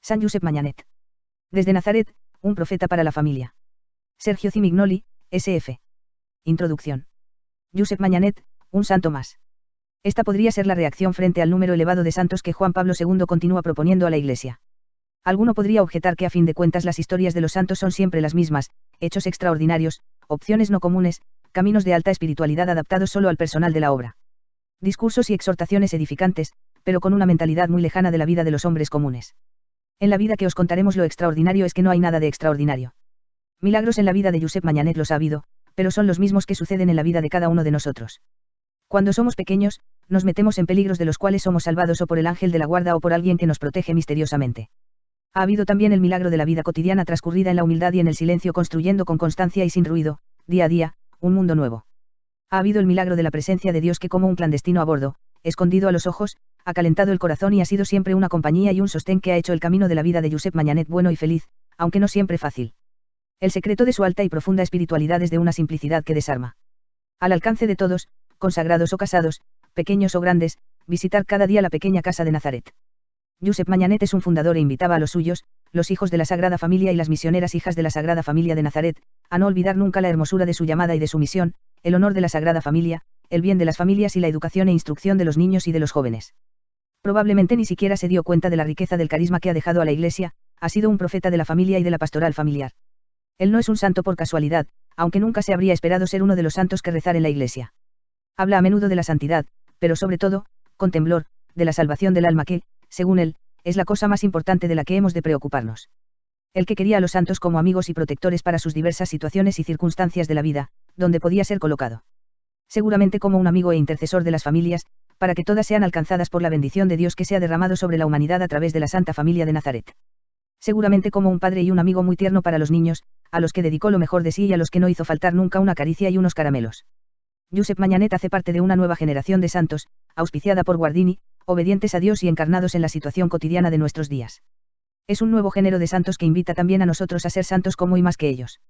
San Josep Mañanet. Desde Nazaret, un profeta para la familia. Sergio Cimignoli, S.F. Introducción. Josep Mañanet, un santo más. Esta podría ser la reacción frente al número elevado de santos que Juan Pablo II continúa proponiendo a la Iglesia. Alguno podría objetar que a fin de cuentas las historias de los santos son siempre las mismas, hechos extraordinarios, opciones no comunes, caminos de alta espiritualidad adaptados solo al personal de la obra. Discursos y exhortaciones edificantes, pero con una mentalidad muy lejana de la vida de los hombres comunes. En la vida que os contaremos lo extraordinario es que no hay nada de extraordinario. Milagros en la vida de Josep Mañanet los ha habido, pero son los mismos que suceden en la vida de cada uno de nosotros. Cuando somos pequeños, nos metemos en peligros de los cuales somos salvados o por el ángel de la guarda o por alguien que nos protege misteriosamente. Ha habido también el milagro de la vida cotidiana transcurrida en la humildad y en el silencio construyendo con constancia y sin ruido, día a día, un mundo nuevo. Ha habido el milagro de la presencia de Dios que como un clandestino a bordo, escondido a los ojos, ha calentado el corazón y ha sido siempre una compañía y un sostén que ha hecho el camino de la vida de Josep Mañanet bueno y feliz, aunque no siempre fácil. El secreto de su alta y profunda espiritualidad es de una simplicidad que desarma. Al alcance de todos, consagrados o casados, pequeños o grandes, visitar cada día la pequeña casa de Nazaret. Josep Mañanet es un fundador e invitaba a los suyos, los hijos de la Sagrada Familia y las misioneras hijas de la Sagrada Familia de Nazaret, a no olvidar nunca la hermosura de su llamada y de su misión, el honor de la Sagrada Familia, el bien de las familias y la educación e instrucción de los niños y de los jóvenes. Probablemente ni siquiera se dio cuenta de la riqueza del carisma que ha dejado a la Iglesia, ha sido un profeta de la familia y de la pastoral familiar. Él no es un santo por casualidad, aunque nunca se habría esperado ser uno de los santos que rezar en la Iglesia. Habla a menudo de la santidad, pero sobre todo, con temblor, de la salvación del alma que, según él, es la cosa más importante de la que hemos de preocuparnos. El que quería a los santos como amigos y protectores para sus diversas situaciones y circunstancias de la vida, donde podía ser colocado. Seguramente como un amigo e intercesor de las familias, para que todas sean alcanzadas por la bendición de Dios que se ha derramado sobre la humanidad a través de la Santa Familia de Nazaret. Seguramente como un padre y un amigo muy tierno para los niños, a los que dedicó lo mejor de sí y a los que no hizo faltar nunca una caricia y unos caramelos. Josep Mañanet hace parte de una nueva generación de santos, auspiciada por Guardini, obedientes a Dios y encarnados en la situación cotidiana de nuestros días. Es un nuevo género de santos que invita también a nosotros a ser santos como y más que ellos.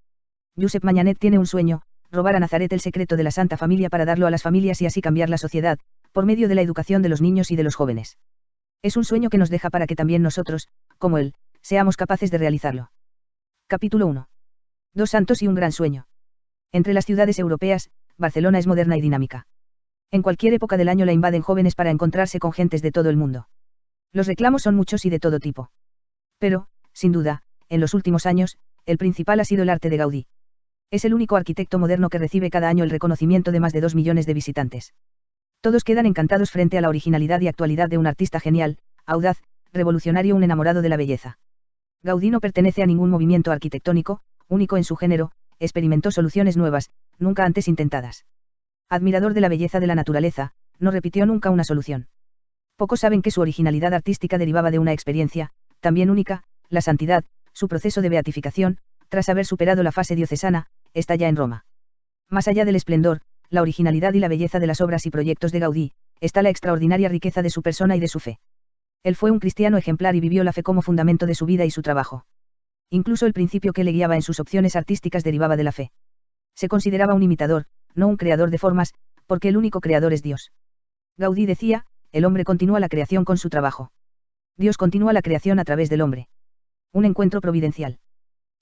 Josep Mañanet tiene un sueño, robar a Nazaret el secreto de la Santa Familia para darlo a las familias y así cambiar la sociedad, por medio de la educación de los niños y de los jóvenes. Es un sueño que nos deja para que también nosotros, como él, seamos capaces de realizarlo. Capítulo 1. Dos santos y un gran sueño. Entre las ciudades europeas, Barcelona es moderna y dinámica. En cualquier época del año la invaden jóvenes para encontrarse con gentes de todo el mundo. Los reclamos son muchos y de todo tipo. Pero, sin duda, en los últimos años, el principal ha sido el arte de Gaudí. Es el único arquitecto moderno que recibe cada año el reconocimiento de más de 2 millones de visitantes. Todos quedan encantados frente a la originalidad y actualidad de un artista genial, audaz, revolucionario, un enamorado de la belleza. Gaudí no pertenece a ningún movimiento arquitectónico, único en su género, experimentó soluciones nuevas, nunca antes intentadas. Admirador de la belleza de la naturaleza, no repitió nunca una solución. Pocos saben que su originalidad artística derivaba de una experiencia, también única, la santidad, su proceso de beatificación, tras haber superado la fase diocesana, está ya en Roma. Más allá del esplendor, la originalidad y la belleza de las obras y proyectos de Gaudí, está la extraordinaria riqueza de su persona y de su fe. Él fue un cristiano ejemplar y vivió la fe como fundamento de su vida y su trabajo. Incluso el principio que le guiaba en sus opciones artísticas derivaba de la fe. Se consideraba un imitador, no un creador de formas, porque el único creador es Dios. Gaudí decía, el hombre continúa la creación con su trabajo. Dios continúa la creación a través del hombre. Un encuentro providencial.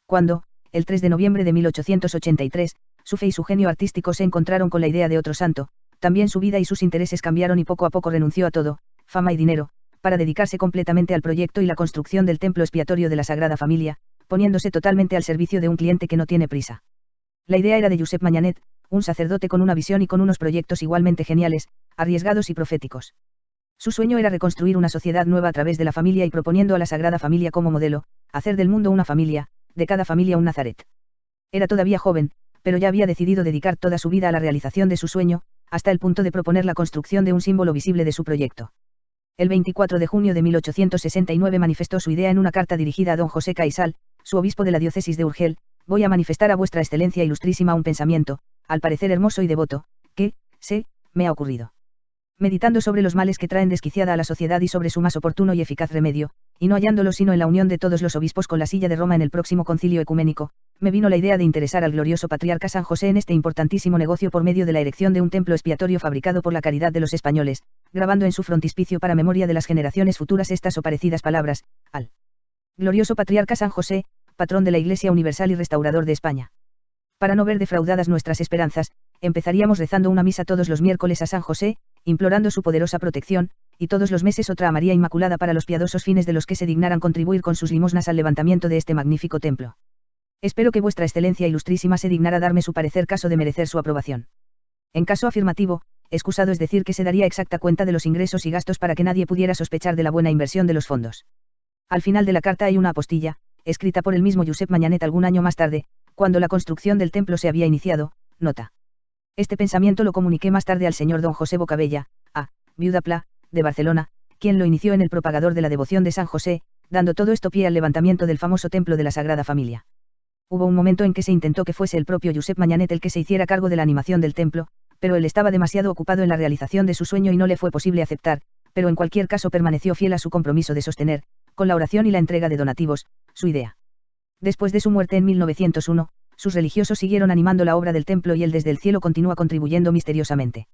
Cuando, el 3 de noviembre de 1883, su fe y su genio artístico se encontraron con la idea de otro santo, también su vida y sus intereses cambiaron y poco a poco renunció a todo, fama y dinero, para dedicarse completamente al proyecto y la construcción del templo expiatorio de la Sagrada Familia, poniéndose totalmente al servicio de un cliente que no tiene prisa. La idea era de Josep Mañanet, un sacerdote con una visión y con unos proyectos igualmente geniales, arriesgados y proféticos. Su sueño era reconstruir una sociedad nueva a través de la familia y proponiendo a la Sagrada Familia como modelo, hacer del mundo una familia, de cada familia un Nazaret. Era todavía joven, pero ya había decidido dedicar toda su vida a la realización de su sueño, hasta el punto de proponer la construcción de un símbolo visible de su proyecto. El 24 de junio de 1869 manifestó su idea en una carta dirigida a don José Caisal, su obispo de la diócesis de Urgel: voy a manifestar a vuestra excelencia ilustrísima un pensamiento, al parecer hermoso y devoto, que, me ha ocurrido. Meditando sobre los males que traen desquiciada a la sociedad y sobre su más oportuno y eficaz remedio, y no hallándolo sino en la unión de todos los obispos con la silla de Roma en el próximo concilio ecuménico, me vino la idea de interesar al glorioso patriarca San José en este importantísimo negocio por medio de la erección de un templo expiatorio fabricado por la caridad de los españoles, grabando en su frontispicio para memoria de las generaciones futuras estas o parecidas palabras: al Glorioso Patriarca San José, patrón de la Iglesia Universal y restaurador de España. Para no ver defraudadas nuestras esperanzas, empezaríamos rezando una misa todos los miércoles a San José, implorando su poderosa protección, y todos los meses otra a María Inmaculada para los piadosos fines de los que se dignaran contribuir con sus limosnas al levantamiento de este magnífico templo. Espero que vuestra excelencia ilustrísima se dignara darme su parecer caso de merecer su aprobación. En caso afirmativo, excusado es decir que se daría exacta cuenta de los ingresos y gastos para que nadie pudiera sospechar de la buena inversión de los fondos. Al final de la carta hay una apostilla, escrita por el mismo Josep Mañanet algún año más tarde, cuando la construcción del templo se había iniciado, nota. Este pensamiento lo comuniqué más tarde al señor don José Bocabella, viuda Pla, de Barcelona, quien lo inició en el propagador de la devoción de San José, dando todo esto pie al levantamiento del famoso templo de la Sagrada Familia. Hubo un momento en que se intentó que fuese el propio Josep Mañanet el que se hiciera cargo de la animación del templo, pero él estaba demasiado ocupado en la realización de su sueño y no le fue posible aceptar, pero en cualquier caso permaneció fiel a su compromiso de sostener, con la oración y la entrega de donativos, su idea. Después de su muerte en 1901, sus religiosos siguieron animando la obra del templo y él desde el cielo continúa contribuyendo misteriosamente.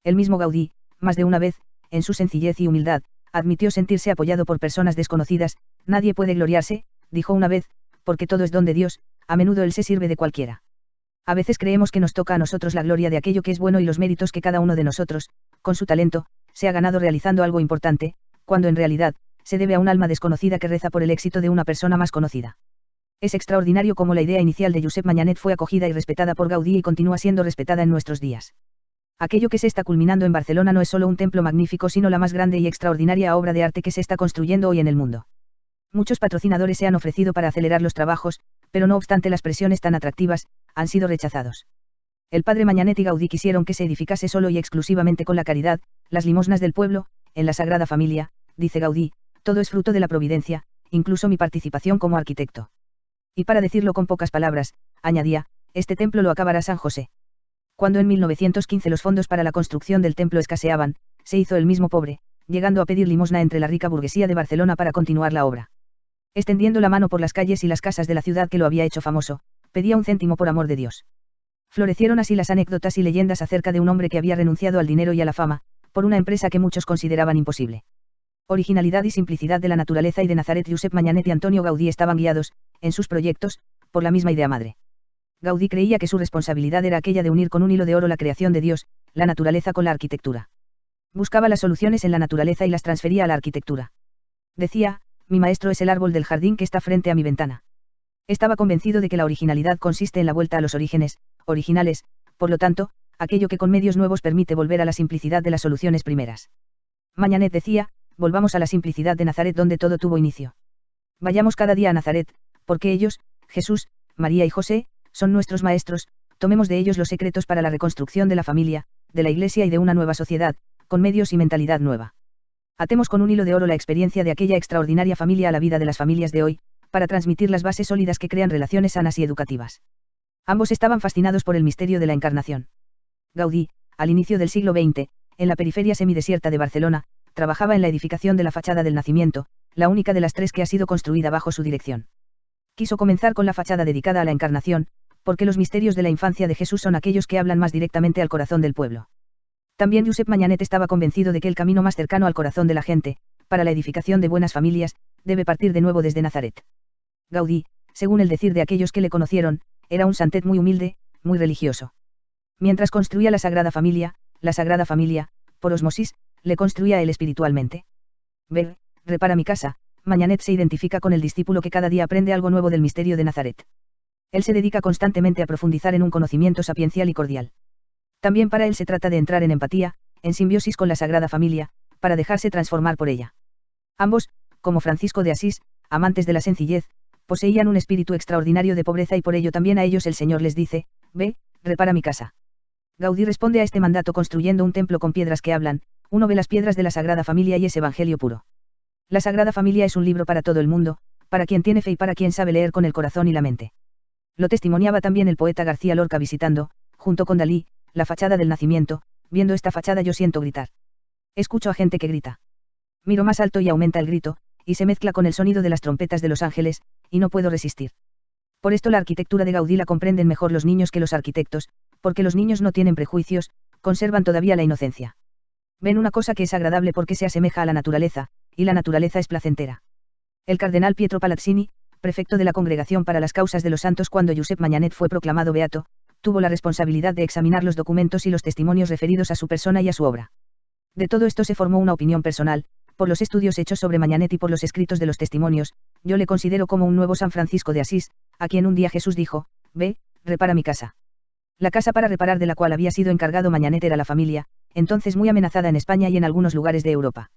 El mismo Gaudí, más de una vez, en su sencillez y humildad, admitió sentirse apoyado por personas desconocidas. Nadie puede gloriarse, dijo una vez, porque todo es don de Dios, a menudo él se sirve de cualquiera. A veces creemos que nos toca a nosotros la gloria de aquello que es bueno y los méritos que cada uno de nosotros, con su talento, se ha ganado realizando algo importante, cuando en realidad, se debe a un alma desconocida que reza por el éxito de una persona más conocida. Es extraordinario cómo la idea inicial de Josep Mañanet fue acogida y respetada por Gaudí y continúa siendo respetada en nuestros días. Aquello que se está culminando en Barcelona no es solo un templo magnífico sino la más grande y extraordinaria obra de arte que se está construyendo hoy en el mundo. Muchos patrocinadores se han ofrecido para acelerar los trabajos, pero no obstante las presiones tan atractivas, han sido rechazados. El padre Mañanet y Gaudí quisieron que se edificase solo y exclusivamente con la caridad, las limosnas del pueblo, en la Sagrada Familia, dice Gaudí, todo es fruto de la providencia, incluso mi participación como arquitecto. Y para decirlo con pocas palabras, añadía, este templo lo acabará San José. Cuando en 1915 los fondos para la construcción del templo escaseaban, se hizo el mismo pobre, llegando a pedir limosna entre la rica burguesía de Barcelona para continuar la obra. Extendiendo la mano por las calles y las casas de la ciudad que lo había hecho famoso, pedía un céntimo por amor de Dios. Florecieron así las anécdotas y leyendas acerca de un hombre que había renunciado al dinero y a la fama, por una empresa que muchos consideraban imposible. Originalidad y simplicidad de la naturaleza y de Nazaret. Josep Mañanet y Antonio Gaudí estaban guiados, en sus proyectos, por la misma idea madre. Gaudí creía que su responsabilidad era aquella de unir con un hilo de oro la creación de Dios, la naturaleza con la arquitectura. Buscaba las soluciones en la naturaleza y las transfería a la arquitectura. Decía, mi maestro es el árbol del jardín que está frente a mi ventana. Estaba convencido de que la originalidad consiste en la vuelta a los orígenes, originales, por lo tanto, aquello que con medios nuevos permite volver a la simplicidad de las soluciones primeras. Mañanet decía, volvamos a la simplicidad de Nazaret donde todo tuvo inicio. Vayamos cada día a Nazaret, porque ellos, Jesús, María y José, son nuestros maestros, tomemos de ellos los secretos para la reconstrucción de la familia, de la Iglesia y de una nueva sociedad, con medios y mentalidad nueva. Atemos con un hilo de oro la experiencia de aquella extraordinaria familia a la vida de las familias de hoy, para transmitir las bases sólidas que crean relaciones sanas y educativas. Ambos estaban fascinados por el misterio de la encarnación. Gaudí, al inicio del siglo XX, en la periferia semidesierta de Barcelona, trabajaba en la edificación de la fachada del Nacimiento, la única de las tres que ha sido construida bajo su dirección. Quiso comenzar con la fachada dedicada a la Encarnación, porque los misterios de la infancia de Jesús son aquellos que hablan más directamente al corazón del pueblo. También Josep Mañanet estaba convencido de que el camino más cercano al corazón de la gente, para la edificación de buenas familias, debe partir de nuevo desde Nazaret. Gaudí, según el decir de aquellos que le conocieron, era un santet muy humilde, muy religioso. Mientras construía la Sagrada Familia, por osmosis, le construía él espiritualmente. Ve, repara mi casa. Mañanet se identifica con el discípulo que cada día aprende algo nuevo del misterio de Nazaret. Él se dedica constantemente a profundizar en un conocimiento sapiencial y cordial. También para él se trata de entrar en empatía, en simbiosis con la Sagrada Familia, para dejarse transformar por ella. Ambos, como Francisco de Asís, amantes de la sencillez, poseían un espíritu extraordinario de pobreza y por ello también a ellos el Señor les dice, ve, repara mi casa. Gaudí responde a este mandato construyendo un templo con piedras que hablan. Uno ve las piedras de la Sagrada Familia y es evangelio puro. La Sagrada Familia es un libro para todo el mundo, para quien tiene fe y para quien sabe leer con el corazón y la mente. Lo testimoniaba también el poeta García Lorca visitando, junto con Dalí, la fachada del Nacimiento. Viendo esta fachada yo siento gritar. Escucho a gente que grita. Miro más alto y aumenta el grito, y se mezcla con el sonido de las trompetas de los ángeles, y no puedo resistir. Por esto la arquitectura de Gaudí la comprenden mejor los niños que los arquitectos, porque los niños no tienen prejuicios, conservan todavía la inocencia. Ven una cosa que es agradable porque se asemeja a la naturaleza, y la naturaleza es placentera. El cardenal Pietro Palazzini, prefecto de la Congregación para las Causas de los Santos cuando Josep Mañanet fue proclamado beato, tuvo la responsabilidad de examinar los documentos y los testimonios referidos a su persona y a su obra. De todo esto se formó una opinión personal. Por los estudios hechos sobre Mañanet y por los escritos de los testimonios, yo le considero como un nuevo San Francisco de Asís, a quien un día Jesús dijo: ve, repara mi casa. La casa para reparar de la cual había sido encargado Mañanet era la familia, entonces muy amenazada en España y en algunos lugares de Europa.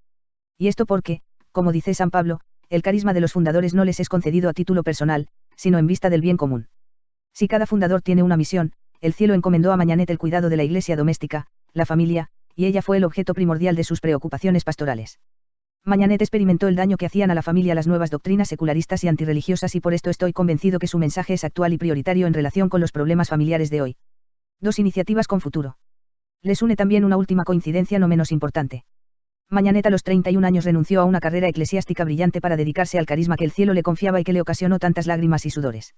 Y esto porque, como dice San Pablo, el carisma de los fundadores no les es concedido a título personal, sino en vista del bien común. Si cada fundador tiene una misión, el cielo encomendó a Mañanet el cuidado de la iglesia doméstica, la familia, y ella fue el objeto primordial de sus preocupaciones pastorales. Mañanet experimentó el daño que hacían a la familia las nuevas doctrinas secularistas y antirreligiosas y por esto estoy convencido que su mensaje es actual y prioritario en relación con los problemas familiares de hoy. 2 iniciativas con futuro. Les une también una última coincidencia no menos importante. Mañanet a los 31 años renunció a una carrera eclesiástica brillante para dedicarse al carisma que el cielo le confiaba y que le ocasionó tantas lágrimas y sudores.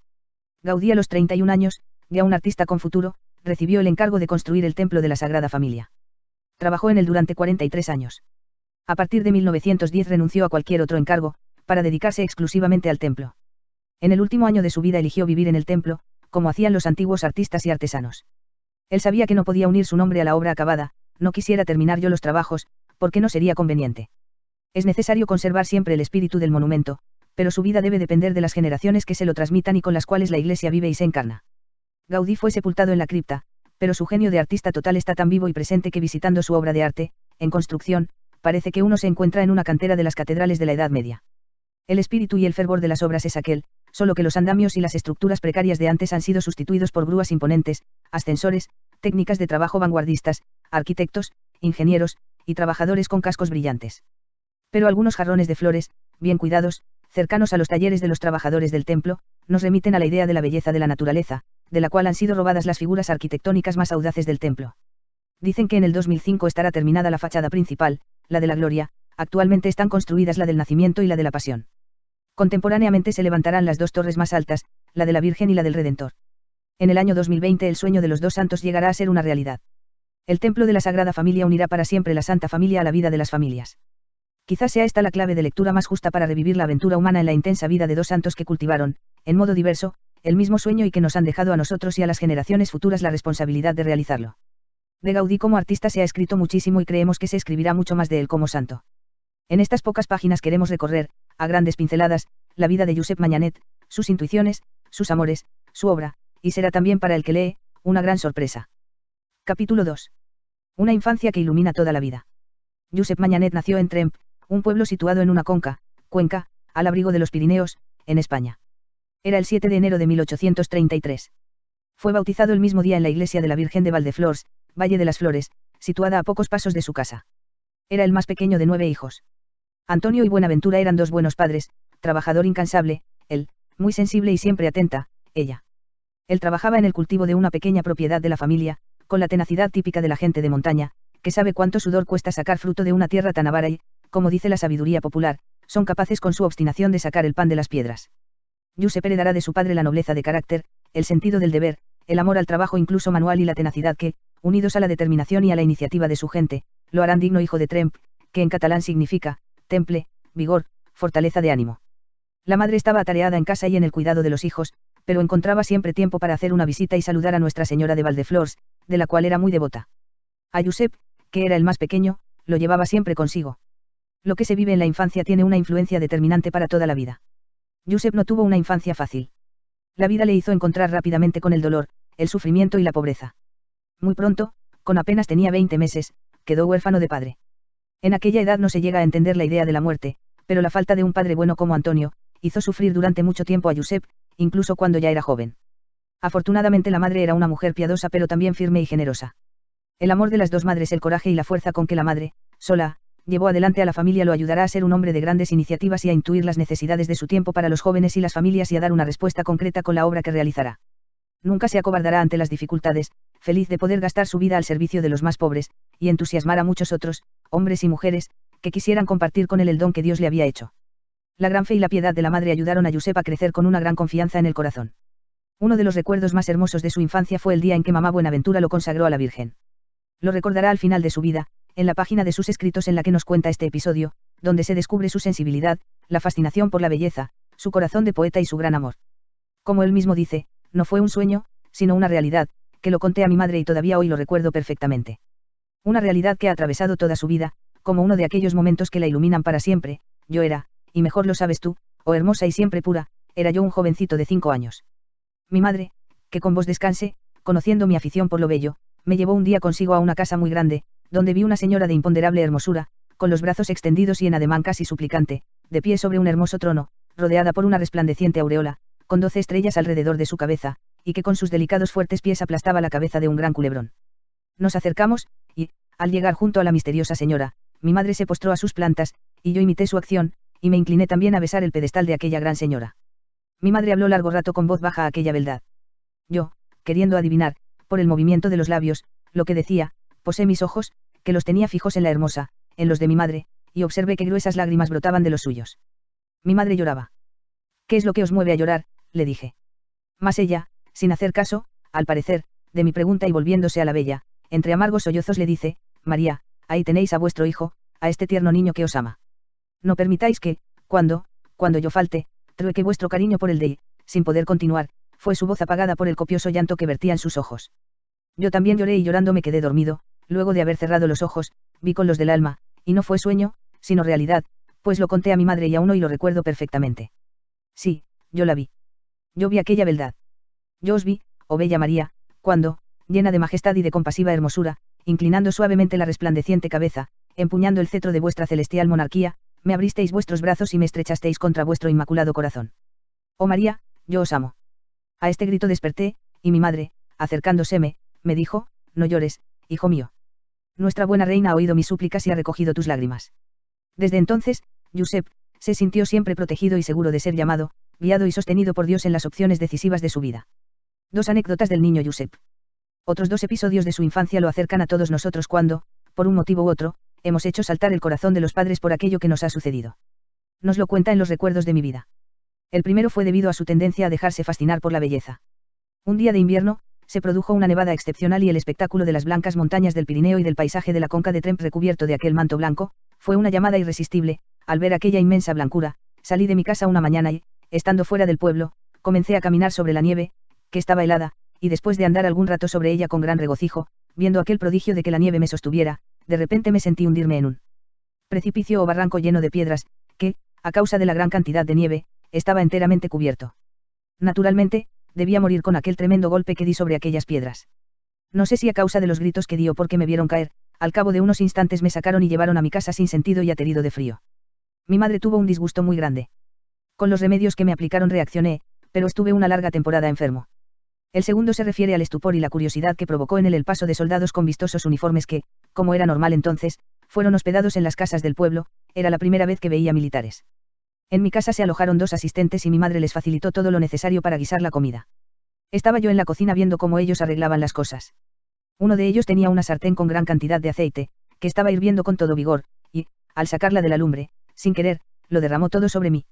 Gaudí a los 31 años, ya un artista con futuro, recibió el encargo de construir el templo de la Sagrada Familia. Trabajó en él durante 43 años. A partir de 1910 renunció a cualquier otro encargo, para dedicarse exclusivamente al templo. En el último año de su vida eligió vivir en el templo, como hacían los antiguos artistas y artesanos. Él sabía que no podía unir su nombre a la obra acabada, no quisiera terminar yo los trabajos, porque no sería conveniente. Es necesario conservar siempre el espíritu del monumento, pero su vida debe depender de las generaciones que se lo transmitan y con las cuales la Iglesia vive y se encarna. Gaudí fue sepultado en la cripta, pero su genio de artista total está tan vivo y presente que visitando su obra de arte, en construcción, parece que uno se encuentra en una cantera de las catedrales de la Edad Media. El espíritu y el fervor de las obras es aquel, solo que los andamios y las estructuras precarias de antes han sido sustituidos por grúas imponentes, ascensores, técnicas de trabajo vanguardistas, arquitectos, ingenieros, y trabajadores con cascos brillantes. Pero algunos jarrones de flores, bien cuidados, cercanos a los talleres de los trabajadores del templo, nos remiten a la idea de la belleza de la naturaleza, de la cual han sido robadas las figuras arquitectónicas más audaces del templo. Dicen que en el 2005 estará terminada la fachada principal, la de la Gloria, actualmente están construidas la del Nacimiento y la de la Pasión. Contemporáneamente se levantarán las 2 torres más altas, la de la Virgen y la del Redentor. En el año 2020 el sueño de los 2 santos llegará a ser una realidad. El templo de la Sagrada Familia unirá para siempre la Santa Familia a la vida de las familias. Quizás sea esta la clave de lectura más justa para revivir la aventura humana en la intensa vida de 2 santos que cultivaron, en modo diverso, el mismo sueño y que nos han dejado a nosotros y a las generaciones futuras la responsabilidad de realizarlo. De Gaudí como artista se ha escrito muchísimo y creemos que se escribirá mucho más de él como santo. En estas pocas páginas queremos recorrer, a grandes pinceladas, la vida de Josep Mañanet, sus intuiciones, sus amores, su obra, y será también para el que lee, una gran sorpresa. Capítulo 2. Una infancia que ilumina toda la vida. Josep Mañanet nació en Tremp, un pueblo situado en una cuenca, al abrigo de los Pirineos, en España. Era el 7 de enero de 1833. Fue bautizado el mismo día en la iglesia de la Virgen de Valdeflors, Valle de las Flores, situada a pocos pasos de su casa. Era el más pequeño de 9 hijos. Antonio y Buenaventura eran 2 buenos padres, trabajador incansable, él, muy sensible y siempre atenta, ella. Él trabajaba en el cultivo de una pequeña propiedad de la familia, con la tenacidad típica de la gente de montaña, que sabe cuánto sudor cuesta sacar fruto de una tierra tan avara y, como dice la sabiduría popular, son capaces con su obstinación de sacar el pan de las piedras. Josep heredará de su padre la nobleza de carácter, el sentido del deber, el amor al trabajo incluso manual y la tenacidad que, unidos a la determinación y a la iniciativa de su gente, lo harán digno hijo de Tremp, que en catalán significa, temple, vigor, fortaleza de ánimo. La madre estaba atareada en casa y en el cuidado de los hijos, pero encontraba siempre tiempo para hacer una visita y saludar a Nuestra Señora de Valdeflors, de la cual era muy devota. A Josep, que era el más pequeño, lo llevaba siempre consigo. Lo que se vive en la infancia tiene una influencia determinante para toda la vida. Josep no tuvo una infancia fácil. La vida le hizo encontrar rápidamente con el dolor, el sufrimiento y la pobreza. Muy pronto, con apenas tenía 20 meses, quedó huérfano de padre. En aquella edad no se llega a entender la idea de la muerte, pero la falta de un padre bueno como Antonio, hizo sufrir durante mucho tiempo a Josep, incluso cuando ya era joven. Afortunadamente la madre era una mujer piadosa pero también firme y generosa. El amor de las 2 madres, el coraje y la fuerza con que la madre, sola, llevó adelante a la familia lo ayudará a ser un hombre de grandes iniciativas y a intuir las necesidades de su tiempo para los jóvenes y las familias y a dar una respuesta concreta con la obra que realizará. Nunca se acobardará ante las dificultades, feliz de poder gastar su vida al servicio de los más pobres, y entusiasmar a muchos otros, hombres y mujeres, que quisieran compartir con él el don que Dios le había hecho. La gran fe y la piedad de la madre ayudaron a Josep a crecer con una gran confianza en el corazón. Uno de los recuerdos más hermosos de su infancia fue el día en que mamá Buenaventura lo consagró a la Virgen. Lo recordará al final de su vida, en la página de sus escritos en la que nos cuenta este episodio, donde se descubre su sensibilidad, la fascinación por la belleza, su corazón de poeta y su gran amor. Como él mismo dice, no fue un sueño, sino una realidad, que lo conté a mi madre y todavía hoy lo recuerdo perfectamente. Una realidad que ha atravesado toda su vida, como uno de aquellos momentos que la iluminan para siempre. Yo era, y mejor lo sabes tú, oh hermosa y siempre pura, era yo un jovencito de 5 años. Mi madre, que con vos descanse, conociendo mi afición por lo bello, me llevó un día consigo a una casa muy grande, donde vi una señora de imponderable hermosura, con los brazos extendidos y en ademán casi suplicante, de pie sobre un hermoso trono, rodeada por una resplandeciente aureola, con 12 estrellas alrededor de su cabeza, y que con sus delicados fuertes pies aplastaba la cabeza de un gran culebrón. Nos acercamos, y, al llegar junto a la misteriosa señora, mi madre se postró a sus plantas, y yo imité su acción, y me incliné también a besar el pedestal de aquella gran señora. Mi madre habló largo rato con voz baja a aquella beldad. Yo, queriendo adivinar, por el movimiento de los labios, lo que decía, posé mis ojos, que los tenía fijos en la hermosa, en los de mi madre, y observé que gruesas lágrimas brotaban de los suyos. Mi madre lloraba. ¿Qué es lo que os mueve a llorar?, le dije. Mas ella, sin hacer caso, al parecer, de mi pregunta y volviéndose a la bella, entre amargos sollozos le dice, María, ahí tenéis a vuestro hijo, a este tierno niño que os ama. No permitáis que, cuando yo falte, trueque vuestro cariño por el de él. Sin poder continuar, fue su voz apagada por el copioso llanto que vertía en sus ojos. Yo también lloré y llorando me quedé dormido, luego de haber cerrado los ojos, vi con los del alma, y no fue sueño, sino realidad, pues lo conté a mi madre y aún hoy lo recuerdo perfectamente. Sí, yo la vi. Yo vi aquella beldad. Yo os vi, oh bella María, cuando, llena de majestad y de compasiva hermosura, inclinando suavemente la resplandeciente cabeza, empuñando el cetro de vuestra celestial monarquía, me abristeis vuestros brazos y me estrechasteis contra vuestro inmaculado corazón. Oh María, yo os amo. A este grito desperté, y mi madre, acercándoseme, me dijo, no llores, hijo mío. Nuestra buena reina ha oído mis súplicas y ha recogido tus lágrimas. Desde entonces, Josep, se sintió siempre protegido y seguro de ser llamado, guiado y sostenido por Dios en las opciones decisivas de su vida. 2 anécdotas del niño Josep. Otros 2 episodios de su infancia lo acercan a todos nosotros cuando, por un motivo u otro, hemos hecho saltar el corazón de los padres por aquello que nos ha sucedido. Nos lo cuenta en los recuerdos de mi vida. El primero fue debido a su tendencia a dejarse fascinar por la belleza. Un día de invierno, se produjo una nevada excepcional y el espectáculo de las blancas montañas del Pirineo y del paisaje de la conca de Tremp recubierto de aquel manto blanco, fue una llamada irresistible. Al ver aquella inmensa blancura, salí de mi casa una mañana y, estando fuera del pueblo, comencé a caminar sobre la nieve, que estaba helada, y después de andar algún rato sobre ella con gran regocijo, viendo aquel prodigio de que la nieve me sostuviera, de repente me sentí hundirme en un precipicio o barranco lleno de piedras, que, a causa de la gran cantidad de nieve, estaba enteramente cubierto. Naturalmente, debía morir con aquel tremendo golpe que di sobre aquellas piedras. No sé si a causa de los gritos que di o porque me vieron caer, al cabo de unos instantes me sacaron y llevaron a mi casa sin sentido y aterido de frío. Mi madre tuvo un disgusto muy grande. Con los remedios que me aplicaron reaccioné, pero estuve una larga temporada enfermo. El segundo se refiere al estupor y la curiosidad que provocó en él el paso de soldados con vistosos uniformes que, como era normal entonces, fueron hospedados en las casas del pueblo. Era la primera vez que veía militares. En mi casa se alojaron 2 asistentes y mi madre les facilitó todo lo necesario para guisar la comida. Estaba yo en la cocina viendo cómo ellos arreglaban las cosas. Uno de ellos tenía una sartén con gran cantidad de aceite, que estaba hirviendo con todo vigor, y, al sacarla de la lumbre, sin querer, lo derramó todo sobre mí.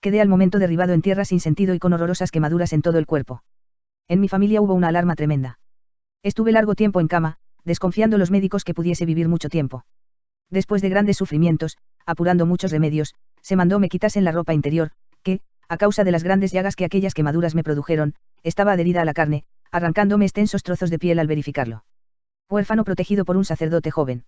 Quedé al momento derribado en tierra sin sentido y con horrorosas quemaduras en todo el cuerpo. En mi familia hubo una alarma tremenda. Estuve largo tiempo en cama, desconfiando los médicos que pudiese vivir mucho tiempo. Después de grandes sufrimientos, apurando muchos remedios, se mandó me quitasen la ropa interior, que, a causa de las grandes llagas que aquellas quemaduras me produjeron, estaba adherida a la carne, arrancándome extensos trozos de piel al verificarlo. Huérfano protegido por un sacerdote joven.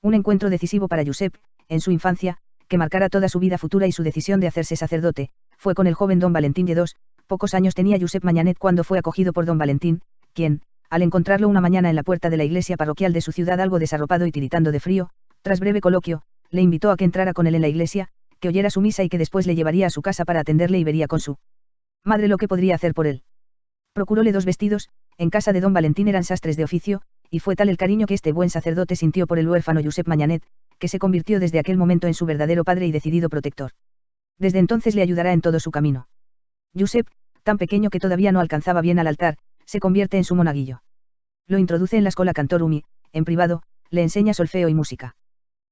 Un encuentro decisivo para Josep, en su infancia, que marcara toda su vida futura y su decisión de hacerse sacerdote, fue con el joven don Valentín Lledós. Pocos años tenía Josep Mañanet cuando fue acogido por don Valentín, quien, al encontrarlo una mañana en la puerta de la iglesia parroquial de su ciudad algo desarropado y tiritando de frío, tras breve coloquio, le invitó a que entrara con él en la iglesia, que oyera su misa y que después le llevaría a su casa para atenderle y vería con su madre lo que podría hacer por él. Procuróle 2 vestidos, en casa de don Valentín eran sastres de oficio, y fue tal el cariño que este buen sacerdote sintió por el huérfano Josep Mañanet, que se convirtió desde aquel momento en su verdadero padre y decidido protector. Desde entonces le ayudará en todo su camino. Josep, tan pequeño que todavía no alcanzaba bien al altar, se convierte en su monaguillo. Lo introduce en la Schola Cantorum y, en privado, le enseña solfeo y música.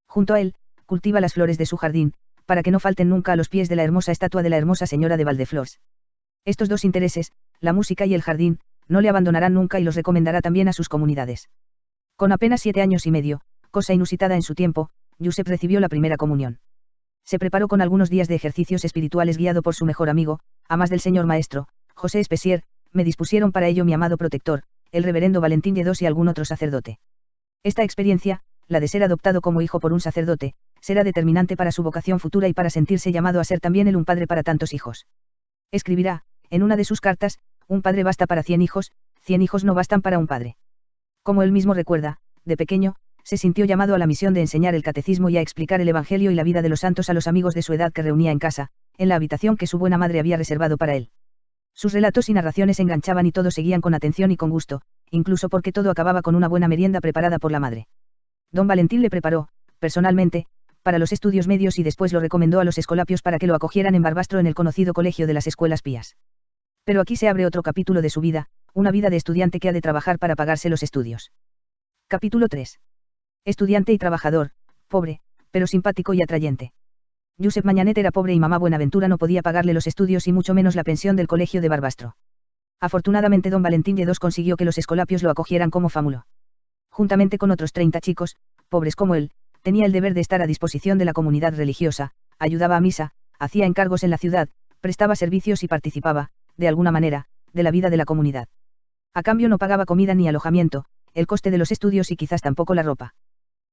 Junto a él, cultiva las flores de su jardín, para que no falten nunca a los pies de la hermosa estatua de la hermosa señora de Valdeflors. Estos 2 intereses, la música y el jardín, no le abandonarán nunca y los recomendará también a sus comunidades. Con apenas 7 años y medio, cosa inusitada en su tiempo, Josep recibió la primera comunión. Se preparó con algunos días de ejercicios espirituales guiado por su mejor amigo, a más del señor maestro, José Espessier, me dispusieron para ello mi amado protector, el reverendo Valentín Lledós y algún otro sacerdote. Esta experiencia, la de ser adoptado como hijo por un sacerdote, será determinante para su vocación futura y para sentirse llamado a ser también él un padre para tantos hijos. Escribirá, en una de sus cartas, un padre basta para 100 hijos, 100 hijos no bastan para un padre. Como él mismo recuerda, de pequeño, se sintió llamado a la misión de enseñar el catecismo y a explicar el Evangelio y la vida de los santos a los amigos de su edad que reunía en casa, en la habitación que su buena madre había reservado para él. Sus relatos y narraciones enganchaban y todos seguían con atención y con gusto, incluso porque todo acababa con una buena merienda preparada por la madre. Don Valentín le preparó, personalmente, para los estudios medios y después lo recomendó a los escolapios para que lo acogieran en Barbastro en el conocido colegio de las Escuelas Pías. Pero aquí se abre otro capítulo de su vida, una vida de estudiante que ha de trabajar para pagarse los estudios. Capítulo 3. Estudiante y trabajador, pobre, pero simpático y atrayente. Josep Mañanet era pobre y mamá Buenaventura no podía pagarle los estudios y mucho menos la pensión del colegio de Barbastro. Afortunadamente don Valentín Lledós consiguió que los escolapios lo acogieran como fámulo. Juntamente con otros 30 chicos, pobres como él, tenía el deber de estar a disposición de la comunidad religiosa, ayudaba a misa, hacía encargos en la ciudad, prestaba servicios y participaba, de alguna manera, de la vida de la comunidad. A cambio no pagaba comida ni alojamiento, el coste de los estudios y quizás tampoco la ropa.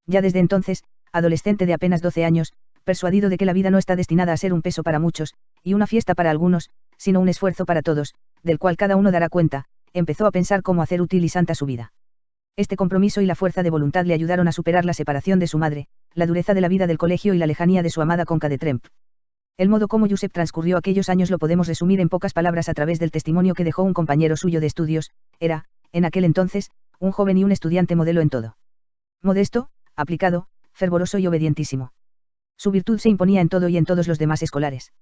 Ya desde entonces, adolescente de apenas 12 años, persuadido de que la vida no está destinada a ser un peso para muchos, y una fiesta para algunos, sino un esfuerzo para todos, del cual cada uno dará cuenta, empezó a pensar cómo hacer útil y santa su vida. Este compromiso y la fuerza de voluntad le ayudaron a superar la separación de su madre, la dureza de la vida del colegio y la lejanía de su amada Conca de Tremp. El modo como Josep transcurrió aquellos años lo podemos resumir en pocas palabras a través del testimonio que dejó un compañero suyo de estudios, era, en aquel entonces, un joven y un estudiante modelo en todo. Modesto, aplicado, fervoroso y obedientísimo. Su virtud se imponía en todo y en todos los demás escolares.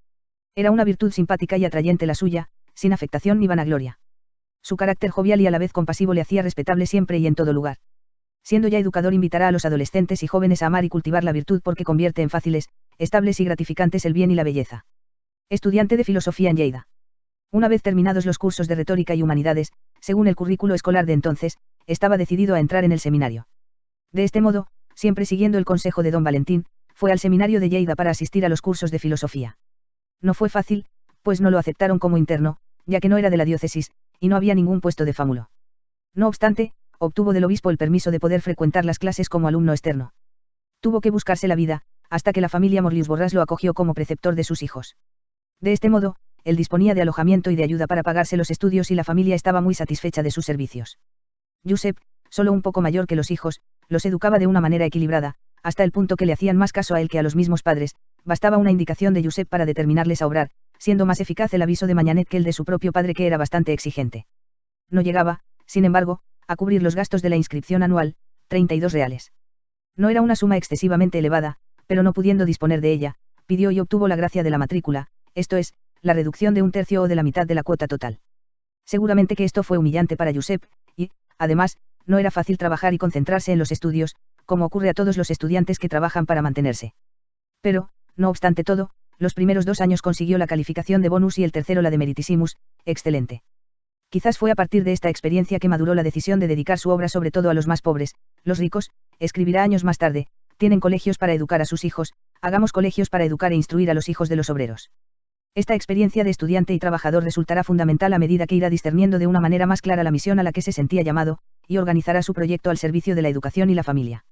Era una virtud simpática y atrayente la suya, sin afectación ni vanagloria. Su carácter jovial y a la vez compasivo le hacía respetable siempre y en todo lugar. Siendo ya educador invitará a los adolescentes y jóvenes a amar y cultivar la virtud porque convierte en fáciles, estables y gratificantes el bien y la belleza. Estudiante de filosofía en Lleida. Una vez terminados los cursos de retórica y humanidades, según el currículo escolar de entonces, estaba decidido a entrar en el seminario. De este modo, siempre siguiendo el consejo de don Valentín, fue al seminario de Lleida para asistir a los cursos de filosofía. No fue fácil, pues no lo aceptaron como interno, ya que no era de la diócesis, y no había ningún puesto de fámulo. No obstante, obtuvo del obispo el permiso de poder frecuentar las clases como alumno externo. Tuvo que buscarse la vida, hasta que la familia Morlius Borràs lo acogió como preceptor de sus hijos. De este modo, él disponía de alojamiento y de ayuda para pagarse los estudios y la familia estaba muy satisfecha de sus servicios. Josep, solo un poco mayor que los hijos, los educaba de una manera equilibrada, hasta el punto que le hacían más caso a él que a los mismos padres, bastaba una indicación de Josep para determinarles a obrar, siendo más eficaz el aviso de Mañanet que el de su propio padre que era bastante exigente. No llegaba, sin embargo, a cubrir los gastos de la inscripción anual, 32 reales. No era una suma excesivamente elevada, pero no pudiendo disponer de ella, pidió y obtuvo la gracia de la matrícula, esto es, la reducción de un tercio o de la mitad de la cuota total. Seguramente que esto fue humillante para Josep, y, además, no era fácil trabajar y concentrarse en los estudios, como ocurre a todos los estudiantes que trabajan para mantenerse. Pero, no obstante todo, los primeros 2 años consiguió la calificación de bonus y el tercero la de meritissimus, excelente. Quizás fue a partir de esta experiencia que maduró la decisión de dedicar su obra sobre todo a los más pobres, los ricos, escribirá años más tarde, tienen colegios para educar a sus hijos, hagamos colegios para educar e instruir a los hijos de los obreros. Esta experiencia de estudiante y trabajador resultará fundamental a medida que irá discerniendo de una manera más clara la misión a la que se sentía llamado, y organizará su proyecto al servicio de la educación y la familia.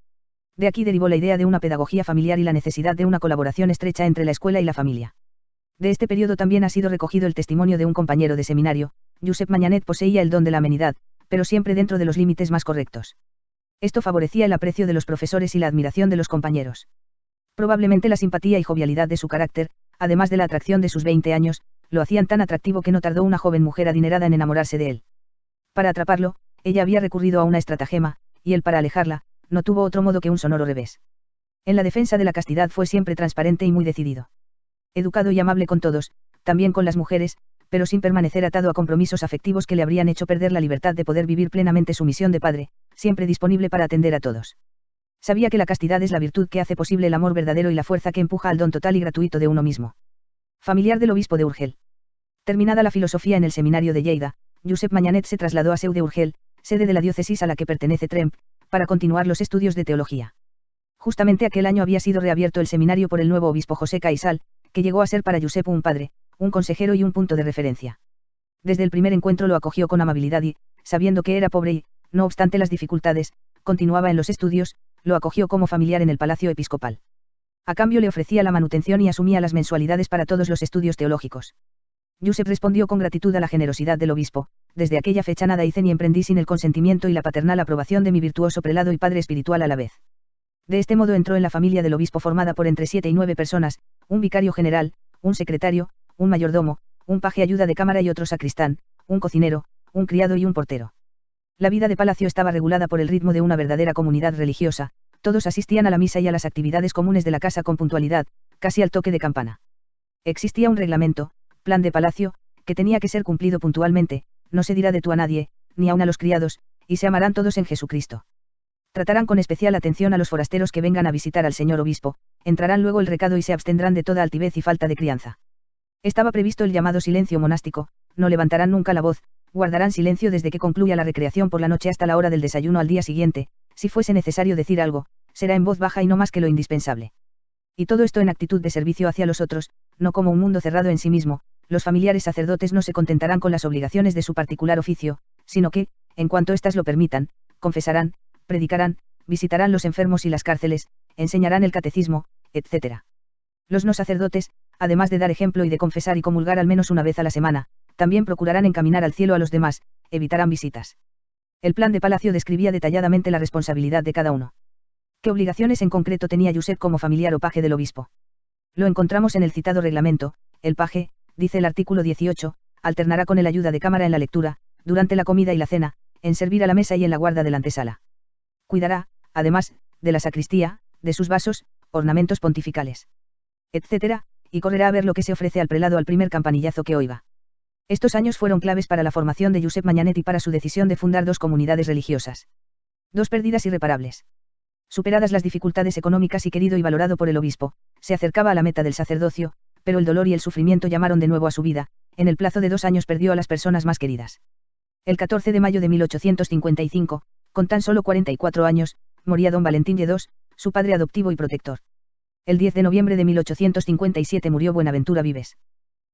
De aquí derivó la idea de una pedagogía familiar y la necesidad de una colaboración estrecha entre la escuela y la familia. De este periodo también ha sido recogido el testimonio de un compañero de seminario. Josep Mañanet poseía el don de la amenidad, pero siempre dentro de los límites más correctos. Esto favorecía el aprecio de los profesores y la admiración de los compañeros. Probablemente la simpatía y jovialidad de su carácter, además de la atracción de sus 20 años, lo hacían tan atractivo que no tardó una joven mujer adinerada en enamorarse de él. Para atraparlo, ella había recurrido a una estratagema, y él para alejarla, no tuvo otro modo que un sonoro revés. En la defensa de la castidad fue siempre transparente y muy decidido. Educado y amable con todos, también con las mujeres, pero sin permanecer atado a compromisos afectivos que le habrían hecho perder la libertad de poder vivir plenamente su misión de padre, siempre disponible para atender a todos. Sabía que la castidad es la virtud que hace posible el amor verdadero y la fuerza que empuja al don total y gratuito de uno mismo. Familiar del obispo de Urgel. Terminada la filosofía en el seminario de Lleida, Josep Mañanet se trasladó a Seu de Urgel, sede de la diócesis a la que pertenece Tremp, para continuar los estudios de teología. Justamente aquel año había sido reabierto el seminario por el nuevo obispo José Caisal, que llegó a ser para Josep un padre, un consejero y un punto de referencia. Desde el primer encuentro lo acogió con amabilidad y, sabiendo que era pobre y, no obstante las dificultades, continuaba en los estudios, lo acogió como familiar en el palacio episcopal. A cambio le ofrecía la manutención y asumía las mensualidades para todos los estudios teológicos. Josep respondió con gratitud a la generosidad del obispo: desde aquella fecha nada hice ni emprendí sin el consentimiento y la paternal aprobación de mi virtuoso prelado y padre espiritual a la vez. De este modo entró en la familia del obispo formada por entre 7 y 9 personas, un vicario general, un secretario, un mayordomo, un paje ayuda de cámara y otro sacristán, un cocinero, un criado y un portero. La vida de palacio estaba regulada por el ritmo de una verdadera comunidad religiosa, todos asistían a la misa y a las actividades comunes de la casa con puntualidad, casi al toque de campana. Existía un reglamento, plan de palacio, que tenía que ser cumplido puntualmente: no se dirá de tú a nadie, ni aun a los criados, y se amarán todos en Jesucristo. Tratarán con especial atención a los forasteros que vengan a visitar al señor obispo, entrarán luego el recado y se abstendrán de toda altivez y falta de crianza. Estaba previsto el llamado silencio monástico: no levantarán nunca la voz, guardarán silencio desde que concluya la recreación por la noche hasta la hora del desayuno al día siguiente. Si fuese necesario decir algo, será en voz baja y no más que lo indispensable. Y todo esto en actitud de servicio hacia los otros, no como un mundo cerrado en sí mismo. Los familiares sacerdotes no se contentarán con las obligaciones de su particular oficio, sino que, en cuanto éstas lo permitan, confesarán, predicarán, visitarán los enfermos y las cárceles, enseñarán el catecismo, etc. Los no sacerdotes, además de dar ejemplo y de confesar y comulgar al menos una vez a la semana, también procurarán encaminar al cielo a los demás, evitarán visitas. El plan de palacio describía detalladamente la responsabilidad de cada uno. ¿Qué obligaciones en concreto tenía Josep como familiar o paje del obispo? Lo encontramos en el citado reglamento: el paje, dice el artículo 18, alternará con el ayuda de cámara en la lectura, durante la comida y la cena, en servir a la mesa y en la guarda de la antesala. Cuidará, además, de la sacristía, de sus vasos, ornamentos pontificales, etc., y correrá a ver lo que se ofrece al prelado al primer campanillazo que oiga. Estos años fueron claves para la formación de Josep Manyanet y para su decisión de fundar 2 comunidades religiosas. 2 pérdidas irreparables. Superadas las dificultades económicas y querido y valorado por el obispo, se acercaba a la meta del sacerdocio, pero el dolor y el sufrimiento llamaron de nuevo a su vida. En el plazo de 2 años perdió a las personas más queridas. El 14 de mayo de 1855, con tan solo 44 años, moría don Valentín Lledós, su padre adoptivo y protector. El 10 de noviembre de 1857 murió Buenaventura Vives.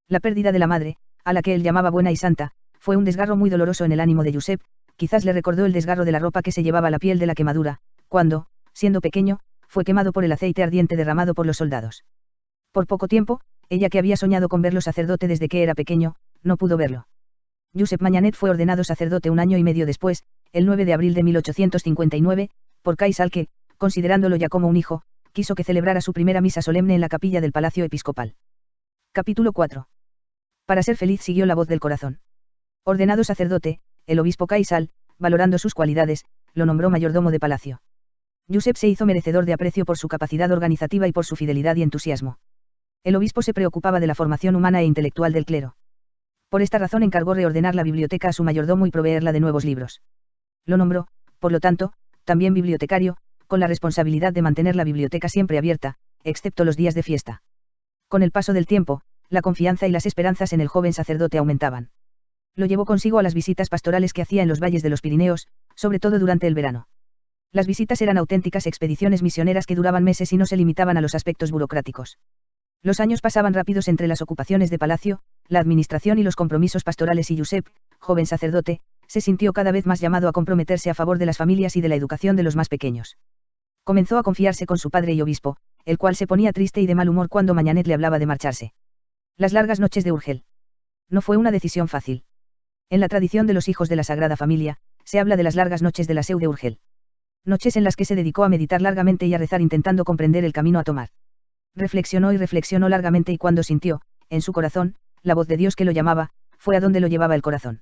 La pérdida de la madre, a la que él llamaba buena y santa, fue un desgarro muy doloroso en el ánimo de Josep. Quizás le recordó el desgarro de la ropa que se llevaba a la piel de la quemadura, cuando, siendo pequeño, fue quemado por el aceite ardiente derramado por los soldados. Por poco tiempo, ella que había soñado con verlo sacerdote desde que era pequeño, no pudo verlo. Josep Manyanet fue ordenado sacerdote 1 año y medio después, el 9 de abril de 1859, por Caisal que, considerándolo ya como un hijo, quiso que celebrara su primera misa solemne en la capilla del Palacio Episcopal. Capítulo 4. Para ser feliz siguió la voz del corazón. Ordenado sacerdote, el obispo Caisal, valorando sus cualidades, lo nombró mayordomo de palacio. Josep se hizo merecedor de aprecio por su capacidad organizativa y por su fidelidad y entusiasmo. El obispo se preocupaba de la formación humana e intelectual del clero. Por esta razón encargó reordenar la biblioteca a su mayordomo y proveerla de nuevos libros. Lo nombró, por lo tanto, también bibliotecario, con la responsabilidad de mantener la biblioteca siempre abierta, excepto los días de fiesta. Con el paso del tiempo, la confianza y las esperanzas en el joven sacerdote aumentaban. Lo llevó consigo a las visitas pastorales que hacía en los valles de los Pirineos, sobre todo durante el verano. Las visitas eran auténticas expediciones misioneras que duraban meses y no se limitaban a los aspectos burocráticos. Los años pasaban rápidos entre las ocupaciones de palacio, la administración y los compromisos pastorales y Josep, joven sacerdote, se sintió cada vez más llamado a comprometerse a favor de las familias y de la educación de los más pequeños. Comenzó a confiarse con su padre y obispo, el cual se ponía triste y de mal humor cuando Manyanet le hablaba de marcharse. Las largas noches de Urgel. No fue una decisión fácil. En la tradición de los hijos de la Sagrada Familia, se habla de las largas noches de la Seu de Urgel. Noches en las que se dedicó a meditar largamente y a rezar intentando comprender el camino a tomar. Reflexionó y reflexionó largamente y cuando sintió, en su corazón, la voz de Dios que lo llamaba, fue a donde lo llevaba el corazón.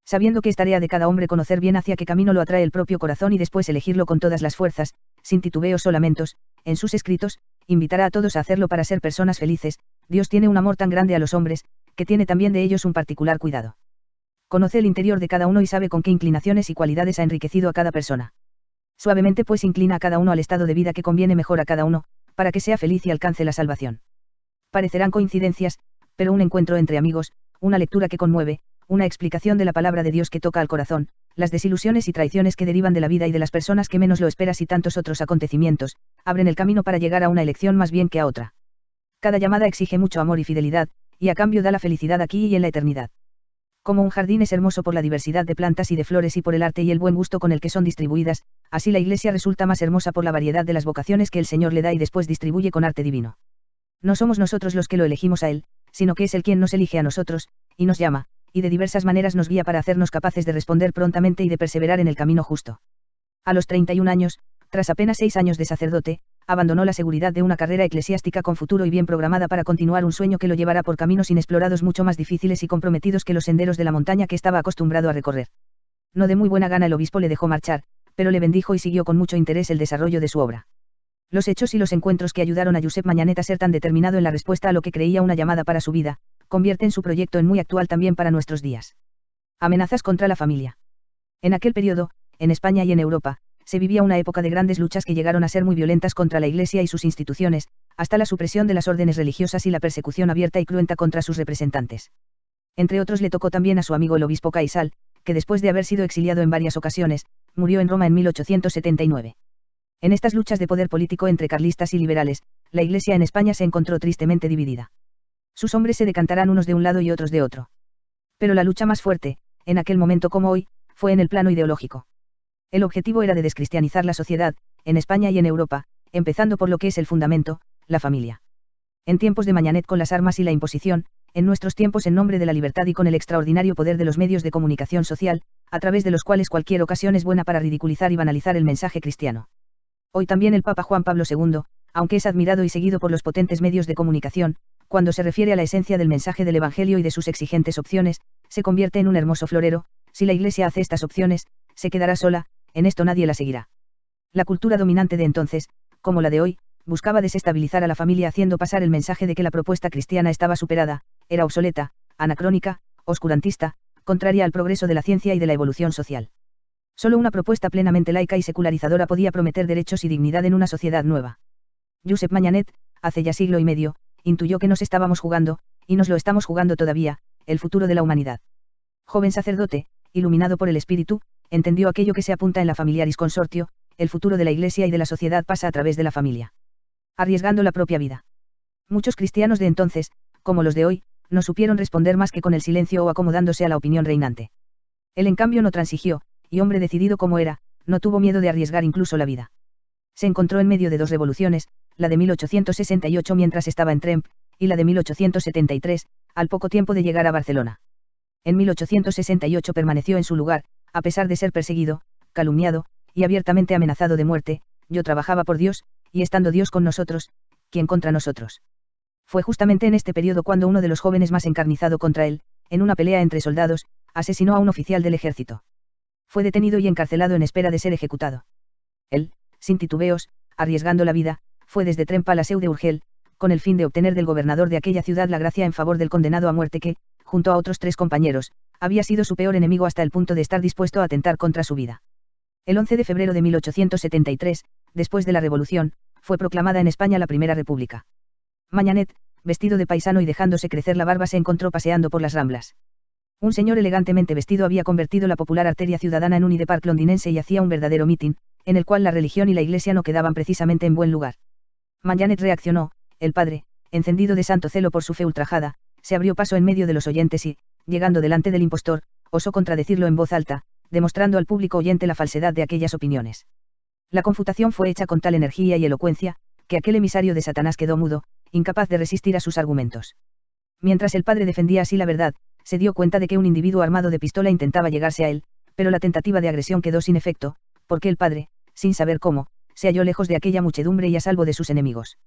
Sabiendo que es tarea de cada hombre conocer bien hacia qué camino lo atrae el propio corazón y después elegirlo con todas las fuerzas, sin titubeos o lamentos, en sus escritos, invitará a todos a hacerlo para ser personas felices. Dios tiene un amor tan grande a los hombres, que tiene también de ellos un particular cuidado. Conoce el interior de cada uno y sabe con qué inclinaciones y cualidades ha enriquecido a cada persona. Suavemente pues inclina a cada uno al estado de vida que conviene mejor a cada uno, para que sea feliz y alcance la salvación. Parecerán coincidencias, pero un encuentro entre amigos, una lectura que conmueve, una explicación de la palabra de Dios que toca al corazón, las desilusiones y traiciones que derivan de la vida y de las personas que menos lo esperas y tantos otros acontecimientos, abren el camino para llegar a una elección más bien que a otra. Cada llamada exige mucho amor y fidelidad, y a cambio da la felicidad aquí y en la eternidad. Como un jardín es hermoso por la diversidad de plantas y de flores y por el arte y el buen gusto con el que son distribuidas, así la Iglesia resulta más hermosa por la variedad de las vocaciones que el Señor le da y después distribuye con arte divino. No somos nosotros los que lo elegimos a Él, sino que es Él quien nos elige a nosotros, y nos llama, y de diversas maneras nos guía para hacernos capaces de responder prontamente y de perseverar en el camino justo. A los 31 años, tras apenas 6 años de sacerdote, abandonó la seguridad de una carrera eclesiástica con futuro y bien programada para continuar un sueño que lo llevará por caminos inexplorados mucho más difíciles y comprometidos que los senderos de la montaña que estaba acostumbrado a recorrer. No de muy buena gana el obispo le dejó marchar, pero le bendijo y siguió con mucho interés el desarrollo de su obra. Los hechos y los encuentros que ayudaron a Josep Mañanet a ser tan determinado en la respuesta a lo que creía una llamada para su vida, convierten su proyecto en muy actual también para nuestros días. Amenazas contra la familia. En aquel periodo, en España y en Europa, se vivía una época de grandes luchas que llegaron a ser muy violentas contra la Iglesia y sus instituciones, hasta la supresión de las órdenes religiosas y la persecución abierta y cruenta contra sus representantes. Entre otros le tocó también a su amigo el obispo Caisal, que después de haber sido exiliado en varias ocasiones, murió en Roma en 1879. En estas luchas de poder político entre carlistas y liberales, la Iglesia en España se encontró tristemente dividida. Sus hombres se decantarán unos de un lado y otros de otro. Pero la lucha más fuerte, en aquel momento como hoy, fue en el plano ideológico. El objetivo era de descristianizar la sociedad, en España y en Europa, empezando por lo que es el fundamento, la familia. En tiempos de Mañanet con las armas y la imposición, en nuestros tiempos en nombre de la libertad y con el extraordinario poder de los medios de comunicación social, a través de los cuales cualquier ocasión es buena para ridiculizar y banalizar el mensaje cristiano. Hoy también el Papa Juan Pablo II, aunque es admirado y seguido por los potentes medios de comunicación, cuando se refiere a la esencia del mensaje del Evangelio y de sus exigentes opciones, se convierte en un hermoso florero. Si la Iglesia hace estas opciones, se quedará sola, en esto nadie la seguirá. La cultura dominante de entonces, como la de hoy, buscaba desestabilizar a la familia haciendo pasar el mensaje de que la propuesta cristiana estaba superada, era obsoleta, anacrónica, oscurantista, contraria al progreso de la ciencia y de la evolución social. Solo una propuesta plenamente laica y secularizadora podía prometer derechos y dignidad en una sociedad nueva. Josep Mañanet, hace ya siglo y medio, intuyó que nos estábamos jugando, y nos lo estamos jugando todavía, el futuro de la humanidad. Joven sacerdote, iluminado por el Espíritu, entendió aquello que se apunta en la Familiaris Consortio, el futuro de la Iglesia y de la sociedad pasa a través de la familia. Arriesgando la propia vida. Muchos cristianos de entonces, como los de hoy, no supieron responder más que con el silencio o acomodándose a la opinión reinante. Él en cambio no transigió, y hombre decidido como era, no tuvo miedo de arriesgar incluso la vida. Se encontró en medio de dos revoluciones, la de 1868 mientras estaba en Tremp, y la de 1873, al poco tiempo de llegar a Barcelona. En 1868 permaneció en su lugar, a pesar de ser perseguido, calumniado, y abiertamente amenazado de muerte. Yo trabajaba por Dios, y estando Dios con nosotros, ¿quién contra nosotros? Fue justamente en este periodo cuando uno de los jóvenes más encarnizado contra él, en una pelea entre soldados, asesinó a un oficial del ejército. Fue detenido y encarcelado en espera de ser ejecutado. Él, sin titubeos, arriesgando la vida, fue desde Tremp a la Seu de Urgel, con el fin de obtener del gobernador de aquella ciudad la gracia en favor del condenado a muerte que, junto a otros 3 compañeros, había sido su peor enemigo hasta el punto de estar dispuesto a atentar contra su vida. El 11 de febrero de 1873, después de la Revolución, fue proclamada en España la Primera República. Mañanet, vestido de paisano y dejándose crecer la barba, se encontró paseando por las Ramblas. Un señor elegantemente vestido había convertido la popular arteria ciudadana en un Hyde Park londinense y hacía un verdadero mitin, en el cual la religión y la Iglesia no quedaban precisamente en buen lugar. Mañanet reaccionó, el padre, encendido de santo celo por su fe ultrajada, se abrió paso en medio de los oyentes y, llegando delante del impostor, osó contradecirlo en voz alta, demostrando al público oyente la falsedad de aquellas opiniones. La confutación fue hecha con tal energía y elocuencia, que aquel emisario de Satanás quedó mudo, incapaz de resistir a sus argumentos. Mientras el padre defendía así la verdad, se dio cuenta de que un individuo armado de pistola intentaba llegarse a él, pero la tentativa de agresión quedó sin efecto, porque el padre, sin saber cómo, se halló lejos de aquella muchedumbre y a salvo de sus enemigos.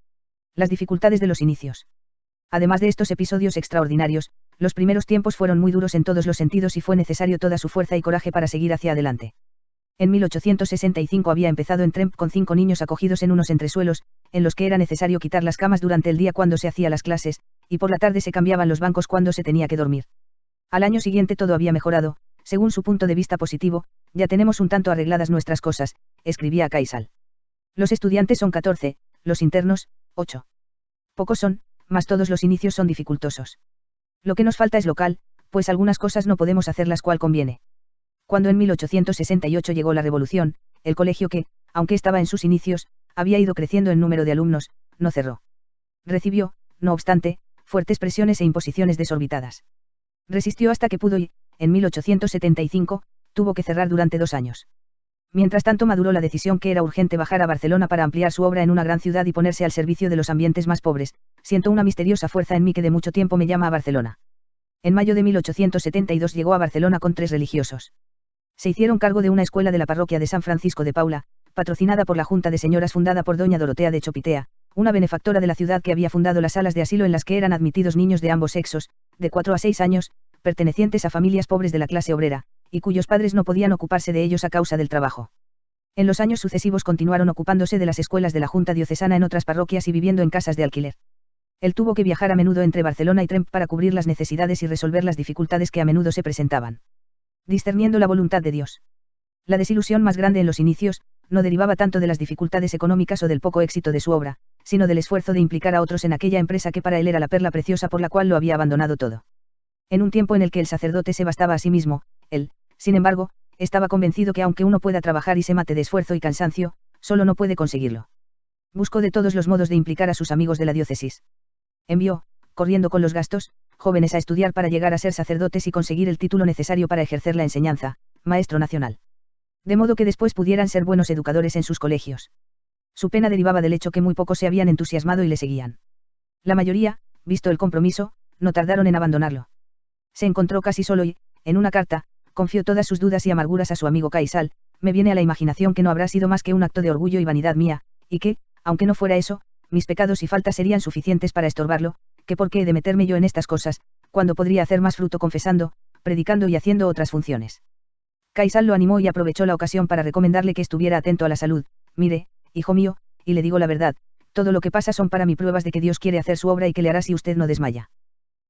Las dificultades de los inicios. Además de estos episodios extraordinarios, los primeros tiempos fueron muy duros en todos los sentidos y fue necesario toda su fuerza y coraje para seguir hacia adelante. En 1865 había empezado en Tremp con 5 niños acogidos en unos entresuelos, en los que era necesario quitar las camas durante el día cuando se hacía las clases, y por la tarde se cambiaban los bancos cuando se tenía que dormir. Al año siguiente todo había mejorado, según su punto de vista positivo. Ya tenemos un tanto arregladas nuestras cosas, escribía a Caisal. Los estudiantes son 14, los internos, 8. Pocos son, mas todos los inicios son dificultosos. Lo que nos falta es local, Pues algunas cosas no podemos hacerlas cual conviene. Cuando en 1868 llegó la revolución, el colegio que, aunque estaba en sus inicios, había ido creciendo en número de alumnos, no cerró. Recibió, no obstante, fuertes presiones e imposiciones desorbitadas. Resistió hasta que pudo y, en 1875, tuvo que cerrar durante 2 años. Mientras tanto maduró la decisión que era urgente bajar a Barcelona para ampliar su obra en una gran ciudad y ponerse al servicio de los ambientes más pobres. Siento una misteriosa fuerza en mí que de mucho tiempo me llama a Barcelona. En mayo de 1872 llegó a Barcelona con 3 religiosos. Se hicieron cargo de una escuela de la parroquia de San Francisco de Paula, patrocinada por la Junta de Señoras fundada por doña Dorotea de Chopitea, una benefactora de la ciudad que había fundado las salas de asilo en las que eran admitidos niños de ambos sexos, de 4 a 6 años, pertenecientes a familias pobres de la clase obrera, y cuyos padres no podían ocuparse de ellos a causa del trabajo. En los años sucesivos continuaron ocupándose de las escuelas de la Junta Diocesana en otras parroquias y viviendo en casas de alquiler. Él tuvo que viajar a menudo entre Barcelona y Tremp para cubrir las necesidades y resolver las dificultades que a menudo se presentaban. Discerniendo la voluntad de Dios. La desilusión más grande en los inicios, no derivaba tanto de las dificultades económicas o del poco éxito de su obra, sino del esfuerzo de implicar a otros en aquella empresa que para él era la perla preciosa por la cual lo había abandonado todo. En un tiempo en el que el sacerdote se bastaba a sí mismo, él, sin embargo, estaba convencido que aunque uno pueda trabajar y se mate de esfuerzo y cansancio, solo no puede conseguirlo. Buscó de todos los modos de implicar a sus amigos de la diócesis. Envió, corriendo con los gastos, jóvenes a estudiar para llegar a ser sacerdotes y conseguir el título necesario para ejercer la enseñanza, maestro nacional. De modo que después pudieran ser buenos educadores en sus colegios. Su pena derivaba del hecho que muy pocos se habían entusiasmado y le seguían. La mayoría, visto el compromiso, no tardaron en abandonarlo. Se encontró casi solo y, en una carta, confió todas sus dudas y amarguras a su amigo Caisal. Me viene a la imaginación que no habrá sido más que un acto de orgullo y vanidad mía, y que, aunque no fuera eso, mis pecados y faltas serían suficientes para estorbarlo, que por qué he de meterme yo en estas cosas, cuando podría hacer más fruto confesando, predicando y haciendo otras funciones. Caisal lo animó y aprovechó la ocasión para recomendarle que estuviera atento a la salud. Mire, hijo mío, y le digo la verdad, todo lo que pasa son para mí pruebas de que Dios quiere hacer su obra y que le hará si usted no desmaya.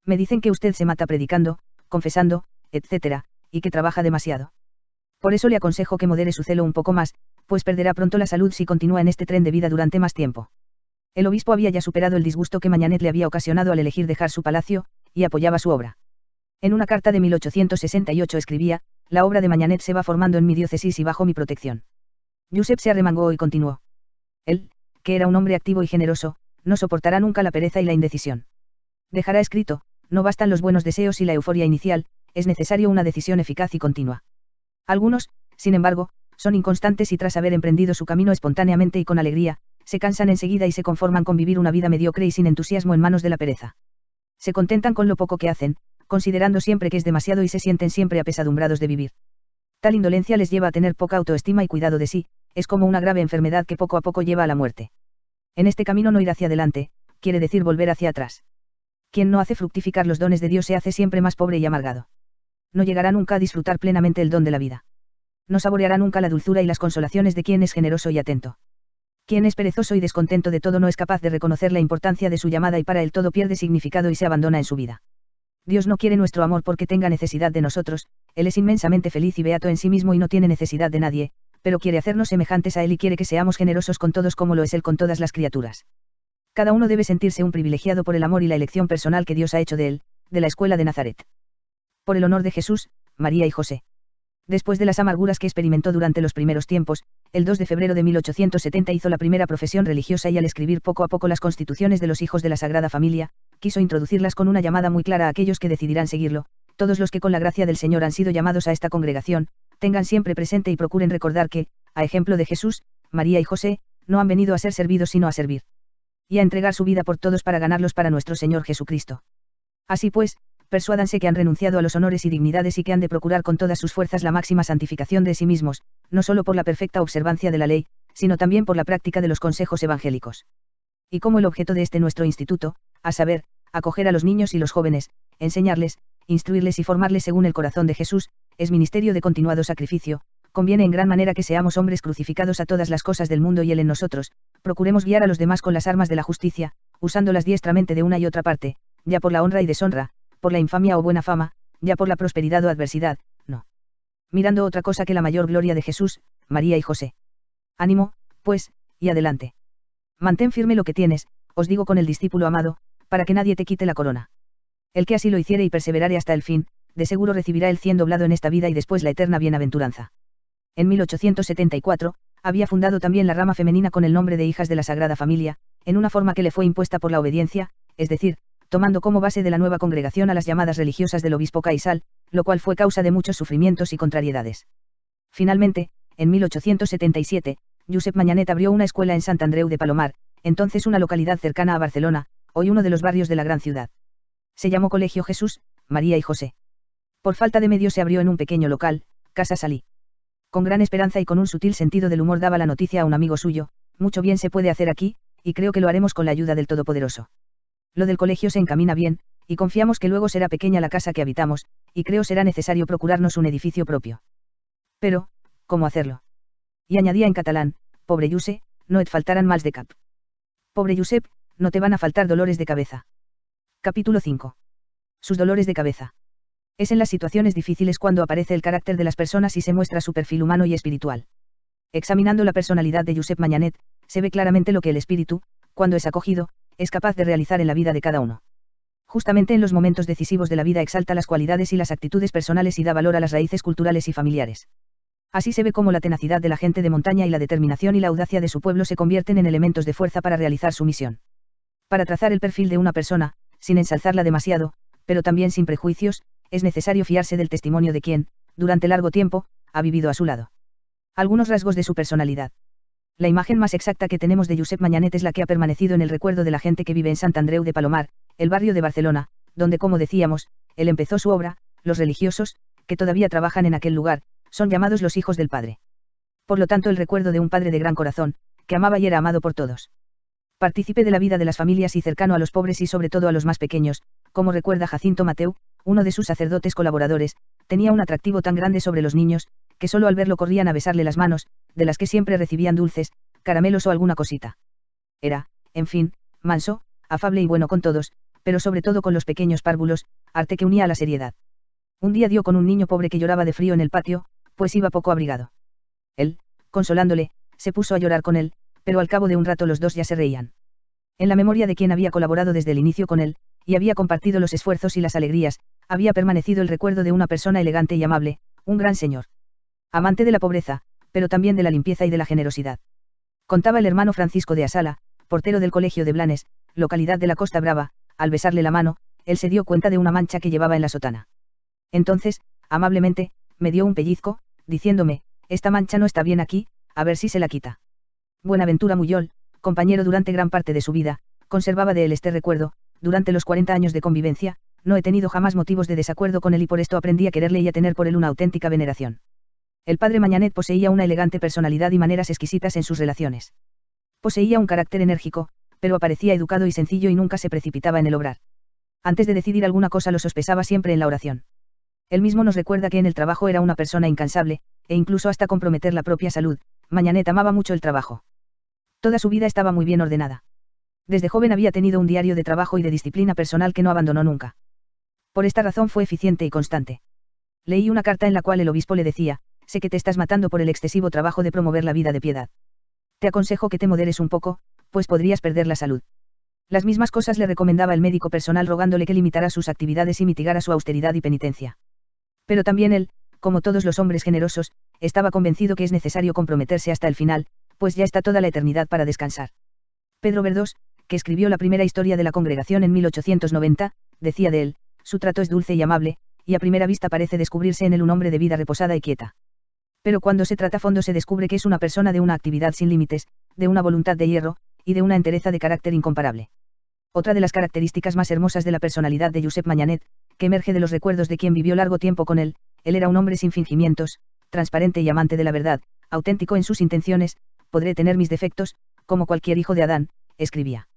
Me dicen que usted se mata predicando, confesando, etc., y que trabaja demasiado. Por eso le aconsejo que modere su celo un poco más, pues perderá pronto la salud si continúa en este tren de vida durante más tiempo. El obispo había ya superado el disgusto que Mañanet le había ocasionado al elegir dejar su palacio, y apoyaba su obra. En una carta de 1868 escribía: la obra de Mañanet se va formando en mi diócesis y bajo mi protección. Josep se arremangó y continuó. Él, que era un hombre activo y generoso, no soportará nunca la pereza y la indecisión. Dejará escrito: no bastan los buenos deseos y la euforia inicial, es necesario una decisión eficaz y continua. Algunos, sin embargo, son inconstantes y tras haber emprendido su camino espontáneamente y con alegría, se cansan enseguida y se conforman con vivir una vida mediocre y sin entusiasmo en manos de la pereza. Se contentan con lo poco que hacen, considerando siempre que es demasiado y se sienten siempre apesadumbrados de vivir. Tal indolencia les lleva a tener poca autoestima y cuidado de sí, es como una grave enfermedad que poco a poco lleva a la muerte. En este camino no ir hacia adelante, quiere decir volver hacia atrás. Quien no hace fructificar los dones de Dios se hace siempre más pobre y amargado. No llegará nunca a disfrutar plenamente el don de la vida. No saboreará nunca la dulzura y las consolaciones de quien es generoso y atento. Quien es perezoso y descontento de todo no es capaz de reconocer la importancia de su llamada y para él todo pierde significado y se abandona en su vida. Dios no quiere nuestro amor porque tenga necesidad de nosotros, Él es inmensamente feliz y beato en sí mismo y no tiene necesidad de nadie, pero quiere hacernos semejantes a Él y quiere que seamos generosos con todos como lo es Él con todas las criaturas. Cada uno debe sentirse un privilegiado por el amor y la elección personal que Dios ha hecho de él, de la escuela de Nazaret. Por el honor de Jesús, María y José. Después de las amarguras que experimentó durante los primeros tiempos, el 2 de febrero de 1870 hizo la primera profesión religiosa y al escribir poco a poco las constituciones de los hijos de la Sagrada Familia, quiso introducirlas con una llamada muy clara a aquellos que decidirán seguirlo. Todos los que con la gracia del Señor han sido llamados a esta congregación, tengan siempre presente y procuren recordar que, a ejemplo de Jesús, María y José, no han venido a ser servidos sino a servir. Y a entregar su vida por todos para ganarlos para nuestro Señor Jesucristo. Así pues, persuádanse que han renunciado a los honores y dignidades y que han de procurar con todas sus fuerzas la máxima santificación de sí mismos, no solo por la perfecta observancia de la ley, sino también por la práctica de los consejos evangélicos. Y como el objeto de este nuestro instituto, a saber, acoger a los niños y los jóvenes, enseñarles, instruirles y formarles según el corazón de Jesús, es ministerio de continuado sacrificio, conviene en gran manera que seamos hombres crucificados a todas las cosas del mundo y Él en nosotros, procuremos guiar a los demás con las armas de la justicia, usándolas diestramente de una y otra parte, ya por la honra y deshonra, por la infamia o buena fama, ya por la prosperidad o adversidad, no. Mirando otra cosa que la mayor gloria de Jesús, María y José. Ánimo, pues, y adelante. Mantén firme lo que tienes, os digo con el discípulo amado, para que nadie te quite la corona. El que así lo hiciere y perseverare hasta el fin, de seguro recibirá el 100 doblado en esta vida y después la eterna bienaventuranza. En 1874, había fundado también la rama femenina con el nombre de Hijas de la Sagrada Familia, en una forma que le fue impuesta por la obediencia, es decir, tomando como base de la nueva congregación a las llamadas religiosas del obispo Caisal, lo cual fue causa de muchos sufrimientos y contrariedades. Finalmente, en 1877, Josep Manyanet abrió una escuela en Sant Andreu de Palomar, entonces una localidad cercana a Barcelona, hoy uno de los barrios de la gran ciudad. Se llamó Colegio Jesús, María y José. Por falta de medios se abrió en un pequeño local, Casa Salí. Con gran esperanza y con un sutil sentido del humor daba la noticia a un amigo suyo: mucho bien se puede hacer aquí, y creo que lo haremos con la ayuda del Todopoderoso. Lo del colegio se encamina bien, y confiamos que luego será pequeña la casa que habitamos, y creo será necesario procurarnos un edificio propio. Pero, ¿cómo hacerlo? Y añadía en catalán: pobre Josep, no et faltaran mals de cap. Pobre Josep, no te van a faltar dolores de cabeza. Capítulo 5. Sus dolores de cabeza. Es en las situaciones difíciles cuando aparece el carácter de las personas y se muestra su perfil humano y espiritual. Examinando la personalidad de Josep Manyanet, se ve claramente lo que el espíritu, cuando es acogido, es capaz de realizar en la vida de cada uno. Justamente en los momentos decisivos de la vida exalta las cualidades y las actitudes personales y da valor a las raíces culturales y familiares. Así se ve cómo la tenacidad de la gente de montaña y la determinación y la audacia de su pueblo se convierten en elementos de fuerza para realizar su misión. Para trazar el perfil de una persona, sin ensalzarla demasiado, pero también sin prejuicios, es necesario fiarse del testimonio de quien, durante largo tiempo, ha vivido a su lado. Algunos rasgos de su personalidad. La imagen más exacta que tenemos de Josep Manyanet es la que ha permanecido en el recuerdo de la gente que vive en Sant Andreu de Palomar, el barrio de Barcelona, donde, como decíamos, él empezó su obra. Los religiosos, que todavía trabajan en aquel lugar, son llamados los hijos del Padre. Por lo tanto, el recuerdo de un padre de gran corazón, que amaba y era amado por todos. Partícipe de la vida de las familias y cercano a los pobres y sobre todo a los más pequeños, como recuerda Jacinto Mateu, uno de sus sacerdotes colaboradores, tenía un atractivo tan grande sobre los niños, que solo al verlo corrían a besarle las manos, de las que siempre recibían dulces, caramelos o alguna cosita. Era, en fin, manso, afable y bueno con todos, pero sobre todo con los pequeños párvulos, arte que unía a la seriedad. Un día dio con un niño pobre que lloraba de frío en el patio, pues iba poco abrigado. Él, consolándole, se puso a llorar con él, pero al cabo de un rato los dos ya se reían. En la memoria de quien había colaborado desde el inicio con él, y había compartido los esfuerzos y las alegrías, había permanecido el recuerdo de una persona elegante y amable, un gran señor. Amante de la pobreza, pero también de la limpieza y de la generosidad. Contaba el hermano Francisco de Asala, portero del colegio de Blanes, localidad de la Costa Brava: al besarle la mano, él se dio cuenta de una mancha que llevaba en la sotana. Entonces, amablemente, me dio un pellizco, diciéndome: esta mancha no está bien aquí, a ver si se la quita. Buenaventura Muyol, compañero durante gran parte de su vida, conservaba de él este recuerdo. Durante los 40 años de convivencia, no he tenido jamás motivos de desacuerdo con él y por esto aprendí a quererle y a tener por él una auténtica veneración. El padre Manyanet poseía una elegante personalidad y maneras exquisitas en sus relaciones. Poseía un carácter enérgico, pero aparecía educado y sencillo y nunca se precipitaba en el obrar. Antes de decidir alguna cosa lo sospechaba siempre en la oración. Él mismo nos recuerda que en el trabajo era una persona incansable, e incluso hasta comprometer la propia salud. Manyanet amaba mucho el trabajo. Toda su vida estaba muy bien ordenada. Desde joven había tenido un diario de trabajo y de disciplina personal que no abandonó nunca. Por esta razón fue eficiente y constante. Leí una carta en la cual el obispo le decía: sé que te estás matando por el excesivo trabajo de promover la vida de piedad. Te aconsejo que te moderes un poco, pues podrías perder la salud. Las mismas cosas le recomendaba el médico personal rogándole que limitara sus actividades y mitigara su austeridad y penitencia. Pero también él, como todos los hombres generosos, estaba convencido que es necesario comprometerse hasta el final, pues ya está toda la eternidad para descansar. Pedro Verdós, que escribió la primera historia de la congregación en 1890, decía de él: su trato es dulce y amable, y a primera vista parece descubrirse en él un hombre de vida reposada y quieta. Pero cuando se trata a fondo se descubre que es una persona de una actividad sin límites, de una voluntad de hierro, y de una entereza de carácter incomparable. Otra de las características más hermosas de la personalidad de Josep Manyanet, que emerge de los recuerdos de quien vivió largo tiempo con él: él era un hombre sin fingimientos, transparente y amante de la verdad, auténtico en sus intenciones. Podré tener mis defectos, como cualquier hijo de Adán, escribía.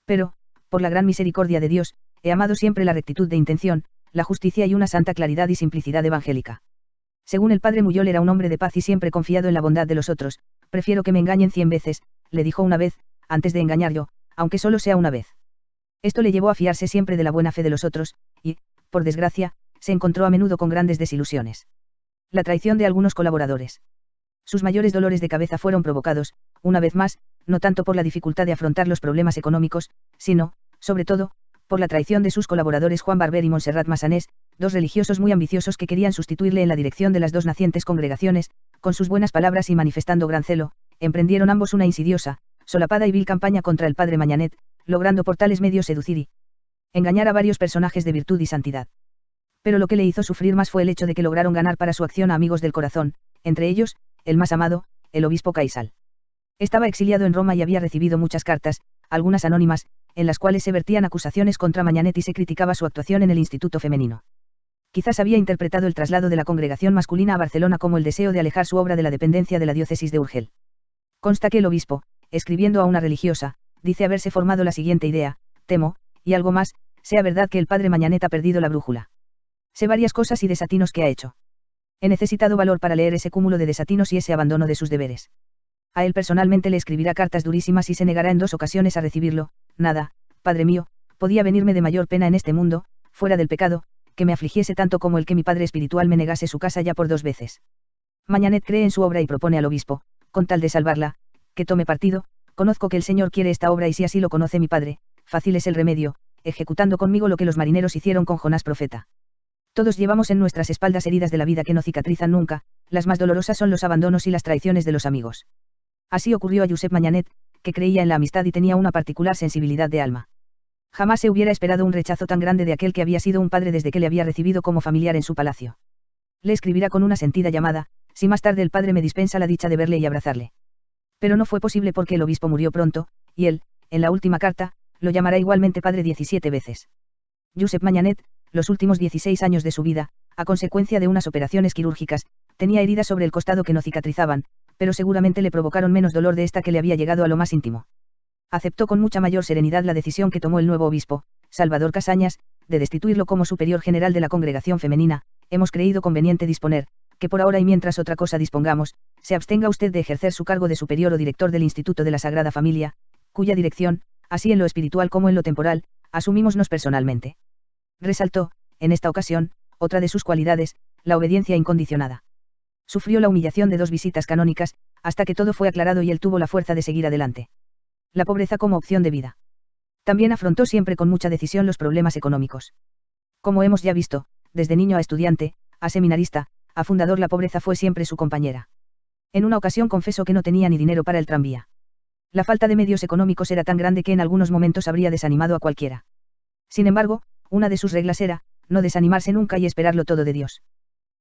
Pero, por la gran misericordia de Dios, he amado siempre la rectitud de intención, la justicia y una santa claridad y simplicidad evangélica. Según el padre Muyol era un hombre de paz y siempre confiado en la bondad de los otros. Prefiero que me engañen 100 veces, le dijo una vez, antes de engañar yo, aunque solo sea una vez. Esto le llevó a fiarse siempre de la buena fe de los otros, y, por desgracia, se encontró a menudo con grandes desilusiones. La traición de algunos colaboradores. Sus mayores dolores de cabeza fueron provocados, una vez más, no tanto por la dificultad de afrontar los problemas económicos, sino, sobre todo, por la traición de sus colaboradores Juan Barber y Montserrat Massanés, dos religiosos muy ambiciosos que querían sustituirle en la dirección de las dos nacientes congregaciones, con sus buenas palabras y manifestando gran celo, emprendieron ambos una insidiosa, solapada y vil campaña contra el padre Mañanet, logrando por tales medios seducir y engañar a varios personajes de virtud y santidad. Pero lo que le hizo sufrir más fue el hecho de que lograron ganar para su acción a amigos del corazón, entre ellos, el más amado, el obispo Caisal. Estaba exiliado en Roma y había recibido muchas cartas, algunas anónimas, en las cuales se vertían acusaciones contra Mañanet y se criticaba su actuación en el Instituto Femenino. Quizás había interpretado el traslado de la congregación masculina a Barcelona como el deseo de alejar su obra de la dependencia de la diócesis de Urgel. Consta que el obispo, escribiendo a una religiosa, dice haberse formado la siguiente idea: temo, y algo más, sea verdad que el padre Mañanet ha perdido la brújula. Sé varias cosas y desatinos que ha hecho. He necesitado valor para leer ese cúmulo de desatinos y ese abandono de sus deberes. A él personalmente le escribirá cartas durísimas y se negará en 2 ocasiones a recibirlo. Nada, padre mío, podía venirme de mayor pena en este mundo, fuera del pecado, que me afligiese tanto como el que mi padre espiritual me negase su casa ya por 2 veces. Mañanet cree en su obra y propone al obispo, con tal de salvarla, que tome partido. Conozco que el Señor quiere esta obra y si así lo conoce mi padre, fácil es el remedio, ejecutando conmigo lo que los marineros hicieron con Jonás profeta. Todos llevamos en nuestras espaldas heridas de la vida que no cicatrizan nunca, las más dolorosas son los abandonos y las traiciones de los amigos. Así ocurrió a Josep Mañanet, que creía en la amistad y tenía una particular sensibilidad de alma. Jamás se hubiera esperado un rechazo tan grande de aquel que había sido un padre desde que le había recibido como familiar en su palacio. Le escribirá con una sentida llamada, si más tarde el padre me dispensa la dicha de verle y abrazarle. Pero no fue posible porque el obispo murió pronto, y él, en la última carta, lo llamará igualmente padre 17 veces. Josep Mañanet, los últimos 16 años de su vida, a consecuencia de unas operaciones quirúrgicas, tenía heridas sobre el costado que no cicatrizaban, pero seguramente le provocaron menos dolor de esta que le había llegado a lo más íntimo. Aceptó con mucha mayor serenidad la decisión que tomó el nuevo obispo, Salvador Casañas, de destituirlo como superior general de la congregación femenina. Hemos creído conveniente disponer, que por ahora y mientras otra cosa dispongamos, se abstenga usted de ejercer su cargo de superior o director del Instituto de la Sagrada Familia, cuya dirección, así en lo espiritual como en lo temporal, asumímonos personalmente. Resaltó, en esta ocasión, otra de sus cualidades, la obediencia incondicionada. Sufrió la humillación de 2 visitas canónicas, hasta que todo fue aclarado y él tuvo la fuerza de seguir adelante. La pobreza como opción de vida. También afrontó siempre con mucha decisión los problemas económicos. Como hemos ya visto, desde niño a estudiante, a seminarista, a fundador, la pobreza fue siempre su compañera. En una ocasión confesó que no tenía ni dinero para el tranvía. La falta de medios económicos era tan grande que en algunos momentos habría desanimado a cualquiera. Sin embargo, una de sus reglas era, no desanimarse nunca y esperarlo todo de Dios.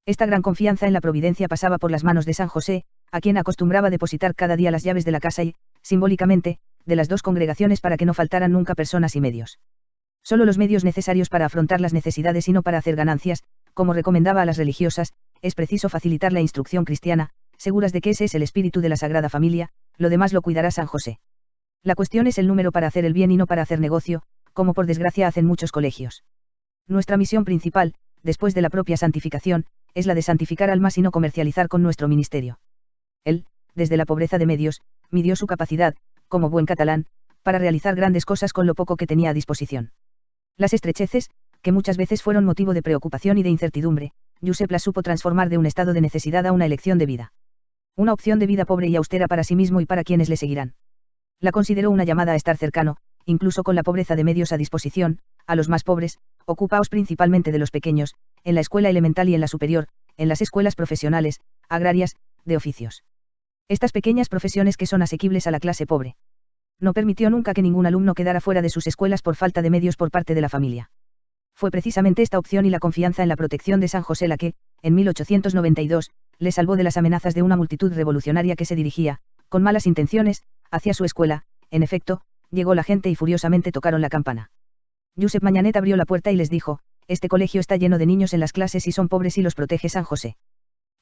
Esta gran confianza en la providencia pasaba por las manos de San José, a quien acostumbraba depositar cada día las llaves de la casa y, simbólicamente, de las 2 congregaciones para que no faltaran nunca personas y medios. Solo los medios necesarios para afrontar las necesidades y no para hacer ganancias, como recomendaba a las religiosas, es preciso facilitar la instrucción cristiana, seguras de que ese es el espíritu de la Sagrada Familia, lo demás lo cuidará San José. La cuestión es el número para hacer el bien y no para hacer negocio, como por desgracia hacen muchos colegios. Nuestra misión principal, después de la propia santificación, es la de santificar almas y no comercializar con nuestro ministerio. Él, desde la pobreza de medios, midió su capacidad, como buen catalán, para realizar grandes cosas con lo poco que tenía a disposición. Las estrecheces, que muchas veces fueron motivo de preocupación y de incertidumbre, Josep las supo transformar de un estado de necesidad a una elección de vida. Una opción de vida pobre y austera para sí mismo y para quienes le seguirán. La consideró una llamada a estar cercano, incluso con la pobreza de medios a disposición, a los más pobres. Ocupaos principalmente de los pequeños, en la escuela elemental y en la superior, en las escuelas profesionales, agrarias, de oficios. Estas pequeñas profesiones que son asequibles a la clase pobre. No permitió nunca que ningún alumno quedara fuera de sus escuelas por falta de medios por parte de la familia. Fue precisamente esta opción y la confianza en la protección de San José la que, en 1892, le salvó de las amenazas de una multitud revolucionaria que se dirigía, con malas intenciones, hacia su escuela. En efecto, llegó la gente y furiosamente tocaron la campana. Josep Mañanet abrió la puerta y les dijo: este colegio está lleno de niños en las clases y son pobres y los protege San José.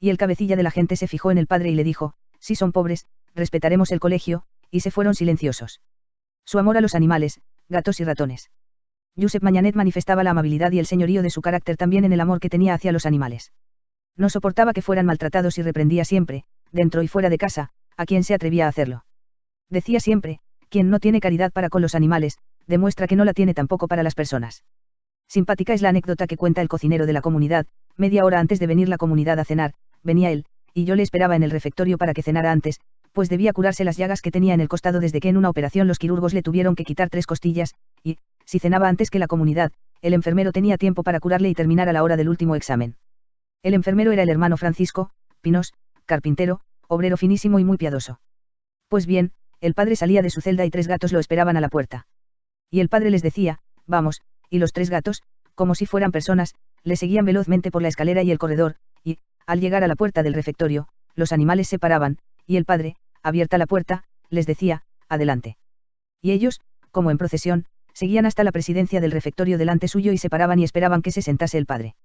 Y el cabecilla de la gente se fijó en el padre y le dijo: si son pobres, respetaremos el colegio, y se fueron silenciosos. Su amor a los animales, gatos y ratones. Josep Mañanet manifestaba la amabilidad y el señorío de su carácter también en el amor que tenía hacia los animales. No soportaba que fueran maltratados y reprendía siempre, dentro y fuera de casa, a quien se atrevía a hacerlo. Decía siempre: quien no tiene caridad para con los animales, demuestra que no la tiene tampoco para las personas. Simpática es la anécdota que cuenta el cocinero de la comunidad: media hora antes de venir la comunidad a cenar, venía él, y yo le esperaba en el refectorio para que cenara antes, pues debía curarse las llagas que tenía en el costado desde que en una operación los quirurgos le tuvieron que quitar 3 costillas, y, si cenaba antes que la comunidad, el enfermero tenía tiempo para curarle y terminar a la hora del último examen. El enfermero era el hermano Francisco, Pinos, carpintero, obrero finísimo y muy piadoso. Pues bien, el padre salía de su celda y 3 gatos lo esperaban a la puerta. Y el padre les decía, vamos, y los 3 gatos, como si fueran personas, le seguían velozmente por la escalera y el corredor, y, al llegar a la puerta del refectorio, los animales se paraban, y el padre, abierta la puerta, les decía, adelante. Y ellos, como en procesión, seguían hasta la presidencia del refectorio delante suyo y se paraban y esperaban que se sentase el padre.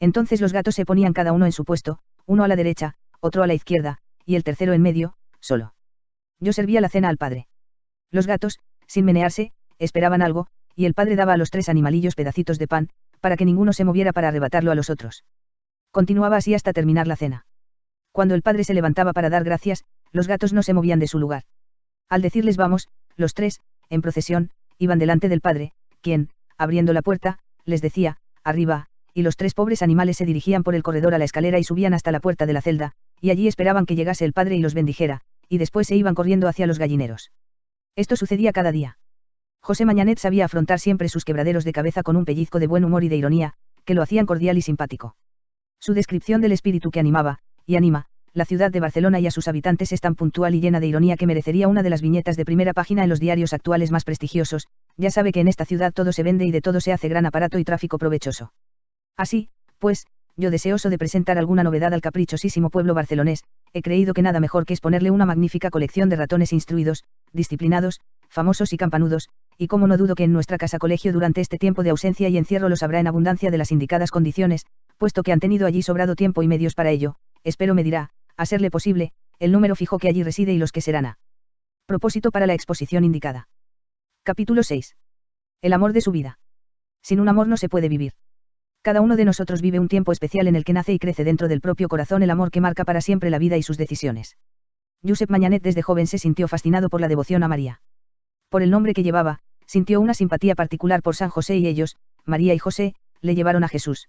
Entonces los gatos se ponían cada uno en su puesto, uno a la derecha, otro a la izquierda, y el tercero en medio, solo. Yo servía la cena al padre. Los gatos, sin menearse, esperaban algo, y el padre daba a los 3 animalillos pedacitos de pan, para que ninguno se moviera para arrebatarlo a los otros. Continuaba así hasta terminar la cena. Cuando el padre se levantaba para dar gracias, los gatos no se movían de su lugar. Al decirles vamos, los 3, en procesión, iban delante del padre, quien, abriendo la puerta, les decía, arriba, y los 3 pobres animales se dirigían por el corredor a la escalera y subían hasta la puerta de la celda, y allí esperaban que llegase el padre y los bendijera, y después se iban corriendo hacia los gallineros. Esto sucedía cada día. José Mañanet sabía afrontar siempre sus quebraderos de cabeza con un pellizco de buen humor y de ironía, que lo hacían cordial y simpático. Su descripción del espíritu que animaba, y anima, la ciudad de Barcelona y a sus habitantes es tan puntual y llena de ironía que merecería una de las viñetas de primera página en los diarios actuales más prestigiosos. Ya sabe que en esta ciudad todo se vende y de todo se hace gran aparato y tráfico provechoso. Así, pues, yo deseoso de presentar alguna novedad al caprichosísimo pueblo barcelonés, he creído que nada mejor que exponerle una magnífica colección de ratones instruidos, disciplinados, famosos y campanudos, y como no dudo que en nuestra casa colegio durante este tiempo de ausencia y encierro los habrá en abundancia de las indicadas condiciones, puesto que han tenido allí sobrado tiempo y medios para ello, espero me dirá, a serle posible, el número fijo que allí reside y los que serán a propósito para la exposición indicada. Capítulo 6. El amor de su vida. Sin un amor no se puede vivir. Cada uno de nosotros vive un tiempo especial en el que nace y crece dentro del propio corazón el amor que marca para siempre la vida y sus decisiones. Josep Mañanet desde joven se sintió fascinado por la devoción a María. Por el nombre que llevaba, sintió una simpatía particular por San José y ellos, María y José, le llevaron a Jesús.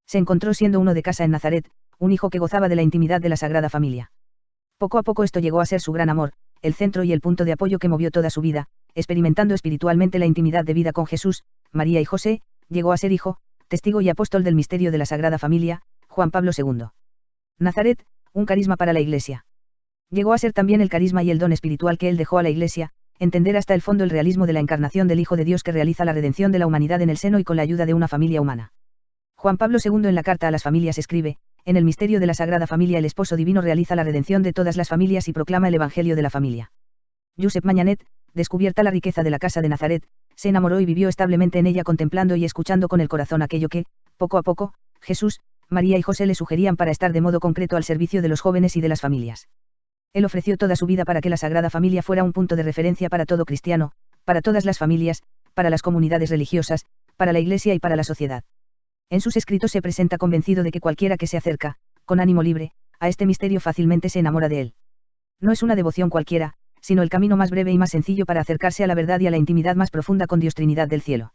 Se encontró siendo uno de casa en Nazaret, un hijo que gozaba de la intimidad de la Sagrada Familia. Poco a poco esto llegó a ser su gran amor, el centro y el punto de apoyo que movió toda su vida, experimentando espiritualmente la intimidad de vida con Jesús, María y José, llegó a ser hijo, testigo y apóstol del misterio de la Sagrada Familia, Juan Pablo II. Nazaret, un carisma para la Iglesia. Llegó a ser también el carisma y el don espiritual que él dejó a la Iglesia, entender hasta el fondo el realismo de la encarnación del Hijo de Dios que realiza la redención de la humanidad en el seno y con la ayuda de una familia humana. Juan Pablo II en la carta a las familias escribe, en el misterio de la Sagrada Familia el Esposo Divino realiza la redención de todas las familias y proclama el Evangelio de la familia. Josep Mañanet, descubierta la riqueza de la casa de Nazaret, se enamoró y vivió establemente en ella contemplando y escuchando con el corazón aquello que, poco a poco, Jesús, María y José le sugerían para estar de modo concreto al servicio de los jóvenes y de las familias. Él ofreció toda su vida para que la Sagrada Familia fuera un punto de referencia para todo cristiano, para todas las familias, para las comunidades religiosas, para la Iglesia y para la sociedad. En sus escritos se presenta convencido de que cualquiera que se acerca, con ánimo libre, a este misterio fácilmente se enamora de él. No es una devoción cualquiera, sino el camino más breve y más sencillo para acercarse a la verdad y a la intimidad más profunda con Dios Trinidad del cielo.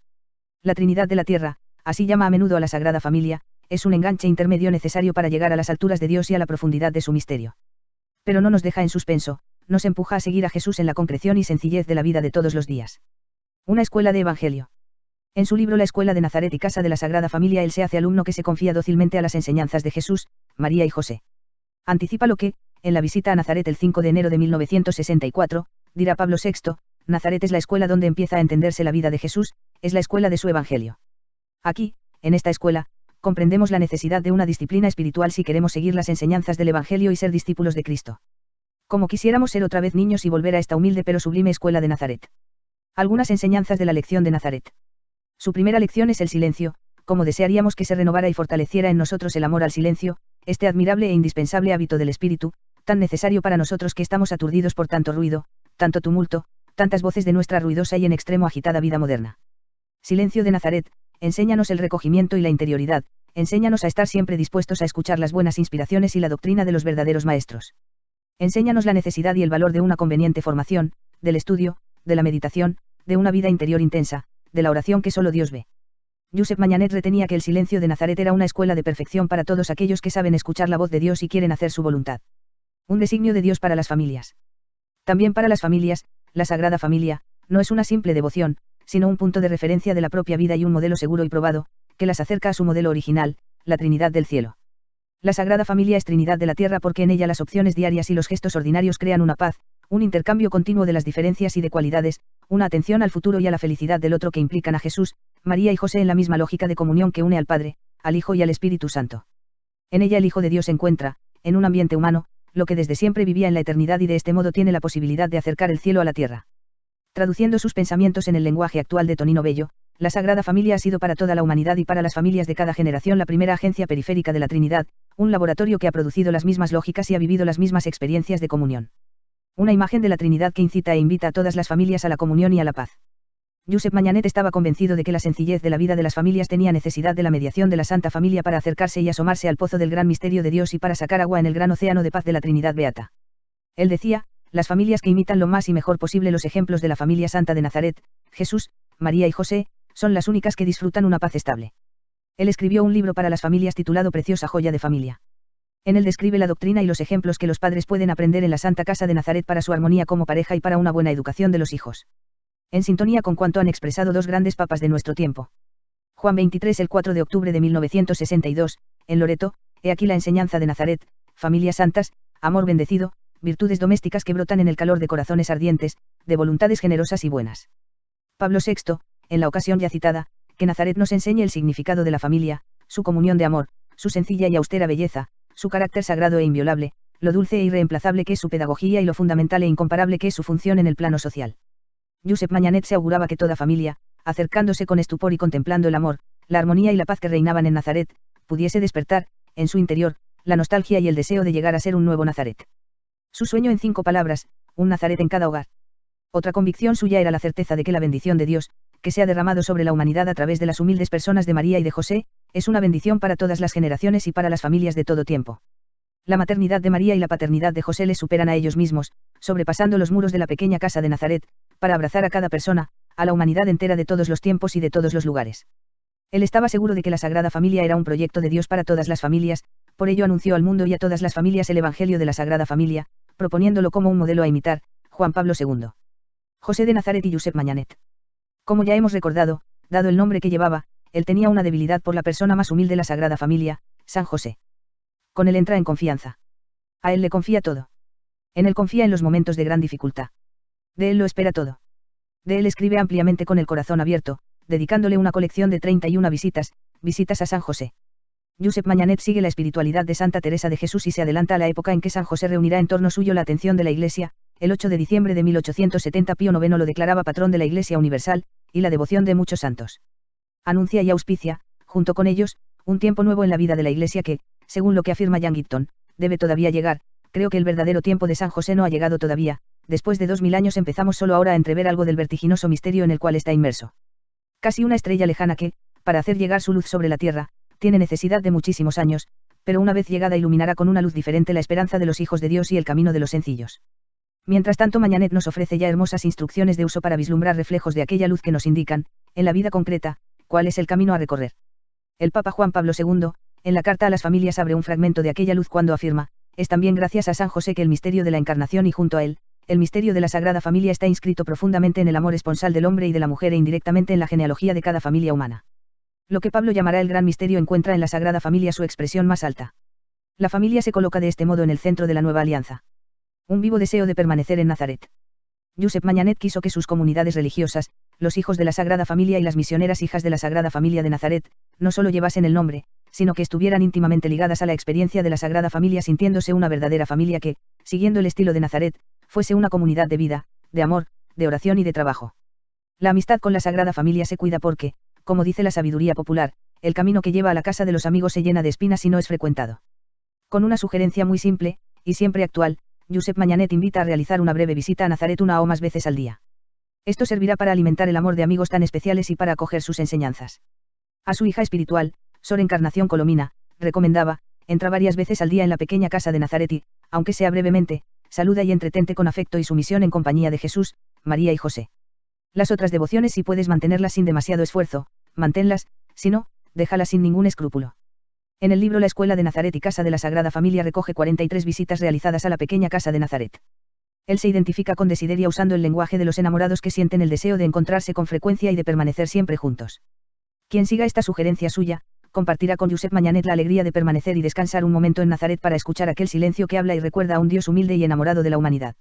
La Trinidad de la tierra, así llama a menudo a la Sagrada Familia, es un enganche intermedio necesario para llegar a las alturas de Dios y a la profundidad de su misterio. Pero no nos deja en suspenso, nos empuja a seguir a Jesús en la concreción y sencillez de la vida de todos los días. Una escuela de Evangelio. En su libro La Escuela de Nazaret y Casa de la Sagrada Familia él se hace alumno que se confía dócilmente a las enseñanzas de Jesús, María y José. Anticipa lo que, en la visita a Nazaret el 5 de enero de 1964, dirá Pablo VI, Nazaret es la escuela donde empieza a entenderse la vida de Jesús, es la escuela de su Evangelio. Aquí, en esta escuela, comprendemos la necesidad de una disciplina espiritual si queremos seguir las enseñanzas del Evangelio y ser discípulos de Cristo. Como quisiéramos ser otra vez niños y volver a esta humilde pero sublime escuela de Nazaret. Algunas enseñanzas de la lección de Nazaret. Su primera lección es el silencio, como desearíamos que se renovara y fortaleciera en nosotros el amor al silencio, este admirable e indispensable hábito del espíritu, tan necesario para nosotros que estamos aturdidos por tanto ruido, tanto tumulto, tantas voces de nuestra ruidosa y en extremo agitada vida moderna. Silencio de Nazaret, enséñanos el recogimiento y la interioridad, enséñanos a estar siempre dispuestos a escuchar las buenas inspiraciones y la doctrina de los verdaderos maestros. Enséñanos la necesidad y el valor de una conveniente formación, del estudio, de la meditación, de una vida interior intensa, de la oración que solo Dios ve. Josep Mañanet retenía que el silencio de Nazaret era una escuela de perfección para todos aquellos que saben escuchar la voz de Dios y quieren hacer su voluntad. Un designio de Dios para las familias. También para las familias, la Sagrada Familia, no es una simple devoción, sino un punto de referencia de la propia vida y un modelo seguro y probado, que las acerca a su modelo original, la Trinidad del cielo. La Sagrada Familia es Trinidad de la tierra porque en ella las opciones diarias y los gestos ordinarios crean una paz, un intercambio continuo de las diferencias y de cualidades, una atención al futuro y a la felicidad del otro que implican a Jesús, María y José en la misma lógica de comunión que une al Padre, al Hijo y al Espíritu Santo. En ella el Hijo de Dios encuentra, en un ambiente humano, lo que desde siempre vivía en la eternidad y de este modo tiene la posibilidad de acercar el cielo a la tierra. Traduciendo sus pensamientos en el lenguaje actual de Tonino Bello, la Sagrada Familia ha sido para toda la humanidad y para las familias de cada generación la primera agencia periférica de la Trinidad, un laboratorio que ha producido las mismas lógicas y ha vivido las mismas experiencias de comunión. Una imagen de la Trinidad que incita e invita a todas las familias a la comunión y a la paz. Josep Mañanet estaba convencido de que la sencillez de la vida de las familias tenía necesidad de la mediación de la Santa Familia para acercarse y asomarse al pozo del gran misterio de Dios y para sacar agua en el gran océano de paz de la Trinidad Beata. Él decía, las familias que imitan lo más y mejor posible los ejemplos de la familia santa de Nazaret, Jesús, María y José, son las únicas que disfrutan una paz estable. Él escribió un libro para las familias titulado Preciosa joya de familia. En él describe la doctrina y los ejemplos que los padres pueden aprender en la Santa Casa de Nazaret para su armonía como pareja y para una buena educación de los hijos. En sintonía con cuanto han expresado dos grandes papas de nuestro tiempo. Juan 23 el 4 de octubre de 1962, en Loreto, he aquí la enseñanza de Nazaret, familias santas, amor bendecido, virtudes domésticas que brotan en el calor de corazones ardientes, de voluntades generosas y buenas. Pablo VI, en la ocasión ya citada, que Nazaret nos enseñe el significado de la familia, su comunión de amor, su sencilla y austera belleza, su carácter sagrado e inviolable, lo dulce e irreemplazable que es su pedagogía y lo fundamental e incomparable que es su función en el plano social. Josep Mañanet se auguraba que toda familia, acercándose con estupor y contemplando el amor, la armonía y la paz que reinaban en Nazaret, pudiese despertar, en su interior, la nostalgia y el deseo de llegar a ser un nuevo Nazaret. Su sueño en 5 palabras, un Nazaret en cada hogar. Otra convicción suya era la certeza de que la bendición de Dios, que se ha derramado sobre la humanidad a través de las humildes personas de María y de José, es una bendición para todas las generaciones y para las familias de todo tiempo. La maternidad de María y la paternidad de José les superan a ellos mismos, sobrepasando los muros de la pequeña casa de Nazaret, para abrazar a cada persona, a la humanidad entera de todos los tiempos y de todos los lugares. Él estaba seguro de que la Sagrada Familia era un proyecto de Dios para todas las familias, por ello anunció al mundo y a todas las familias el Evangelio de la Sagrada Familia, proponiéndolo como un modelo a imitar, Juan Pablo II. José de Nazaret y Josep Mañanet. Como ya hemos recordado, dado el nombre que llevaba, él tenía una debilidad por la persona más humilde de la Sagrada Familia, San José. Con él entra en confianza. A él le confía todo. En él confía en los momentos de gran dificultad. De él lo espera todo. De él escribe ampliamente con el corazón abierto, dedicándole una colección de 31 visitas a San José. Josep Mañanet sigue la espiritualidad de Santa Teresa de Jesús y se adelanta a la época en que San José reunirá en torno suyo la atención de la Iglesia. El 8 de diciembre de 1870 Pío IX lo declaraba patrón de la Iglesia Universal, y la devoción de muchos santos. Anuncia y auspicia, junto con ellos, un tiempo nuevo en la vida de la Iglesia que, según lo que afirma Jan Gitton, debe todavía llegar. Creo que el verdadero tiempo de San José no ha llegado todavía, después de 2000 años empezamos solo ahora a entrever algo del vertiginoso misterio en el cual está inmerso. Casi una estrella lejana que, para hacer llegar su luz sobre la tierra, tiene necesidad de muchísimos años, pero una vez llegada iluminará con una luz diferente la esperanza de los hijos de Dios y el camino de los sencillos. Mientras tanto Mañanet nos ofrece ya hermosas instrucciones de uso para vislumbrar reflejos de aquella luz que nos indican, en la vida concreta, cuál es el camino a recorrer. El Papa Juan Pablo II, en la carta a las familias abre un fragmento de aquella luz cuando afirma, es también gracias a San José que el misterio de la Encarnación y junto a él, el misterio de la Sagrada Familia está inscrito profundamente en el amor esponsal del hombre y de la mujer e indirectamente en la genealogía de cada familia humana. Lo que Pablo llamará el gran misterio encuentra en la Sagrada Familia su expresión más alta. La familia se coloca de este modo en el centro de la nueva alianza. Un vivo deseo de permanecer en Nazaret. Josep Mañanet quiso que sus comunidades religiosas, los hijos de la Sagrada Familia y las misioneras hijas de la Sagrada Familia de Nazaret, no solo llevasen el nombre, sino que estuvieran íntimamente ligadas a la experiencia de la Sagrada Familia sintiéndose una verdadera familia que, siguiendo el estilo de Nazaret, fuese una comunidad de vida, de amor, de oración y de trabajo. La amistad con la Sagrada Familia se cuida porque, como dice la sabiduría popular, el camino que lleva a la casa de los amigos se llena de espinas si no es frecuentado. Con una sugerencia muy simple, y siempre actual, Josep Mañanet invita a realizar una breve visita a Nazaret una o más veces al día. Esto servirá para alimentar el amor de amigos tan especiales y para acoger sus enseñanzas. A su hija espiritual, Sor Encarnación Colomina, recomendaba, entra varias veces al día en la pequeña casa de Nazaret y, aunque sea brevemente, saluda y entretente con afecto y sumisión en compañía de Jesús, María y José. Las otras devociones si puedes mantenerlas sin demasiado esfuerzo, manténlas, si no, déjalas sin ningún escrúpulo. En el libro La Escuela de Nazaret y Casa de la Sagrada Familia recoge 43 visitas realizadas a la pequeña casa de Nazaret. Él se identifica con Desideria usando el lenguaje de los enamorados que sienten el deseo de encontrarse con frecuencia y de permanecer siempre juntos. Quien siga esta sugerencia suya, compartirá con Josep Mañanet la alegría de permanecer y descansar un momento en Nazaret para escuchar aquel silencio que habla y recuerda a un Dios humilde y enamorado de la humanidad.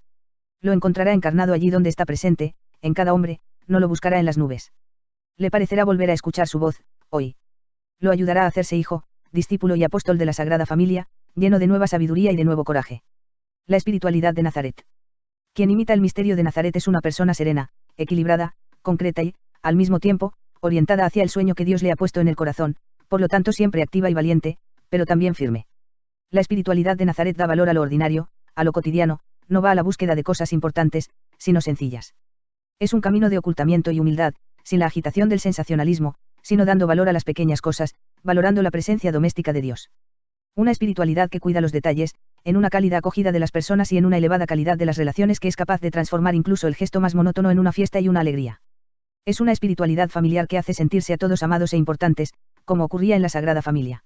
Lo encontrará encarnado allí donde está presente, en cada hombre, no lo buscará en las nubes. Le parecerá volver a escuchar su voz, hoy. Lo ayudará a hacerse hijo, discípulo y apóstol de la Sagrada Familia, lleno de nueva sabiduría y de nuevo coraje. La espiritualidad de Nazaret. Quien imita el misterio de Nazaret es una persona serena, equilibrada, concreta y, al mismo tiempo, orientada hacia el sueño que Dios le ha puesto en el corazón, por lo tanto siempre activa y valiente, pero también firme. La espiritualidad de Nazaret da valor a lo ordinario, a lo cotidiano, no va a la búsqueda de cosas importantes, sino sencillas. Es un camino de ocultamiento y humildad, sin la agitación del sensacionalismo, sino dando valor a las pequeñas cosas, valorando la presencia doméstica de Dios. Una espiritualidad que cuida los detalles, en una cálida acogida de las personas y en una elevada calidad de las relaciones que es capaz de transformar incluso el gesto más monótono en una fiesta y una alegría. Es una espiritualidad familiar que hace sentirse a todos amados e importantes, como ocurría en la Sagrada Familia.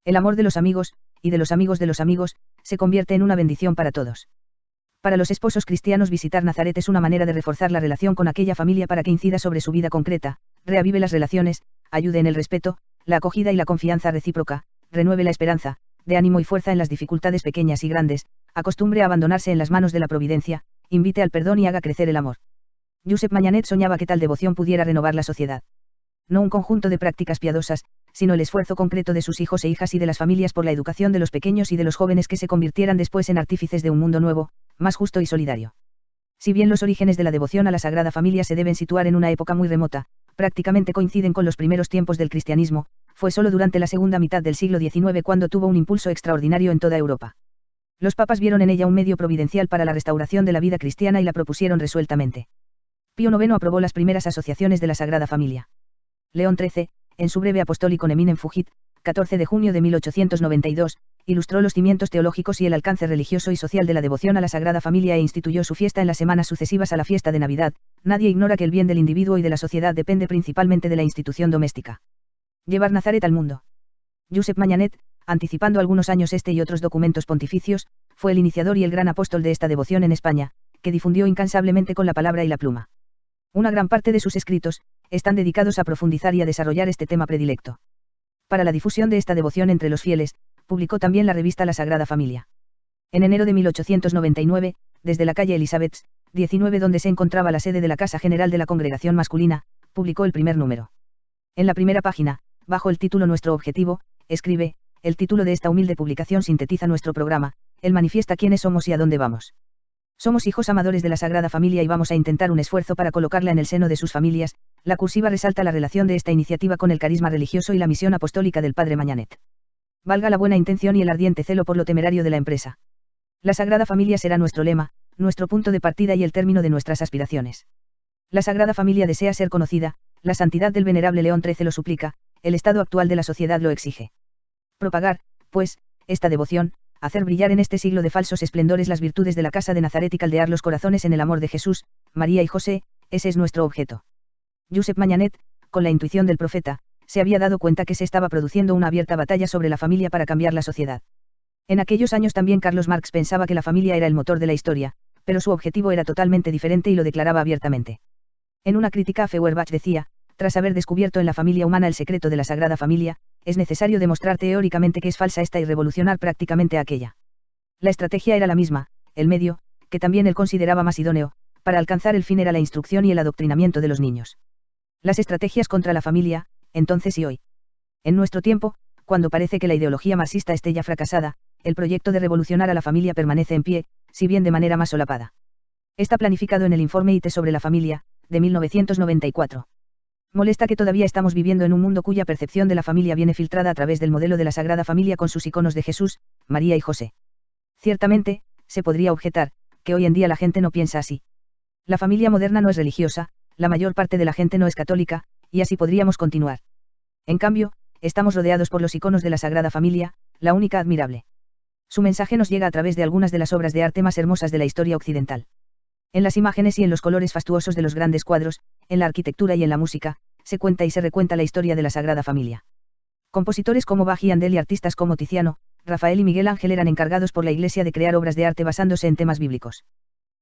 El amor de los amigos, y de los amigos, se convierte en una bendición para todos. Para los esposos cristianos visitar Nazaret es una manera de reforzar la relación con aquella familia para que incida sobre su vida concreta, reavive las relaciones, ayude en el respeto, la acogida y la confianza recíproca, renueve la esperanza, dé ánimo y fuerza en las dificultades pequeñas y grandes, acostumbre a abandonarse en las manos de la providencia, invite al perdón y haga crecer el amor. Josep Mañanet soñaba que tal devoción pudiera renovar la sociedad. No un conjunto de prácticas piadosas, sino el esfuerzo concreto de sus hijos e hijas y de las familias por la educación de los pequeños y de los jóvenes que se convirtieran después en artífices de un mundo nuevo, más justo y solidario. Si bien los orígenes de la devoción a la Sagrada Familia se deben situar en una época muy remota, prácticamente coinciden con los primeros tiempos del cristianismo, fue solo durante la segunda mitad del siglo XIX cuando tuvo un impulso extraordinario en toda Europa. Los papas vieron en ella un medio providencial para la restauración de la vida cristiana y la propusieron resueltamente. Pío IX aprobó las primeras asociaciones de la Sagrada Familia. León XIII, en su breve apostólico Neminem Fugit, 14 de junio de 1892, ilustró los cimientos teológicos y el alcance religioso y social de la devoción a la Sagrada Familia e instituyó su fiesta en las semanas sucesivas a la fiesta de Navidad. Nadie ignora que el bien del individuo y de la sociedad depende principalmente de la institución doméstica. Llevar Nazaret al mundo. Josep Mañanet, anticipando algunos años este y otros documentos pontificios, fue el iniciador y el gran apóstol de esta devoción en España, que difundió incansablemente con la palabra y la pluma. Una gran parte de sus escritos están dedicados a profundizar y a desarrollar este tema predilecto. Para la difusión de esta devoción entre los fieles, publicó también la revista La Sagrada Familia. En enero de 1899, desde la calle Elizabeth, 19 donde se encontraba la sede de la Casa General de la Congregación Masculina, publicó el primer número. En la primera página, bajo el título Nuestro Objetivo, escribe: el título de esta humilde publicación sintetiza nuestro programa, él manifiesta quiénes somos y a dónde vamos. Somos hijos amadores de la Sagrada Familia y vamos a intentar un esfuerzo para colocarla en el seno de sus familias. La cursiva resalta la relación de esta iniciativa con el carisma religioso y la misión apostólica del Padre Mañanet. Valga la buena intención y el ardiente celo por lo temerario de la empresa. La Sagrada Familia será nuestro lema, nuestro punto de partida y el término de nuestras aspiraciones. La Sagrada Familia desea ser conocida, la santidad del venerable León XIII lo suplica, el estado actual de la sociedad lo exige. Propagar, pues, esta devoción, hacer brillar en este siglo de falsos esplendores las virtudes de la Casa de Nazaret y caldear los corazones en el amor de Jesús, María y José, ese es nuestro objeto. Josep Mañanet, con la intuición del profeta, se había dado cuenta que se estaba produciendo una abierta batalla sobre la familia para cambiar la sociedad. En aquellos años también Carlos Marx pensaba que la familia era el motor de la historia, pero su objetivo era totalmente diferente y lo declaraba abiertamente. En una crítica a Feuerbach decía: tras haber descubierto en la familia humana el secreto de la Sagrada Familia, es necesario demostrar teóricamente que es falsa esta y revolucionar prácticamente aquella. La estrategia era la misma, el medio, que también él consideraba más idóneo, para alcanzar el fin era la instrucción y el adoctrinamiento de los niños. Las estrategias contra la familia, entonces y hoy. En nuestro tiempo, cuando parece que la ideología marxista esté ya fracasada, el proyecto de revolucionar a la familia permanece en pie, si bien de manera más solapada. Está planificado en el informe IT sobre la familia, de 1994. Molesta que todavía estamos viviendo en un mundo cuya percepción de la familia viene filtrada a través del modelo de la Sagrada Familia con sus iconos de Jesús, María y José. Ciertamente, se podría objetar, que hoy en día la gente no piensa así. La familia moderna no es religiosa, la mayor parte de la gente no es católica, y así podríamos continuar. En cambio, estamos rodeados por los iconos de la Sagrada Familia, la única admirable. Su mensaje nos llega a través de algunas de las obras de arte más hermosas de la historia occidental. En las imágenes y en los colores fastuosos de los grandes cuadros, en la arquitectura y en la música, se cuenta y se recuenta la historia de la Sagrada Familia. Compositores como Bach y Handel y artistas como Tiziano, Rafael y Miguel Ángel eran encargados por la Iglesia de crear obras de arte basándose en temas bíblicos.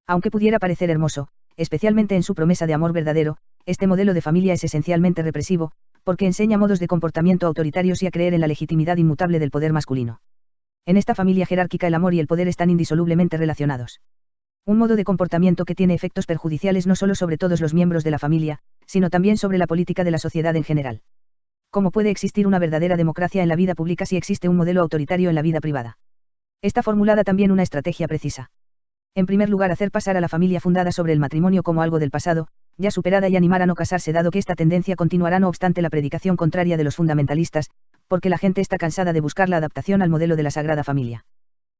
Aunque pudiera parecer hermoso, especialmente en su promesa de amor verdadero, este modelo de familia es esencialmente represivo, porque enseña modos de comportamiento autoritarios y a creer en la legitimidad inmutable del poder masculino. En esta familia jerárquica el amor y el poder están indisolublemente relacionados. Un modo de comportamiento que tiene efectos perjudiciales no solo sobre todos los miembros de la familia, sino también sobre la política de la sociedad en general. ¿Cómo puede existir una verdadera democracia en la vida pública si existe un modelo autoritario en la vida privada? Está formulada también una estrategia precisa. En primer lugar, hacer pasar a la familia fundada sobre el matrimonio como algo del pasado, ya superada, y animar a no casarse, dado que esta tendencia continuará no obstante la predicación contraria de los fundamentalistas, porque la gente está cansada de buscar la adaptación al modelo de la Sagrada Familia.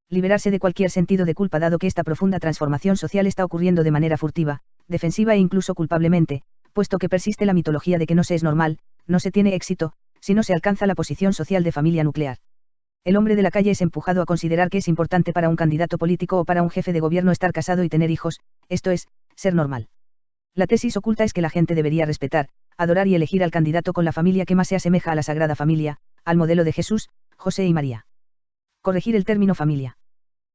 Liberarse de cualquier sentido de culpa, dado que esta profunda transformación social está ocurriendo de manera furtiva, defensiva e incluso culpablemente, puesto que persiste la mitología de que no se es normal, no se tiene éxito, si no se alcanza la posición social de familia nuclear. El hombre de la calle es empujado a considerar que es importante para un candidato político o para un jefe de gobierno estar casado y tener hijos, esto es, ser normal. La tesis oculta es que la gente debería respetar, adorar y elegir al candidato con la familia que más se asemeja a la Sagrada Familia, al modelo de Jesús, José y María. Corregir el término familia.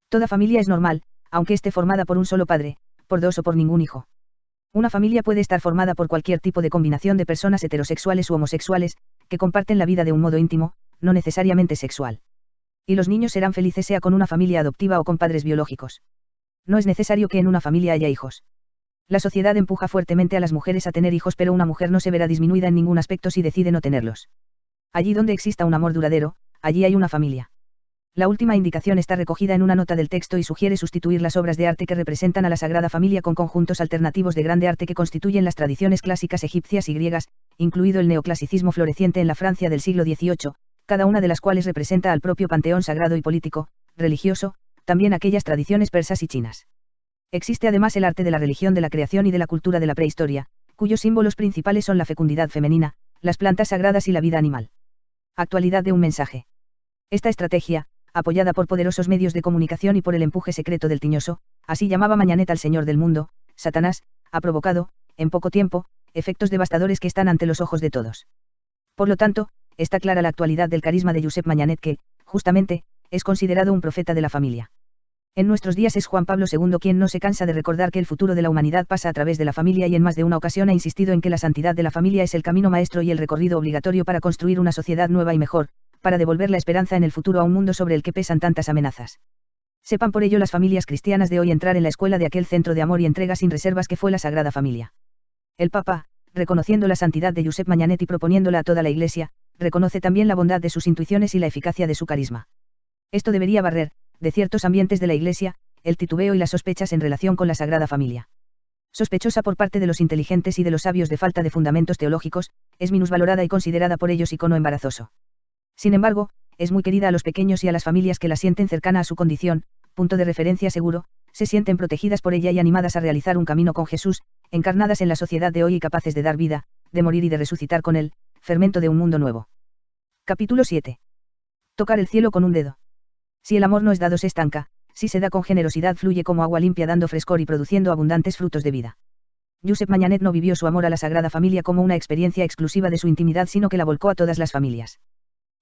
Toda familia es normal, aunque esté formada por un solo padre, por dos o por ningún hijo. Una familia puede estar formada por cualquier tipo de combinación de personas heterosexuales u homosexuales, que comparten la vida de un modo íntimo, no necesariamente sexual. Y los niños serán felices sea con una familia adoptiva o con padres biológicos. No es necesario que en una familia haya hijos. La sociedad empuja fuertemente a las mujeres a tener hijos, pero una mujer no se verá disminuida en ningún aspecto si decide no tenerlos. Allí donde exista un amor duradero, allí hay una familia. La última indicación está recogida en una nota del texto y sugiere sustituir las obras de arte que representan a la Sagrada Familia con conjuntos alternativos de grande arte que constituyen las tradiciones clásicas egipcias y griegas, incluido el neoclasicismo floreciente en la Francia del siglo XVIII, cada una de las cuales representa al propio panteón sagrado y político, religioso, también aquellas tradiciones persas y chinas. Existe además el arte de la religión de la creación y de la cultura de la prehistoria, cuyos símbolos principales son la fecundidad femenina, las plantas sagradas y la vida animal. Actualidad de un mensaje. Esta estrategia, apoyada por poderosos medios de comunicación y por el empuje secreto del tiñoso, así llamaba Mañanet al Señor del mundo, Satanás, ha provocado, en poco tiempo, efectos devastadores que están ante los ojos de todos. Por lo tanto, está clara la actualidad del carisma de Josep Mañanet que, justamente, es considerado un profeta de la familia. En nuestros días es Juan Pablo II quien no se cansa de recordar que el futuro de la humanidad pasa a través de la familia y en más de una ocasión ha insistido en que la santidad de la familia es el camino maestro y el recorrido obligatorio para construir una sociedad nueva y mejor, para devolver la esperanza en el futuro a un mundo sobre el que pesan tantas amenazas. Sepan por ello las familias cristianas de hoy entrar en la escuela de aquel centro de amor y entrega sin reservas que fue la Sagrada Familia. El Papa, reconociendo la santidad de Josep Mañanet y proponiéndola a toda la Iglesia, reconoce también la bondad de sus intuiciones y la eficacia de su carisma. Esto debería barrer, de ciertos ambientes de la Iglesia, el titubeo y las sospechas en relación con la Sagrada Familia. Sospechosa por parte de los inteligentes y de los sabios de falta de fundamentos teológicos, es minusvalorada y considerada por ellos icono embarazoso. Sin embargo, es muy querida a los pequeños y a las familias que la sienten cercana a su condición, punto de referencia seguro, se sienten protegidas por ella y animadas a realizar un camino con Jesús, encarnadas en la sociedad de hoy y capaces de dar vida, de morir y de resucitar con él, fermento de un mundo nuevo. Capítulo 7. Tocar el cielo con un dedo. Si el amor no es dado se estanca, si se da con generosidad fluye como agua limpia dando frescor y produciendo abundantes frutos de vida. Josep Mañanet no vivió su amor a la Sagrada Familia como una experiencia exclusiva de su intimidad sino que la volcó a todas las familias.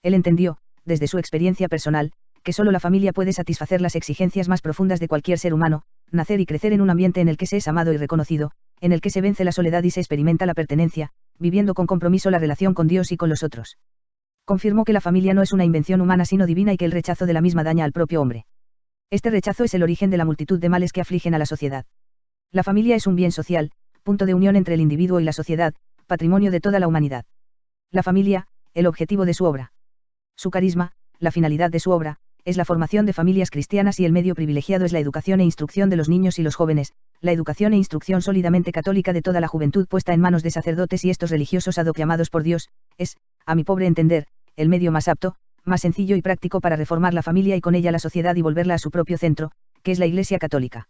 Él entendió, desde su experiencia personal, que solo la familia puede satisfacer las exigencias más profundas de cualquier ser humano, nacer y crecer en un ambiente en el que se es amado y reconocido, en el que se vence la soledad y se experimenta la pertenencia, viviendo con compromiso la relación con Dios y con los otros. Confirmó que la familia no es una invención humana sino divina y que el rechazo de la misma daña al propio hombre. Este rechazo es el origen de la multitud de males que afligen a la sociedad. La familia es un bien social, punto de unión entre el individuo y la sociedad, patrimonio de toda la humanidad. La familia, el objetivo de su obra. Su carisma, la finalidad de su obra, es la formación de familias cristianas y el medio privilegiado es la educación e instrucción de los niños y los jóvenes, la educación e instrucción sólidamente católica de toda la juventud puesta en manos de sacerdotes y estos religiosos ad hoc llamados por Dios, es, a mi pobre entender, el medio más apto, más sencillo y práctico para reformar la familia y con ella la sociedad y volverla a su propio centro, que es la Iglesia católica.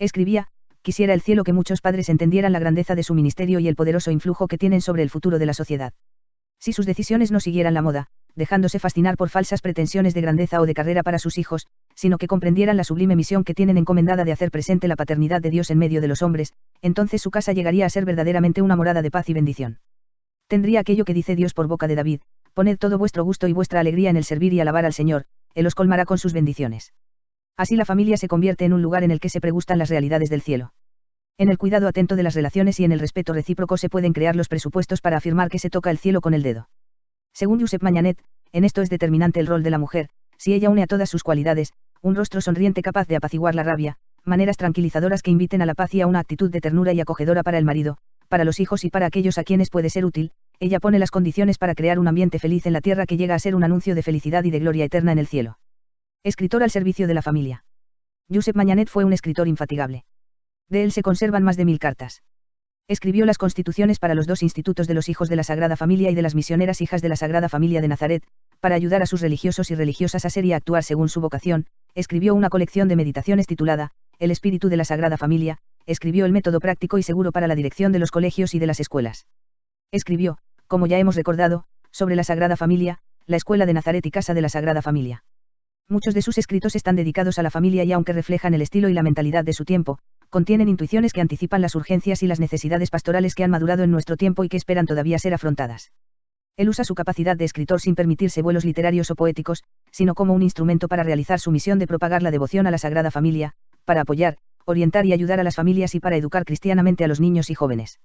Escribía, quisiera el cielo que muchos padres entendieran la grandeza de su ministerio y el poderoso influjo que tienen sobre el futuro de la sociedad. Si sus decisiones no siguieran la moda, dejándose fascinar por falsas pretensiones de grandeza o de carrera para sus hijos, sino que comprendieran la sublime misión que tienen encomendada de hacer presente la paternidad de Dios en medio de los hombres, entonces su casa llegaría a ser verdaderamente una morada de paz y bendición. Tendría aquello que dice Dios por boca de David: poned todo vuestro gusto y vuestra alegría en el servir y alabar al Señor, Él os colmará con sus bendiciones. Así la familia se convierte en un lugar en el que se pregustan las realidades del cielo. En el cuidado atento de las relaciones y en el respeto recíproco se pueden crear los presupuestos para afirmar que se toca el cielo con el dedo. Según Josep Mañanet, en esto es determinante el rol de la mujer, si ella une a todas sus cualidades, un rostro sonriente capaz de apaciguar la rabia, maneras tranquilizadoras que inviten a la paz y a una actitud de ternura y acogedora para el marido, para los hijos y para aquellos a quienes puede ser útil, ella pone las condiciones para crear un ambiente feliz en la tierra que llega a ser un anuncio de felicidad y de gloria eterna en el cielo. Escritor al servicio de la familia. Josep Mañanet fue un escritor infatigable. De él se conservan más de 1000 cartas. Escribió las constituciones para los 2 institutos de los hijos de la Sagrada Familia y de las misioneras hijas de la Sagrada Familia de Nazaret, para ayudar a sus religiosos y religiosas a ser y a actuar según su vocación. Escribió una colección de meditaciones titulada El espíritu de la Sagrada Familia. Escribió el método práctico y seguro para la dirección de los colegios y de las escuelas. Escribió, como ya hemos recordado, sobre la Sagrada Familia, la Escuela de Nazaret y Casa de la Sagrada Familia. Muchos de sus escritos están dedicados a la familia y aunque reflejan el estilo y la mentalidad de su tiempo, contienen intuiciones que anticipan las urgencias y las necesidades pastorales que han madurado en nuestro tiempo y que esperan todavía ser afrontadas. Él usa su capacidad de escritor sin permitirse vuelos literarios o poéticos, sino como un instrumento para realizar su misión de propagar la devoción a la Sagrada Familia, para apoyar, orientar y ayudar a las familias y para educar cristianamente a los niños y jóvenes.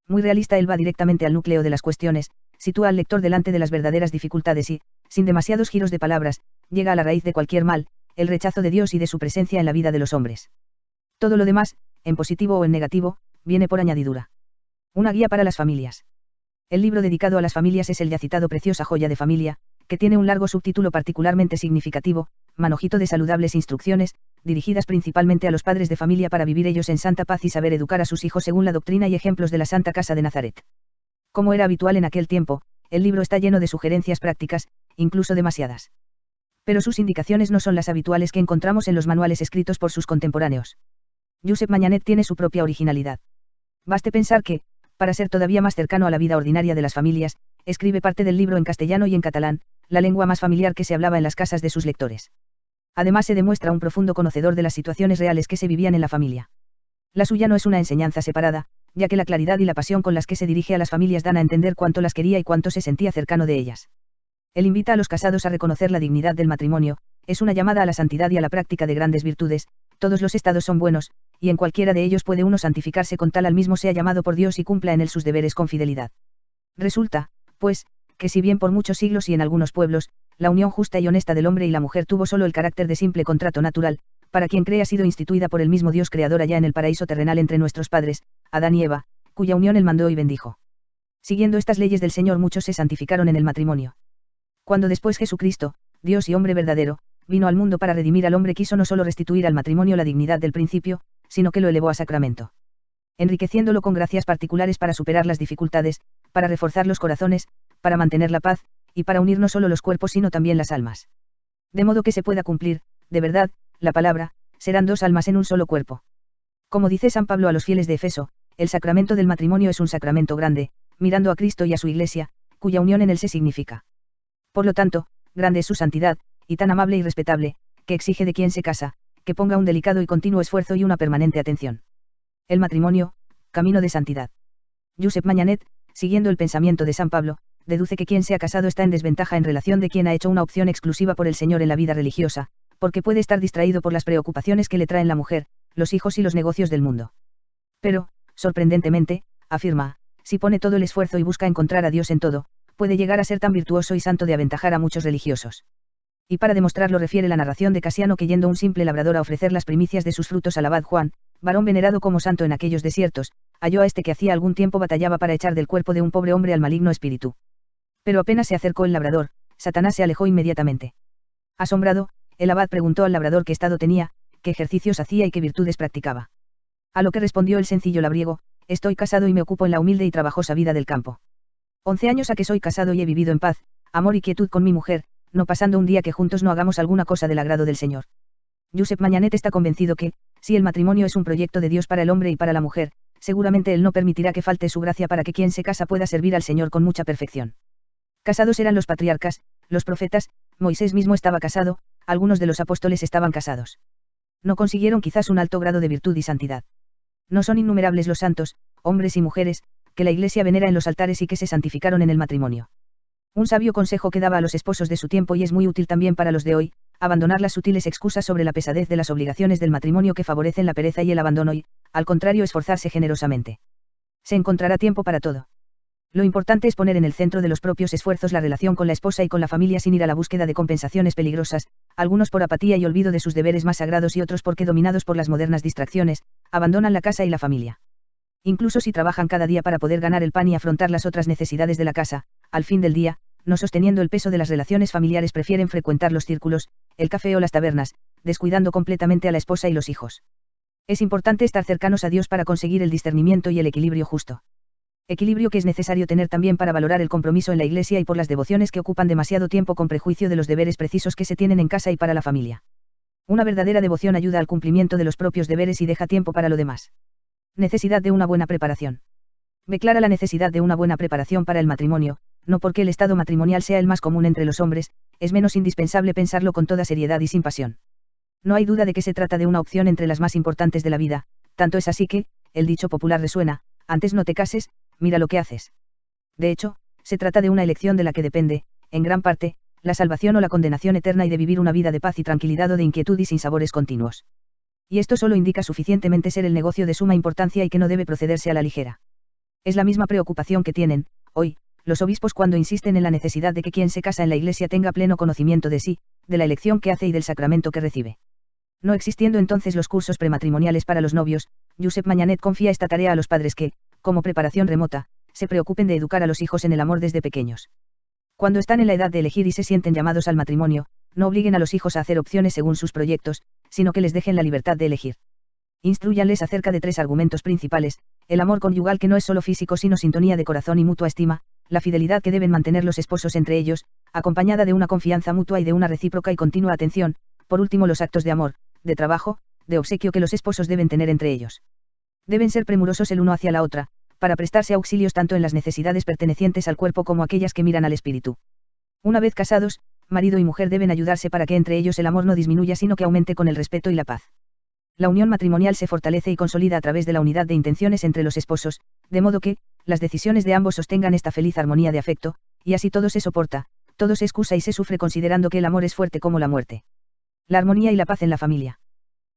Muy realista, él va directamente al núcleo de las cuestiones, sitúa al lector delante de las verdaderas dificultades y, sin demasiados giros de palabras, llega a la raíz de cualquier mal, el rechazo de Dios y de su presencia en la vida de los hombres. Todo lo demás, en positivo o en negativo, viene por añadidura. Una guía para las familias. El libro dedicado a las familias es el ya citado Preciosa Joya de Familia, que tiene un largo subtítulo particularmente significativo, Manojito de saludables instrucciones, dirigidas principalmente a los padres de familia para vivir ellos en santa paz y saber educar a sus hijos según la doctrina y ejemplos de la Santa Casa de Nazaret. Como era habitual en aquel tiempo, el libro está lleno de sugerencias prácticas, incluso demasiadas. Pero sus indicaciones no son las habituales que encontramos en los manuales escritos por sus contemporáneos. Josep Mañanet tiene su propia originalidad. Baste pensar que, para ser todavía más cercano a la vida ordinaria de las familias, escribe parte del libro en castellano y en catalán, la lengua más familiar que se hablaba en las casas de sus lectores. Además se demuestra un profundo conocedor de las situaciones reales que se vivían en la familia. La suya no es una enseñanza separada, ya que la claridad y la pasión con las que se dirige a las familias dan a entender cuánto las quería y cuánto se sentía cercano de ellas. Él invita a los casados a reconocer la dignidad del matrimonio, es una llamada a la santidad y a la práctica de grandes virtudes, todos los estados son buenos, y en cualquiera de ellos puede uno santificarse con tal al mismo sea llamado por Dios y cumpla en él sus deberes con fidelidad. Resulta, pues, que si bien por muchos siglos y en algunos pueblos, la unión justa y honesta del hombre y la mujer tuvo solo el carácter de simple contrato natural, para quien cree ha sido instituida por el mismo Dios creador allá en el paraíso terrenal entre nuestros padres, Adán y Eva, cuya unión él mandó y bendijo. Siguiendo estas leyes del Señor muchos se santificaron en el matrimonio. Cuando después Jesucristo, Dios y hombre verdadero, vino al mundo para redimir al hombre quiso no solo restituir al matrimonio la dignidad del principio, sino que lo elevó a sacramento. Enriqueciéndolo con gracias particulares para superar las dificultades, para reforzar los corazones, para mantener la paz, y para unir no solo los cuerpos sino también las almas. De modo que se pueda cumplir, de verdad, la palabra, serán 2 almas en un solo cuerpo. Como dice San Pablo a los fieles de Efeso, el sacramento del matrimonio es un sacramento grande, mirando a Cristo y a su Iglesia, cuya unión en él se significa. Por lo tanto, grande es su santidad, y tan amable y respetable, que exige de quien se casa, que ponga un delicado y continuo esfuerzo y una permanente atención. El matrimonio, camino de santidad. Josep Mañanet, siguiendo el pensamiento de San Pablo, deduce que quien se ha casado está en desventaja en relación de quien ha hecho una opción exclusiva por el Señor en la vida religiosa, porque puede estar distraído por las preocupaciones que le traen la mujer, los hijos y los negocios del mundo. Pero, sorprendentemente, afirma, si pone todo el esfuerzo y busca encontrar a Dios en todo, puede llegar a ser tan virtuoso y santo de aventajar a muchos religiosos. Y para demostrarlo refiere la narración de Casiano que yendo un simple labrador a ofrecer las primicias de sus frutos al abad Juan, varón venerado como santo en aquellos desiertos, halló a este que hacía algún tiempo batallaba para echar del cuerpo de un pobre hombre al maligno espíritu. Pero apenas se acercó el labrador, Satanás se alejó inmediatamente. Asombrado, el abad preguntó al labrador qué estado tenía, qué ejercicios hacía y qué virtudes practicaba. A lo que respondió el sencillo labriego, estoy casado y me ocupo en la humilde y trabajosa vida del campo. 11 años a que soy casado y he vivido en paz, amor y quietud con mi mujer, no pasando un día que juntos no hagamos alguna cosa del agrado del Señor. Josep Mañanet está convencido que, si el matrimonio es un proyecto de Dios para el hombre y para la mujer, seguramente Él no permitirá que falte su gracia para que quien se casa pueda servir al Señor con mucha perfección. Casados eran los patriarcas, los profetas, Moisés mismo estaba casado, algunos de los apóstoles estaban casados. No consiguieron quizás un alto grado de virtud y santidad. No son innumerables los santos, hombres y mujeres, que la Iglesia venera en los altares y que se santificaron en el matrimonio. Un sabio consejo que daba a los esposos de su tiempo y es muy útil también para los de hoy, abandonar las sutiles excusas sobre la pesadez de las obligaciones del matrimonio que favorecen la pereza y el abandono y, al contrario, esforzarse generosamente. Se encontrará tiempo para todo. Lo importante es poner en el centro de los propios esfuerzos la relación con la esposa y con la familia sin ir a la búsqueda de compensaciones peligrosas, algunos por apatía y olvido de sus deberes más sagrados y otros porque dominados por las modernas distracciones, abandonan la casa y la familia. Incluso si trabajan cada día para poder ganar el pan y afrontar las otras necesidades de la casa, al fin del día, no sosteniendo el peso de las relaciones familiares prefieren frecuentar los círculos, el café o las tabernas, descuidando completamente a la esposa y los hijos. Es importante estar cercanos a Dios para conseguir el discernimiento y el equilibrio justo. Equilibrio que es necesario tener también para valorar el compromiso en la Iglesia y por las devociones que ocupan demasiado tiempo con prejuicio de los deberes precisos que se tienen en casa y para la familia. Una verdadera devoción ayuda al cumplimiento de los propios deberes y deja tiempo para lo demás. Necesidad de una buena preparación. Ve clara la necesidad de una buena preparación para el matrimonio, no porque el estado matrimonial sea el más común entre los hombres, es menos indispensable pensarlo con toda seriedad y sin pasión. No hay duda de que se trata de una opción entre las más importantes de la vida, tanto es así que, el dicho popular resuena, antes no te cases, mira lo que haces. De hecho, se trata de una elección de la que depende, en gran parte, la salvación o la condenación eterna y de vivir una vida de paz y tranquilidad o de inquietud y sin sabores continuos. Y esto solo indica suficientemente ser el negocio de suma importancia y que no debe procederse a la ligera. Es la misma preocupación que tienen, hoy, los obispos cuando insisten en la necesidad de que quien se casa en la Iglesia tenga pleno conocimiento de sí, de la elección que hace y del sacramento que recibe. No existiendo entonces los cursos prematrimoniales para los novios, Josep Mañanet confía esta tarea a los padres que, como preparación remota, se preocupen de educar a los hijos en el amor desde pequeños. Cuando están en la edad de elegir y se sienten llamados al matrimonio, no obliguen a los hijos a hacer opciones según sus proyectos, sino que les dejen la libertad de elegir. Instrúyanles acerca de 3 argumentos principales: el amor conyugal que no es solo físico sino sintonía de corazón y mutua estima, la fidelidad que deben mantener los esposos entre ellos, acompañada de una confianza mutua y de una recíproca y continua atención, por último los actos de amor, de trabajo, de obsequio que los esposos deben tener entre ellos. Deben ser premurosos el uno hacia la otra, para prestarse auxilios tanto en las necesidades pertenecientes al cuerpo como aquellas que miran al espíritu. Una vez casados, marido y mujer deben ayudarse para que entre ellos el amor no disminuya sino que aumente con el respeto y la paz. La unión matrimonial se fortalece y consolida a través de la unidad de intenciones entre los esposos, de modo que, las decisiones de ambos sostengan esta feliz armonía de afecto, y así todo se soporta, todo se excusa y se sufre considerando que el amor es fuerte como la muerte. La armonía y la paz en la familia.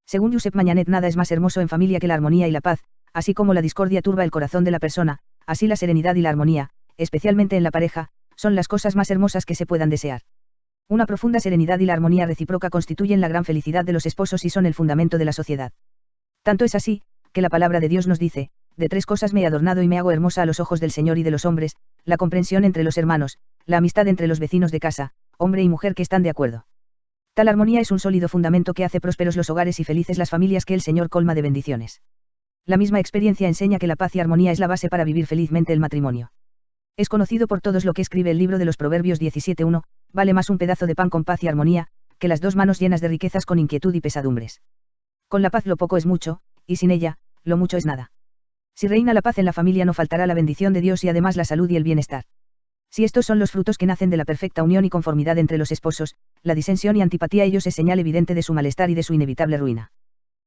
Según Josep Mañanet, nada es más hermoso en familia que la armonía y la paz, así como la discordia turba el corazón de la persona, así la serenidad y la armonía, especialmente en la pareja, son las cosas más hermosas que se puedan desear. Una profunda serenidad y la armonía recíproca constituyen la gran felicidad de los esposos y son el fundamento de la sociedad. Tanto es así, que la palabra de Dios nos dice: de 3 cosas me he adornado y me hago hermosa a los ojos del Señor y de los hombres, la comprensión entre los hermanos, la amistad entre los vecinos de casa, hombre y mujer que están de acuerdo. Tal armonía es un sólido fundamento que hace prósperos los hogares y felices las familias que el Señor colma de bendiciones. La misma experiencia enseña que la paz y armonía es la base para vivir felizmente el matrimonio. Es conocido por todos lo que escribe el libro de los Proverbios 17:1, vale más un pedazo de pan con paz y armonía, que las 2 manos llenas de riquezas con inquietud y pesadumbres. Con la paz lo poco es mucho, y sin ella, lo mucho es nada. Si reina la paz en la familia no faltará la bendición de Dios y además la salud y el bienestar. Si estos son los frutos que nacen de la perfecta unión y conformidad entre los esposos, la disensión y antipatía a ellos es señal evidente de su malestar y de su inevitable ruina.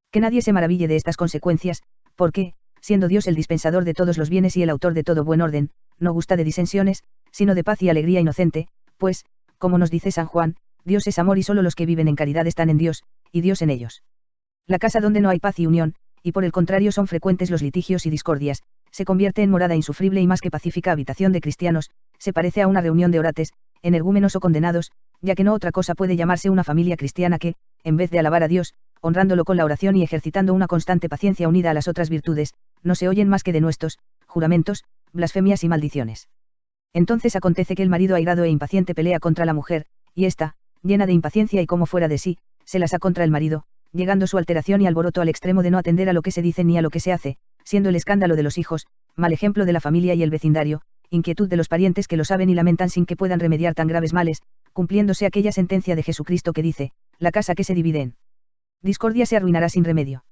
Que nadie se maraville de estas consecuencias, porque, siendo Dios el dispensador de todos los bienes y el autor de todo buen orden, no gusta de disensiones, sino de paz y alegría inocente, pues, como nos dice San Juan, Dios es amor y solo los que viven en caridad están en Dios, y Dios en ellos. La casa donde no hay paz y unión, y por el contrario son frecuentes los litigios y discordias, se convierte en morada insufrible y más que pacífica habitación de cristianos, se parece a una reunión de orates, energúmenos o condenados, ya que no otra cosa puede llamarse una familia cristiana que, en vez de alabar a Dios, honrándolo con la oración y ejercitando una constante paciencia unida a las otras virtudes, no se oyen más que denuestos, juramentos, blasfemias y maldiciones. Entonces acontece que el marido airado e impaciente pelea contra la mujer, y ésta, llena de impaciencia y como fuera de sí, se las ha contra el marido, llegando su alteración y alboroto al extremo de no atender a lo que se dice ni a lo que se hace, siendo el escándalo de los hijos, mal ejemplo de la familia y el vecindario, inquietud de los parientes que lo saben y lamentan sin que puedan remediar tan graves males, cumpliéndose aquella sentencia de Jesucristo que dice: la casa que se divide en discordia se arruinará sin remedio.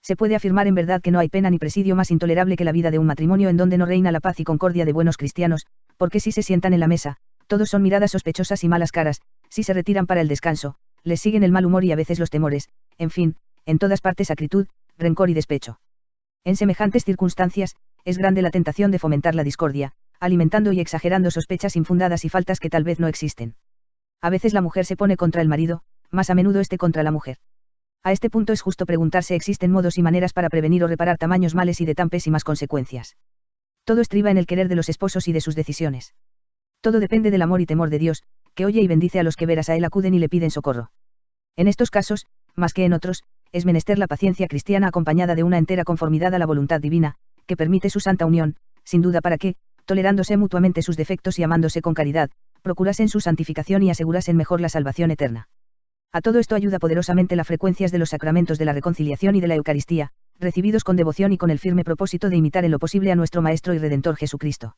Se puede afirmar en verdad que no hay pena ni presidio más intolerable que la vida de un matrimonio en donde no reina la paz y concordia de buenos cristianos, porque si se sientan en la mesa, todos son miradas sospechosas y malas caras, si se retiran para el descanso, les siguen el mal humor y a veces los temores, en fin, en todas partes acritud, rencor y despecho. En semejantes circunstancias, es grande la tentación de fomentar la discordia, alimentando y exagerando sospechas infundadas y faltas que tal vez no existen. A veces la mujer se pone contra el marido, más a menudo esté contra la mujer. A este punto es justo preguntarse: ¿existen modos y maneras para prevenir o reparar tamaños males y de tan pésimas consecuencias? Todo estriba en el querer de los esposos y de sus decisiones. Todo depende del amor y temor de Dios, que oye y bendice a los que veras a él acuden y le piden socorro. En estos casos, más que en otros, es menester la paciencia cristiana acompañada de una entera conformidad a la voluntad divina, que permite su santa unión, sin duda para que, tolerándose mutuamente sus defectos y amándose con caridad, procurasen su santificación y asegurasen mejor la salvación eterna. A todo esto ayuda poderosamente las frecuencias de los sacramentos de la reconciliación y de la Eucaristía, recibidos con devoción y con el firme propósito de imitar en lo posible a nuestro Maestro y Redentor Jesucristo.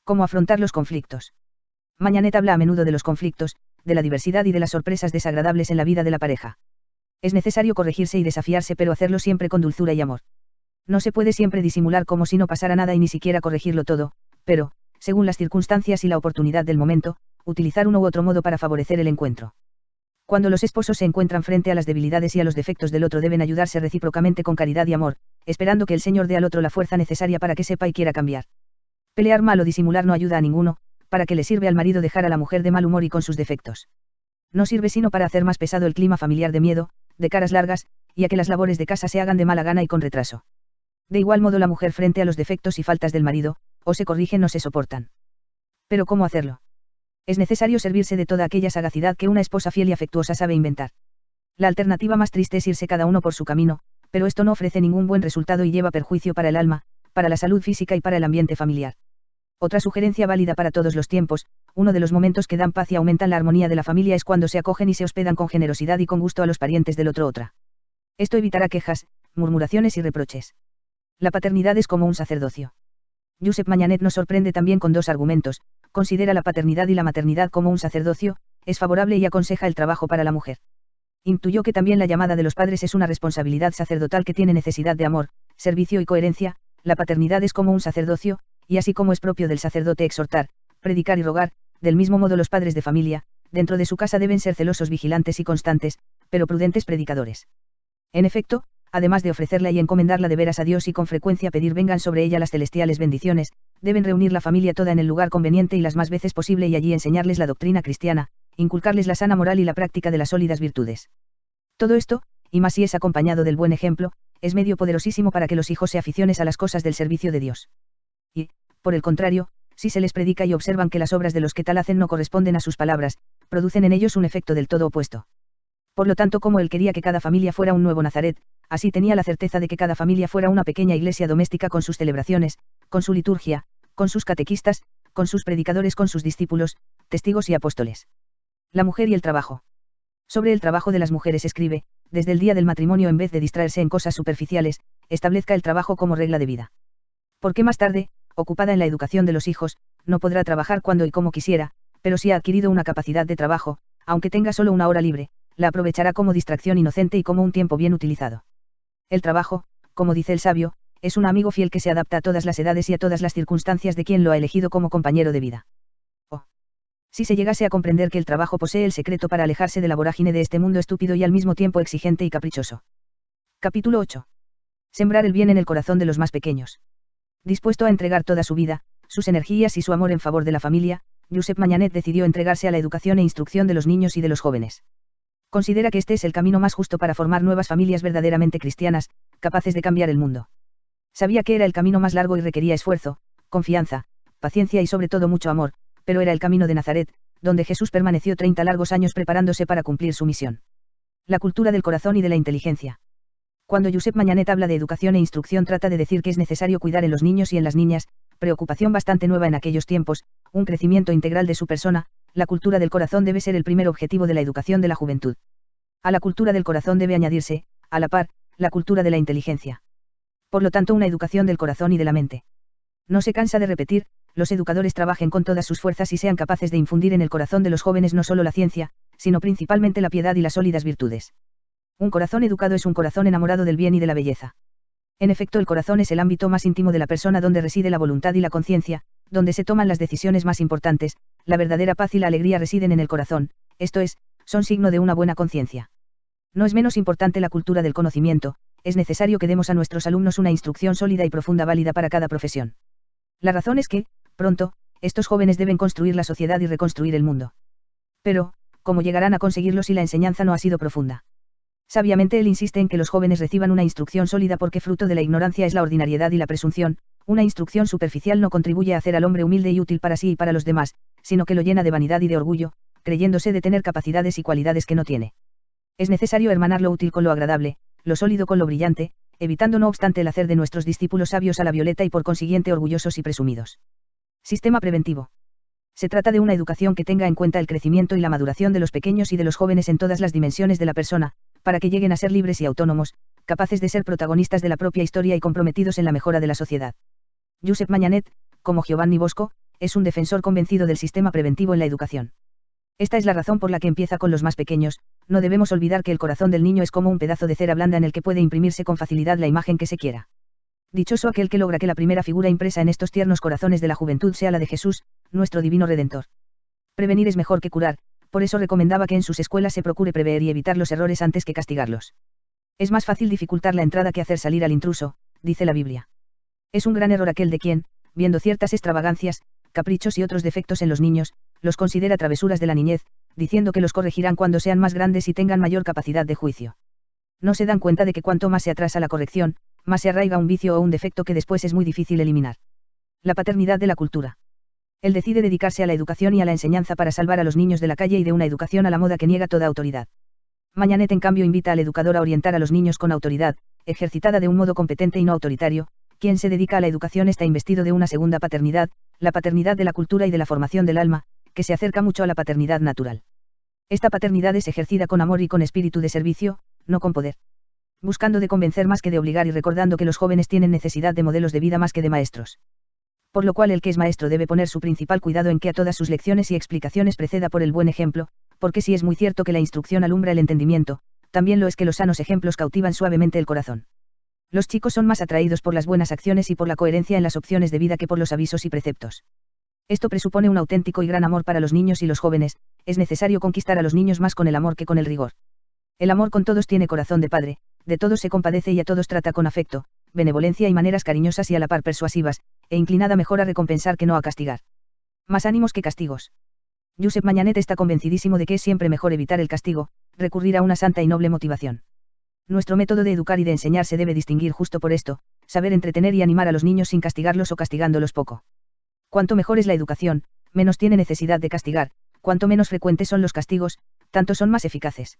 ¿Cómo afrontar los conflictos? Mañanet habla a menudo de los conflictos, de la diversidad y de las sorpresas desagradables en la vida de la pareja. Es necesario corregirse y desafiarse, pero hacerlo siempre con dulzura y amor. No se puede siempre disimular como si no pasara nada y ni siquiera corregirlo todo, pero, según las circunstancias y la oportunidad del momento, utilizar uno u otro modo para favorecer el encuentro. Cuando los esposos se encuentran frente a las debilidades y a los defectos del otro, deben ayudarse recíprocamente con caridad y amor, esperando que el Señor dé al otro la fuerza necesaria para que sepa y quiera cambiar. Pelear mal o disimular no ayuda a ninguno, para que le sirve al marido dejar a la mujer de mal humor y con sus defectos. No sirve sino para hacer más pesado el clima familiar de miedo, de caras largas, y a que las labores de casa se hagan de mala gana y con retraso. De igual modo la mujer frente a los defectos y faltas del marido, o se corrigen o se soportan. Pero ¿cómo hacerlo? Es necesario servirse de toda aquella sagacidad que una esposa fiel y afectuosa sabe inventar. La alternativa más triste es irse cada uno por su camino, pero esto no ofrece ningún buen resultado y lleva perjuicio para el alma, para la salud física y para el ambiente familiar. Otra sugerencia válida para todos los tiempos: uno de los momentos que dan paz y aumentan la armonía de la familia es cuando se acogen y se hospedan con generosidad y con gusto a los parientes del otro otra. Esto evitará quejas, murmuraciones y reproches. La paternidad es como un sacerdocio. Josep Mañanet nos sorprende también con dos argumentos: considera la paternidad y la maternidad como un sacerdocio, es favorable y aconseja el trabajo para la mujer. Intuyó que también la llamada de los padres es una responsabilidad sacerdotal que tiene necesidad de amor, servicio y coherencia. La paternidad es como un sacerdocio, y así como es propio del sacerdote exhortar, predicar y rogar, del mismo modo los padres de familia, dentro de su casa deben ser celosos vigilantes y constantes, pero prudentes predicadores. En efecto, además de ofrecerla y encomendarla de veras a Dios y con frecuencia pedir vengan sobre ella las celestiales bendiciones, deben reunir la familia toda en el lugar conveniente y las más veces posible y allí enseñarles la doctrina cristiana, inculcarles la sana moral y la práctica de las sólidas virtudes. Todo esto, y más si es acompañado del buen ejemplo, es medio poderosísimo para que los hijos se aficionen a las cosas del servicio de Dios. Y, por el contrario, si se les predica y observan que las obras de los que tal hacen no corresponden a sus palabras, producen en ellos un efecto del todo opuesto. Por lo tanto, como él quería que cada familia fuera un nuevo Nazaret, así tenía la certeza de que cada familia fuera una pequeña iglesia doméstica con sus celebraciones, con su liturgia, con sus catequistas, con sus predicadores, con sus discípulos, testigos y apóstoles. La mujer y el trabajo. Sobre el trabajo de las mujeres escribe: desde el día del matrimonio, en vez de distraerse en cosas superficiales, establezca el trabajo como regla de vida. Porque más tarde, ocupada en la educación de los hijos, no podrá trabajar cuando y como quisiera, pero si ha adquirido una capacidad de trabajo, aunque tenga solo una hora libre, la aprovechará como distracción inocente y como un tiempo bien utilizado. El trabajo, como dice el sabio, es un amigo fiel que se adapta a todas las edades y a todas las circunstancias de quien lo ha elegido como compañero de vida. Si se llegase a comprender que el trabajo posee el secreto para alejarse de la vorágine de este mundo estúpido y al mismo tiempo exigente y caprichoso. Capítulo 8. Sembrar el bien en el corazón de los más pequeños. Dispuesto a entregar toda su vida, sus energías y su amor en favor de la familia, Josep Mañanet decidió entregarse a la educación e instrucción de los niños y de los jóvenes. Considera que este es el camino más justo para formar nuevas familias verdaderamente cristianas, capaces de cambiar el mundo. Sabía que era el camino más largo y requería esfuerzo, confianza, paciencia y sobre todo mucho amor, pero era el camino de Nazaret, donde Jesús permaneció 30 largos años preparándose para cumplir su misión. La cultura del corazón y de la inteligencia. Cuando Josep Mañanet habla de educación e instrucción, trata de decir que es necesario cuidar en los niños y en las niñas, preocupación bastante nueva en aquellos tiempos, un crecimiento integral de su persona. La cultura del corazón debe ser el primer objetivo de la educación de la juventud. A la cultura del corazón debe añadirse, a la par, la cultura de la inteligencia. Por lo tanto, una educación del corazón y de la mente. No se cansa de repetir: los educadores trabajen con todas sus fuerzas y sean capaces de infundir en el corazón de los jóvenes no solo la ciencia, sino principalmente la piedad y las sólidas virtudes. Un corazón educado es un corazón enamorado del bien y de la belleza. En efecto, el corazón es el ámbito más íntimo de la persona, donde reside la voluntad y la conciencia, donde se toman las decisiones más importantes. La verdadera paz y la alegría residen en el corazón, esto es, son signo de una buena conciencia. No es menos importante la cultura del conocimiento. Es necesario que demos a nuestros alumnos una instrucción sólida y profunda válida para cada profesión. La razón es que, pronto, estos jóvenes deben construir la sociedad y reconstruir el mundo. Pero, ¿cómo llegarán a conseguirlo si la enseñanza no ha sido profunda? Sabiamente él insiste en que los jóvenes reciban una instrucción sólida porque fruto de la ignorancia es la ordinariedad y la presunción, una instrucción superficial no contribuye a hacer al hombre humilde y útil para sí y para los demás, sino que lo llena de vanidad y de orgullo, creyéndose de tener capacidades y cualidades que no tiene. Es necesario hermanar lo útil con lo agradable, lo sólido con lo brillante, evitando no obstante el hacer de nuestros discípulos sabios a la violeta y por consiguiente orgullosos y presumidos. Sistema preventivo. Se trata de una educación que tenga en cuenta el crecimiento y la maduración de los pequeños y de los jóvenes en todas las dimensiones de la persona, para que lleguen a ser libres y autónomos, capaces de ser protagonistas de la propia historia y comprometidos en la mejora de la sociedad. Josep Mañanet, como Giovanni Bosco, es un defensor convencido del sistema preventivo en la educación. Esta es la razón por la que empieza con los más pequeños. No debemos olvidar que el corazón del niño es como un pedazo de cera blanda en el que puede imprimirse con facilidad la imagen que se quiera. Dichoso aquel que logra que la primera figura impresa en estos tiernos corazones de la juventud sea la de Jesús, nuestro divino Redentor. Prevenir es mejor que curar, por eso recomendaba que en sus escuelas se procure prever y evitar los errores antes que castigarlos. Es más fácil dificultar la entrada que hacer salir al intruso, dice la Biblia. Es un gran error aquel de quien, viendo ciertas extravagancias, caprichos y otros defectos en los niños, los considera travesuras de la niñez, diciendo que los corregirán cuando sean más grandes y tengan mayor capacidad de juicio. No se dan cuenta de que cuanto más se atrasa la corrección, más se arraiga un vicio o un defecto que después es muy difícil eliminar. La paternidad de la cultura. Él decide dedicarse a la educación y a la enseñanza para salvar a los niños de la calle y de una educación a la moda que niega toda autoridad. Mañanet en cambio invita al educador a orientar a los niños con autoridad, ejercitada de un modo competente y no autoritario. Quien se dedica a la educación está investido de una segunda paternidad, la paternidad de la cultura y de la formación del alma, que se acerca mucho a la paternidad natural. Esta paternidad es ejercida con amor y con espíritu de servicio, no con poder. Buscando de convencer más que de obligar y recordando que los jóvenes tienen necesidad de modelos de vida más que de maestros. Por lo cual el que es maestro debe poner su principal cuidado en que a todas sus lecciones y explicaciones preceda por el buen ejemplo, porque si es muy cierto que la instrucción alumbra el entendimiento, también lo es que los sanos ejemplos cautivan suavemente el corazón. Los chicos son más atraídos por las buenas acciones y por la coherencia en las opciones de vida que por los avisos y preceptos. Esto presupone un auténtico y gran amor para los niños y los jóvenes. Es necesario conquistar a los niños más con el amor que con el rigor. El amor con todos tiene corazón de padre, de todos se compadece y a todos trata con afecto, benevolencia y maneras cariñosas y a la par persuasivas, e inclinada mejor a recompensar que no a castigar. Más ánimos que castigos. Josep Mañanet está convencidísimo de que es siempre mejor evitar el castigo, recurrir a una santa y noble motivación. Nuestro método de educar y de enseñar se debe distinguir justo por esto, saber entretener y animar a los niños sin castigarlos o castigándolos poco. Cuanto mejor es la educación, menos tiene necesidad de castigar, cuanto menos frecuentes son los castigos, tanto son más eficaces.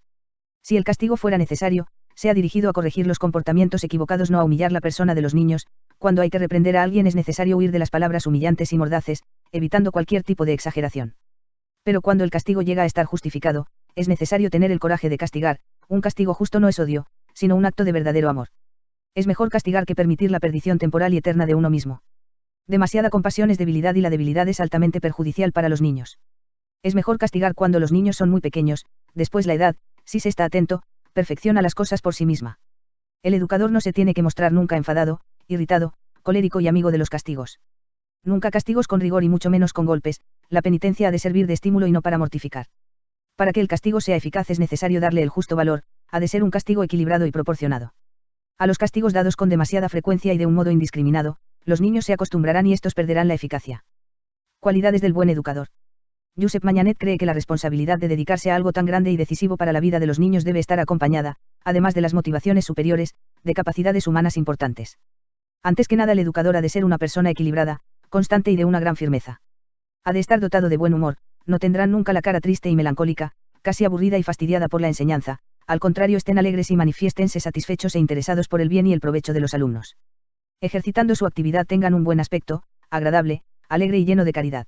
Si el castigo fuera necesario, sea dirigido a corregir los comportamientos equivocados, no a humillar la persona de los niños. Cuando hay que reprender a alguien es necesario huir de las palabras humillantes y mordaces, evitando cualquier tipo de exageración. Pero cuando el castigo llega a estar justificado, es necesario tener el coraje de castigar. Un castigo justo no es odio, sino un acto de verdadero amor. Es mejor castigar que permitir la perdición temporal y eterna de uno mismo. Demasiada compasión es debilidad y la debilidad es altamente perjudicial para los niños. Es mejor castigar cuando los niños son muy pequeños, después la edad, si se está atento, perfecciona las cosas por sí misma. El educador no se tiene que mostrar nunca enfadado, irritado, colérico y amigo de los castigos. Nunca castigos con rigor y mucho menos con golpes. La penitencia ha de servir de estímulo y no para mortificar. Para que el castigo sea eficaz es necesario darle el justo valor, ha de ser un castigo equilibrado y proporcionado. A los castigos dados con demasiada frecuencia y de un modo indiscriminado, los niños se acostumbrarán y estos perderán la eficacia. Cualidades del buen educador. Josep Mañanet cree que la responsabilidad de dedicarse a algo tan grande y decisivo para la vida de los niños debe estar acompañada, además de las motivaciones superiores, de capacidades humanas importantes. Antes que nada el educador ha de ser una persona equilibrada, constante y de una gran firmeza. Ha de estar dotado de buen humor, no tendrán nunca la cara triste y melancólica, casi aburrida y fastidiada por la enseñanza, al contrario estén alegres y manifiéstense satisfechos e interesados por el bien y el provecho de los alumnos. Ejercitando su actividad tengan un buen aspecto, agradable, alegre y lleno de caridad.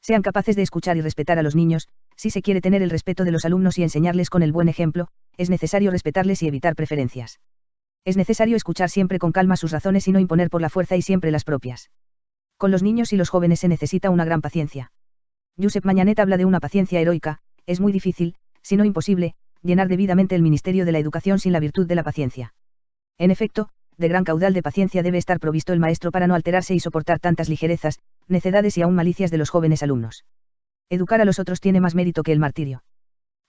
Sean capaces de escuchar y respetar a los niños. Si se quiere tener el respeto de los alumnos y enseñarles con el buen ejemplo, es necesario respetarles y evitar preferencias. Es necesario escuchar siempre con calma sus razones y no imponer por la fuerza y siempre las propias. Con los niños y los jóvenes se necesita una gran paciencia. Josep Mañanet habla de una paciencia heroica. Es muy difícil, si no imposible, llenar debidamente el ministerio de la educación sin la virtud de la paciencia. En efecto, de gran caudal de paciencia debe estar provisto el maestro para no alterarse y soportar tantas ligerezas, necedades y aún malicias de los jóvenes alumnos. Educar a los otros tiene más mérito que el martirio.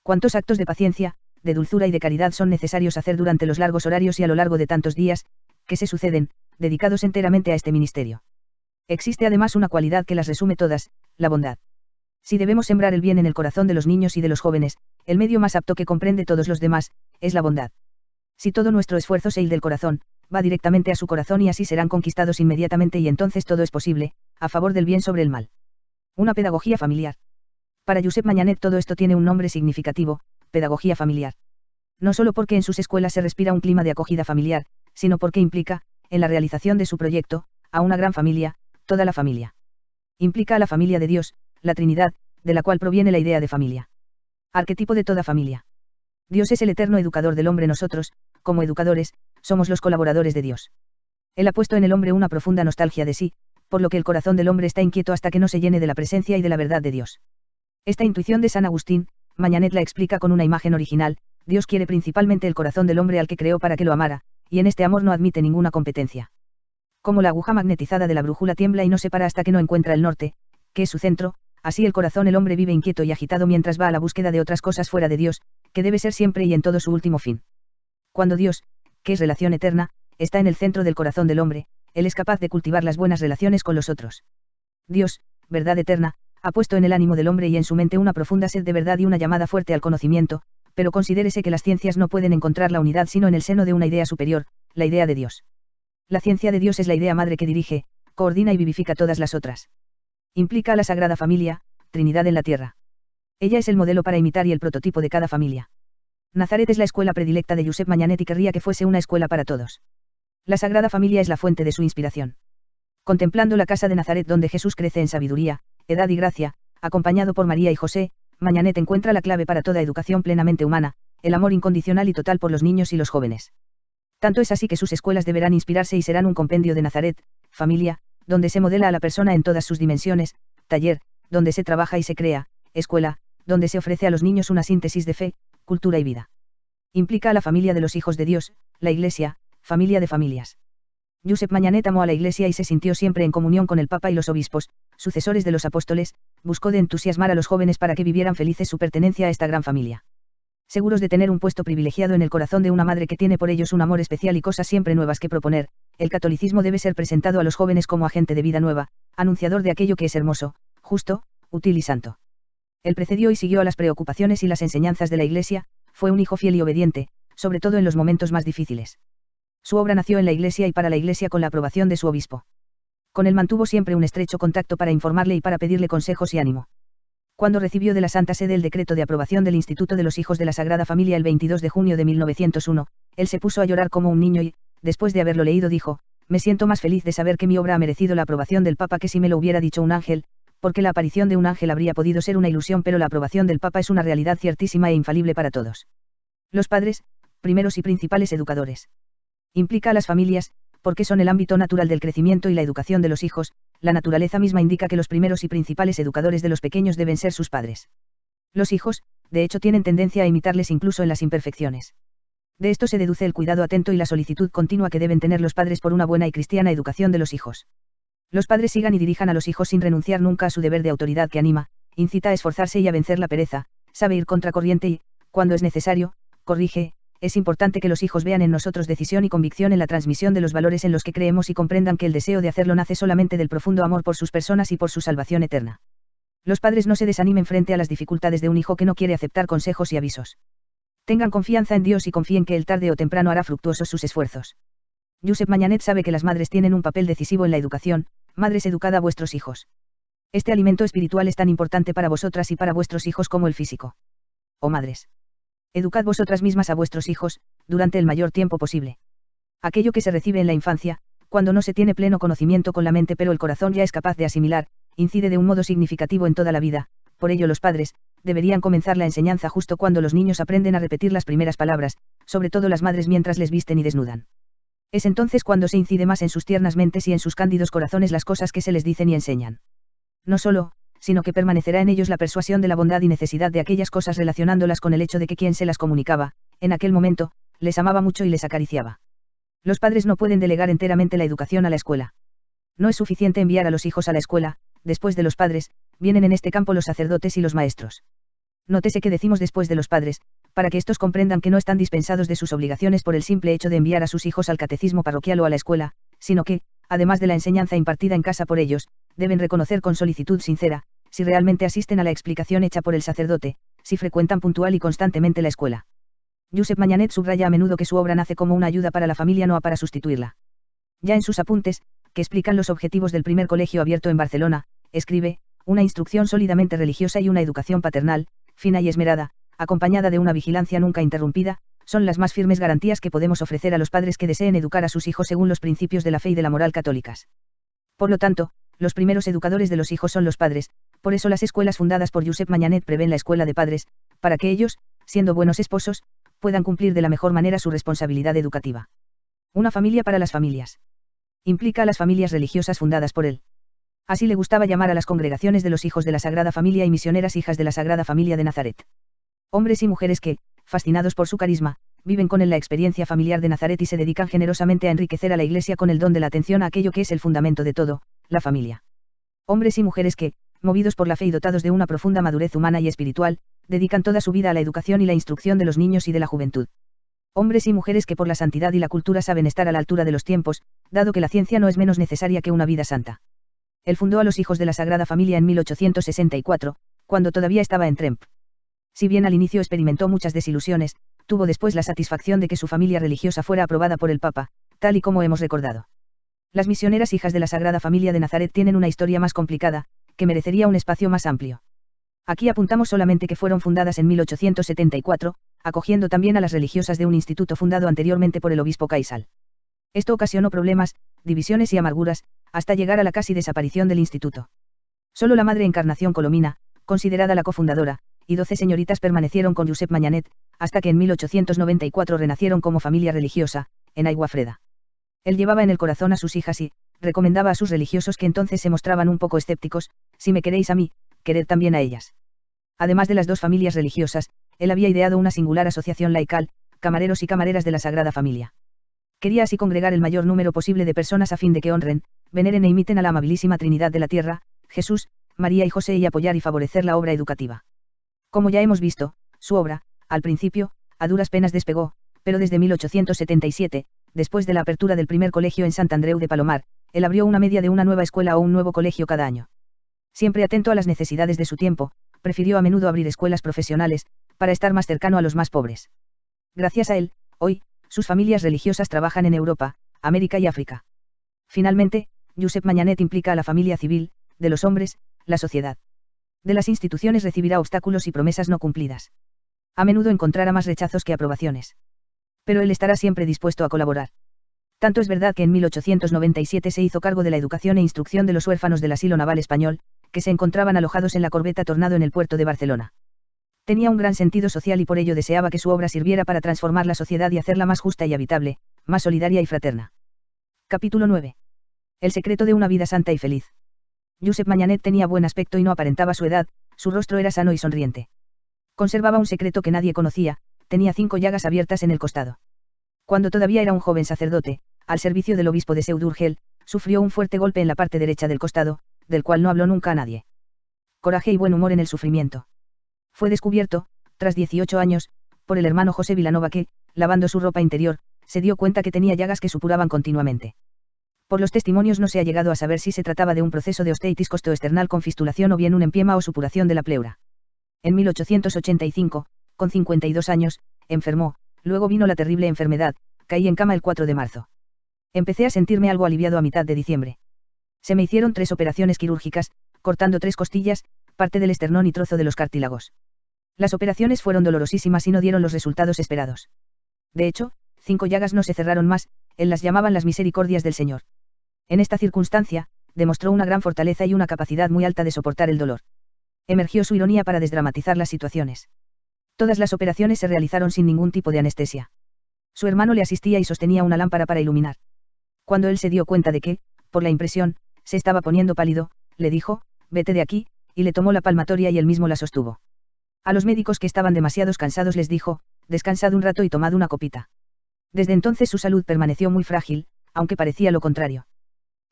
¿Cuántos actos de paciencia, de dulzura y de caridad son necesarios hacer durante los largos horarios y a lo largo de tantos días, que se suceden, dedicados enteramente a este ministerio? Existe además una cualidad que las resume todas, la bondad. Si debemos sembrar el bien en el corazón de los niños y de los jóvenes, el medio más apto que comprende todos los demás, es la bondad. Si todo nuestro esfuerzo se ir del corazón, va directamente a su corazón y así serán conquistados inmediatamente y entonces todo es posible, a favor del bien sobre el mal. Una pedagogía familiar. Para Josep Manyanet todo esto tiene un nombre significativo, pedagogía familiar. No solo porque en sus escuelas se respira un clima de acogida familiar, sino porque implica, en la realización de su proyecto, a una gran familia, toda la familia. Implica a la familia de Dios, la Trinidad, de la cual proviene la idea de familia. Arquetipo de toda familia. Dios es el eterno educador del hombre, nosotros, como educadores, somos los colaboradores de Dios. Él ha puesto en el hombre una profunda nostalgia de sí, por lo que el corazón del hombre está inquieto hasta que no se llene de la presencia y de la verdad de Dios. Esta intuición de San Agustín, Manyanet la explica con una imagen original: Dios quiere principalmente el corazón del hombre al que creó para que lo amara, y en este amor no admite ninguna competencia. Como la aguja magnetizada de la brújula tiembla y no se para hasta que no encuentra el norte, que es su centro, así el corazón el hombre vive inquieto y agitado mientras va a la búsqueda de otras cosas fuera de Dios, que debe ser siempre y en todo su último fin. Cuando Dios, que es relación eterna, está en el centro del corazón del hombre, él es capaz de cultivar las buenas relaciones con los otros. Dios, verdad eterna, ha puesto en el ánimo del hombre y en su mente una profunda sed de verdad y una llamada fuerte al conocimiento, pero considérese que las ciencias no pueden encontrar la unidad sino en el seno de una idea superior, la idea de Dios. La ciencia de Dios es la idea madre que dirige, coordina y vivifica todas las otras. Implica a la Sagrada Familia, Trinidad en la tierra. Ella es el modelo para imitar y el prototipo de cada familia. Nazaret es la escuela predilecta de Josep Manyanet y querría que fuese una escuela para todos. La Sagrada Familia es la fuente de su inspiración. Contemplando la casa de Nazaret donde Jesús crece en sabiduría, edad y gracia, acompañado por María y José, Manyanet encuentra la clave para toda educación plenamente humana, el amor incondicional y total por los niños y los jóvenes. Tanto es así que sus escuelas deberán inspirarse y serán un compendio de Nazaret, familia, donde se modela a la persona en todas sus dimensiones, taller, donde se trabaja y se crea, escuela, donde se ofrece a los niños una síntesis de fe, cultura y vida. Implica a la familia de los hijos de Dios, la Iglesia, familia de familias. Josep Manyanet amó a la Iglesia y se sintió siempre en comunión con el Papa y los obispos, sucesores de los apóstoles, buscó de entusiasmar a los jóvenes para que vivieran felices su pertenencia a esta gran familia. Seguros de tener un puesto privilegiado en el corazón de una madre que tiene por ellos un amor especial y cosas siempre nuevas que proponer, el catolicismo debe ser presentado a los jóvenes como agente de vida nueva, anunciador de aquello que es hermoso, justo, útil y santo. Él precedió y siguió a las preocupaciones y las enseñanzas de la Iglesia, fue un hijo fiel y obediente, sobre todo en los momentos más difíciles. Su obra nació en la Iglesia y para la Iglesia con la aprobación de su obispo. Con él mantuvo siempre un estrecho contacto para informarle y para pedirle consejos y ánimo. Cuando recibió de la Santa Sede el decreto de aprobación del Instituto de los Hijos de la Sagrada Familia el 22 de junio de 1901, él se puso a llorar como un niño y, después de haberlo leído dijo: me siento más feliz de saber que mi obra ha merecido la aprobación del Papa que si me lo hubiera dicho un ángel, porque la aparición de un ángel habría podido ser una ilusión, pero la aprobación del Papa es una realidad ciertísima e infalible para todos. Los padres, primeros y principales educadores. Implica a las familias, porque son el ámbito natural del crecimiento y la educación de los hijos, la naturaleza misma indica que los primeros y principales educadores de los pequeños deben ser sus padres. Los hijos, de hecho, tienen tendencia a imitarles incluso en las imperfecciones. De esto se deduce el cuidado atento y la solicitud continua que deben tener los padres por una buena y cristiana educación de los hijos. Los padres sigan y dirijan a los hijos sin renunciar nunca a su deber de autoridad que anima, incita a esforzarse y a vencer la pereza, sabe ir contracorriente y, cuando es necesario, corrige. Es importante que los hijos vean en nosotros decisión y convicción en la transmisión de los valores en los que creemos y comprendan que el deseo de hacerlo nace solamente del profundo amor por sus personas y por su salvación eterna. Los padres no se desanimen frente a las dificultades de un hijo que no quiere aceptar consejos y avisos. Tengan confianza en Dios y confíen que él tarde o temprano hará fructuosos sus esfuerzos. Josep Manyanet sabe que las madres tienen un papel decisivo en la educación. Madres, educad a vuestros hijos. Este alimento espiritual es tan importante para vosotras y para vuestros hijos como el físico. Oh madres. Educad vosotras mismas a vuestros hijos, durante el mayor tiempo posible. Aquello que se recibe en la infancia, cuando no se tiene pleno conocimiento con la mente pero el corazón ya es capaz de asimilar, incide de un modo significativo en toda la vida. Por ello los padres, deberían comenzar la enseñanza justo cuando los niños aprenden a repetir las primeras palabras, sobre todo las madres mientras les visten y desnudan. Es entonces cuando se incide más en sus tiernas mentes y en sus cándidos corazones las cosas que se les dicen y enseñan. No solo, sino que permanecerá en ellos la persuasión de la bondad y necesidad de aquellas cosas relacionándolas con el hecho de que quien se las comunicaba, en aquel momento, les amaba mucho y les acariciaba. Los padres no pueden delegar enteramente la educación a la escuela. No es suficiente enviar a los hijos a la escuela, después de los padres, vienen en este campo los sacerdotes y los maestros. Nótese que decimos después de los padres, para que estos comprendan que no están dispensados de sus obligaciones por el simple hecho de enviar a sus hijos al catecismo parroquial o a la escuela, sino que, además de la enseñanza impartida en casa por ellos, deben reconocer con solicitud sincera, si realmente asisten a la explicación hecha por el sacerdote, si frecuentan puntual y constantemente la escuela. Josep Mañanet subraya a menudo que su obra nace como una ayuda para la familia, no para sustituirla. Ya en sus apuntes, que explican los objetivos del primer colegio abierto en Barcelona, escribe: una instrucción sólidamente religiosa y una educación paternal, fina y esmerada, acompañada de una vigilancia nunca interrumpida, son las más firmes garantías que podemos ofrecer a los padres que deseen educar a sus hijos según los principios de la fe y de la moral católicas. Por lo tanto, los primeros educadores de los hijos son los padres, por eso las escuelas fundadas por Josep Mañanet prevén la escuela de padres, para que ellos, siendo buenos esposos, puedan cumplir de la mejor manera su responsabilidad educativa. Una familia para las familias. Implica a las familias religiosas fundadas por él. Así le gustaba llamar a las congregaciones de los hijos de la Sagrada Familia y misioneras hijas de la Sagrada Familia de Nazaret. Hombres y mujeres que, fascinados por su carisma, viven con él la experiencia familiar de Nazaret y se dedican generosamente a enriquecer a la Iglesia con el don de la atención a aquello que es el fundamento de todo, la familia. Hombres y mujeres que, movidos por la fe y dotados de una profunda madurez humana y espiritual, dedican toda su vida a la educación y la instrucción de los niños y de la juventud. Hombres y mujeres que por la santidad y la cultura saben estar a la altura de los tiempos, dado que la ciencia no es menos necesaria que una vida santa. Él fundó a los hijos de la Sagrada Familia en 1864, cuando todavía estaba en Tremp. Si bien al inicio experimentó muchas desilusiones, tuvo después la satisfacción de que su familia religiosa fuera aprobada por el Papa, tal y como hemos recordado. Las misioneras hijas de la Sagrada Familia de Nazaret tienen una historia más complicada, que merecería un espacio más amplio. Aquí apuntamos solamente que fueron fundadas en 1874, acogiendo también a las religiosas de un instituto fundado anteriormente por el obispo Caisal. Esto ocasionó problemas, divisiones y amarguras, hasta llegar a la casi desaparición del instituto. Solo la Madre Encarnación Colomina, considerada la cofundadora, y 12 señoritas permanecieron con Josep Mañanet, hasta que en 1894 renacieron como familia religiosa, en Aiguafreda. Él llevaba en el corazón a sus hijas y, recomendaba a sus religiosos que entonces se mostraban un poco escépticos: si me queréis a mí, quered también a ellas. Además de las dos familias religiosas, él había ideado una singular asociación laical, camareros y camareras de la Sagrada Familia. Quería así congregar el mayor número posible de personas a fin de que honren, veneren e imiten a la amabilísima Trinidad de la Tierra, Jesús, María y José, y apoyar y favorecer la obra educativa. Como ya hemos visto, su obra, al principio, a duras penas despegó, pero desde 1877, después de la apertura del primer colegio en Sant Andreu de Palomar, él abrió una media de una nueva escuela o un nuevo colegio cada año. Siempre atento a las necesidades de su tiempo, prefirió a menudo abrir escuelas profesionales, para estar más cercano a los más pobres. Gracias a él, hoy, sus familias religiosas trabajan en Europa, América y África. Finalmente, Josep Mañanet implica a la familia civil, de los hombres, la sociedad. De las instituciones recibirá obstáculos y promesas no cumplidas. A menudo encontrará más rechazos que aprobaciones. Pero él estará siempre dispuesto a colaborar. Tanto es verdad que en 1897 se hizo cargo de la educación e instrucción de los huérfanos del asilo naval español, que se encontraban alojados en la corbeta Tornado en el puerto de Barcelona. Tenía un gran sentido social y por ello deseaba que su obra sirviera para transformar la sociedad y hacerla más justa y habitable, más solidaria y fraterna. Capítulo 9. El secreto de una vida santa y feliz. Josep Mañanet tenía buen aspecto y no aparentaba su edad, su rostro era sano y sonriente. Conservaba un secreto que nadie conocía: tenía 5 llagas abiertas en el costado. Cuando todavía era un joven sacerdote, al servicio del obispo de Seudurgel, sufrió un fuerte golpe en la parte derecha del costado, del cual no habló nunca a nadie. Coraje y buen humor en el sufrimiento. Fue descubierto, tras 18 años, por el hermano José Vilanova que, lavando su ropa interior, se dio cuenta que tenía llagas que supuraban continuamente. Por los testimonios no se ha llegado a saber si se trataba de un proceso de osteitis costoesternal con fistulación o bien un empiema o supuración de la pleura. En 1885, con 52 años, enfermó, luego vino la terrible enfermedad, caí en cama el 4 de marzo. Empecé a sentirme algo aliviado a mitad de diciembre. Se me hicieron 3 operaciones quirúrgicas, cortando 3 costillas, parte del esternón y trozo de los cartílagos. Las operaciones fueron dolorosísimas y no dieron los resultados esperados. De hecho, 5 llagas no se cerraron más, él las llamaban las misericordias del Señor. En esta circunstancia, demostró una gran fortaleza y una capacidad muy alta de soportar el dolor. Emergió su ironía para desdramatizar las situaciones. Todas las operaciones se realizaron sin ningún tipo de anestesia. Su hermano le asistía y sostenía una lámpara para iluminar. Cuando él se dio cuenta de que, por la impresión, se estaba poniendo pálido, le dijo: «Vete de aquí», y le tomó la palmatoria y él mismo la sostuvo. A los médicos que estaban demasiado cansados les dijo: «Descansad un rato y tomad una copita». Desde entonces su salud permaneció muy frágil, aunque parecía lo contrario.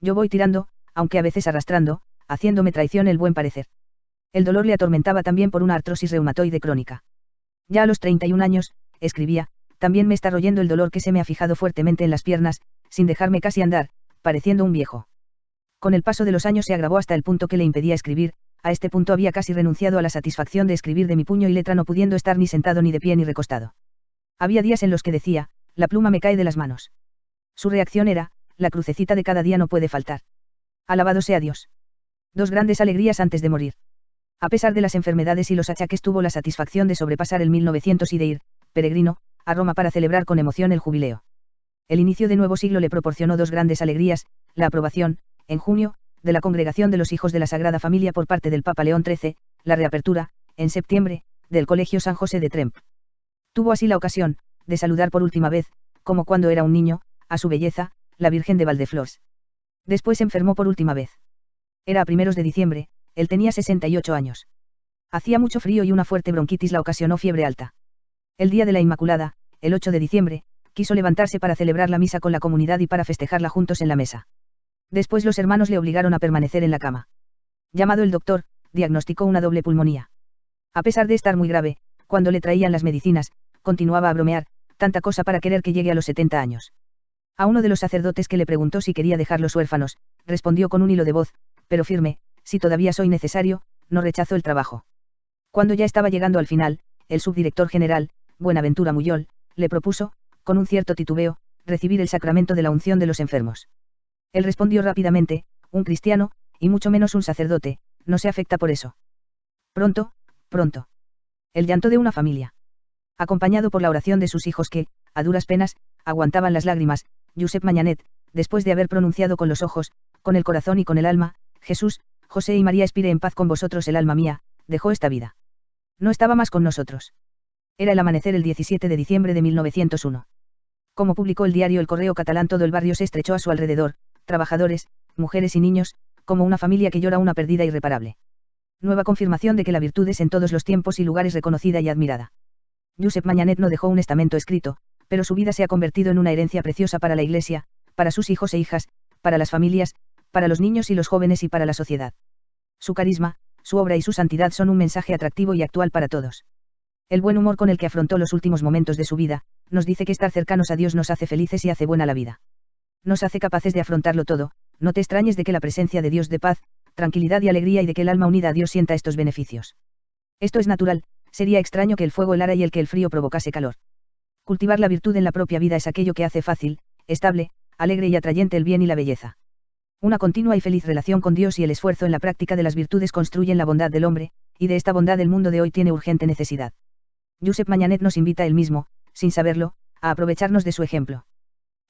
Yo voy tirando, aunque a veces arrastrando, haciéndome traición el buen parecer. El dolor le atormentaba también por una artrosis reumatoide crónica. Ya a los 31 años, escribía, también me está royendo el dolor que se me ha fijado fuertemente en las piernas, sin dejarme casi andar, pareciendo un viejo. Con el paso de los años se agravó hasta el punto que le impedía escribir, a este punto había casi renunciado a la satisfacción de escribir de mi puño y letra, no pudiendo estar ni sentado ni de pie ni recostado. Había días en los que decía, la pluma me cae de las manos. Su reacción era, la crucecita de cada día no puede faltar. Alabado sea Dios. Dos grandes alegrías antes de morir. A pesar de las enfermedades y los achaques, tuvo la satisfacción de sobrepasar el 1900 y de ir, peregrino, a Roma para celebrar con emoción el jubileo. El inicio de nuevo siglo le proporcionó dos grandes alegrías, la aprobación, en junio, de la Congregación de los Hijos de la Sagrada Familia por parte del Papa León XIII, la reapertura, en septiembre, del Colegio San José de Tremp. Tuvo así la ocasión, de saludar por última vez, como cuando era un niño, a su belleza, la Virgen de Valdeflors. Después se enfermó por última vez. Era a primeros de diciembre, él tenía 68 años. Hacía mucho frío y una fuerte bronquitis la ocasionó fiebre alta. El día de la Inmaculada, el 8 de diciembre, quiso levantarse para celebrar la misa con la comunidad y para festejarla juntos en la mesa. Después los hermanos le obligaron a permanecer en la cama. Llamado el doctor, diagnosticó una doble pulmonía. A pesar de estar muy grave, cuando le traían las medicinas, continuaba a bromear, tanta cosa para querer que llegue a los 70 años. A uno de los sacerdotes que le preguntó si quería dejarlos huérfanos, respondió con un hilo de voz, pero firme, si todavía soy necesario, no rechazo el trabajo. Cuando ya estaba llegando al final, el subdirector general, Buenaventura Muyol, le propuso, con un cierto titubeo, recibir el sacramento de la unción de los enfermos. Él respondió rápidamente, un cristiano, y mucho menos un sacerdote, no se afecta por eso. Pronto, pronto. El llanto de una familia. Acompañado por la oración de sus hijos que, a duras penas, aguantaban las lágrimas, Josep Mañanet, después de haber pronunciado con los ojos, con el corazón y con el alma, Jesús, José y María, expire en paz con vosotros el alma mía, dejó esta vida. No estaba más con nosotros. Era el amanecer el 17 de diciembre de 1901. Como publicó el diario El Correo Catalán, todo el barrio se estrechó a su alrededor, trabajadores, mujeres y niños, como una familia que llora una pérdida irreparable. Nueva confirmación de que la virtud es en todos los tiempos y lugares reconocida y admirada. Josep Mañanet no dejó un estamento escrito, pero su vida se ha convertido en una herencia preciosa para la Iglesia, para sus hijos e hijas, para las familias, para los niños y los jóvenes y para la sociedad. Su carisma, su obra y su santidad son un mensaje atractivo y actual para todos. El buen humor con el que afrontó los últimos momentos de su vida, nos dice que estar cercanos a Dios nos hace felices y hace buena la vida. Nos hace capaces de afrontarlo todo, no te extrañes de que la presencia de Dios dé paz, tranquilidad y alegría y de que el alma unida a Dios sienta estos beneficios. Esto es natural, sería extraño que el fuego helara y el que el frío provocase calor. Cultivar la virtud en la propia vida es aquello que hace fácil, estable, alegre y atrayente el bien y la belleza. Una continua y feliz relación con Dios y el esfuerzo en la práctica de las virtudes construyen la bondad del hombre, y de esta bondad el mundo de hoy tiene urgente necesidad. Josep Mañanet nos invita él mismo, sin saberlo, a aprovecharnos de su ejemplo.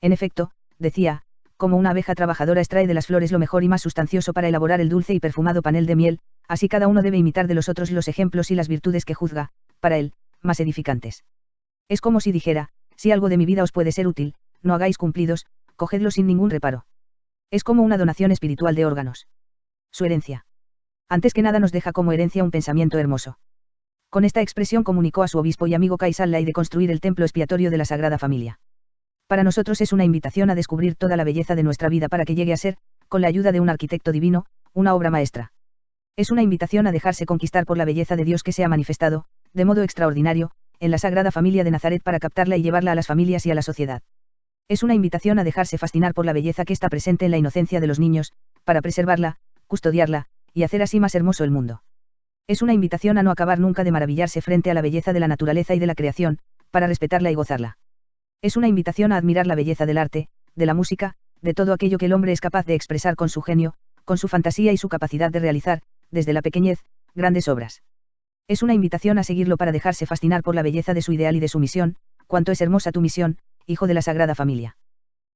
En efecto, decía, como una abeja trabajadora extrae de las flores lo mejor y más sustancioso para elaborar el dulce y perfumado panel de miel, así cada uno debe imitar de los otros los ejemplos y las virtudes que juzga, para él, más edificantes. Es como si dijera, si algo de mi vida os puede ser útil, no hagáis cumplidos, cogedlo sin ningún reparo. Es como una donación espiritual de órganos. Su herencia. Antes que nada nos deja como herencia un pensamiento hermoso. Con esta expresión comunicó a su obispo y amigo Kaisal la idea de construir el templo expiatorio de la Sagrada Familia. Para nosotros es una invitación a descubrir toda la belleza de nuestra vida para que llegue a ser, con la ayuda de un arquitecto divino, una obra maestra. Es una invitación a dejarse conquistar por la belleza de Dios que se ha manifestado, de modo extraordinario, en la Sagrada Familia de Nazaret para captarla y llevarla a las familias y a la sociedad. Es una invitación a dejarse fascinar por la belleza que está presente en la inocencia de los niños, para preservarla, custodiarla, y hacer así más hermoso el mundo. Es una invitación a no acabar nunca de maravillarse frente a la belleza de la naturaleza y de la creación, para respetarla y gozarla. Es una invitación a admirar la belleza del arte, de la música, de todo aquello que el hombre es capaz de expresar con su genio, con su fantasía y su capacidad de realizar, desde la pequeñez, grandes obras. Es una invitación a seguirlo para dejarse fascinar por la belleza de su ideal y de su misión, cuánto es hermosa tu misión, hijo de la Sagrada Familia.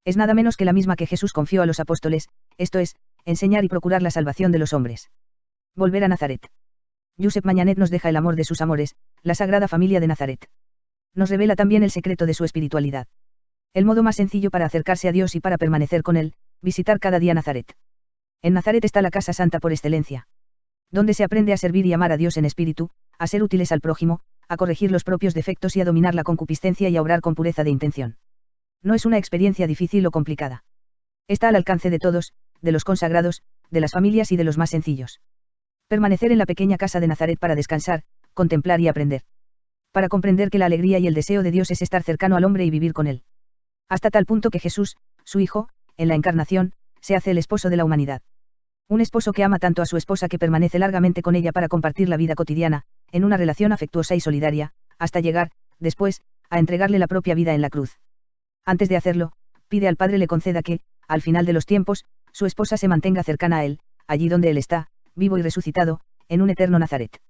Es nada menos que la misma que Jesús confió a los apóstoles, esto es, enseñar y procurar la salvación de los hombres. Volver a Nazaret. Josep Mañanet nos deja el amor de sus amores, la Sagrada Familia de Nazaret. Nos revela también el secreto de su espiritualidad. El modo más sencillo para acercarse a Dios y para permanecer con Él, visitar cada día Nazaret. En Nazaret está la casa santa por excelencia. Donde se aprende a servir y amar a Dios en espíritu, a ser útiles al prójimo, a corregir los propios defectos y a dominar la concupiscencia y a obrar con pureza de intención. No es una experiencia difícil o complicada. Está al alcance de todos, de los consagrados, de las familias y de los más sencillos. Permanecer en la pequeña casa de Nazaret para descansar, contemplar y aprender. Para comprender que la alegría y el deseo de Dios es estar cercano al hombre y vivir con él. Hasta tal punto que Jesús, su Hijo, en la encarnación, se hace el esposo de la humanidad. Un esposo que ama tanto a su esposa que permanece largamente con ella para compartir la vida cotidiana, en una relación afectuosa y solidaria, hasta llegar, después, a entregarle la propia vida en la cruz. Antes de hacerlo, pide al Padre le conceda que, al final de los tiempos, su esposa se mantenga cercana a él, allí donde él está, vivo y resucitado, en un eterno Nazaret.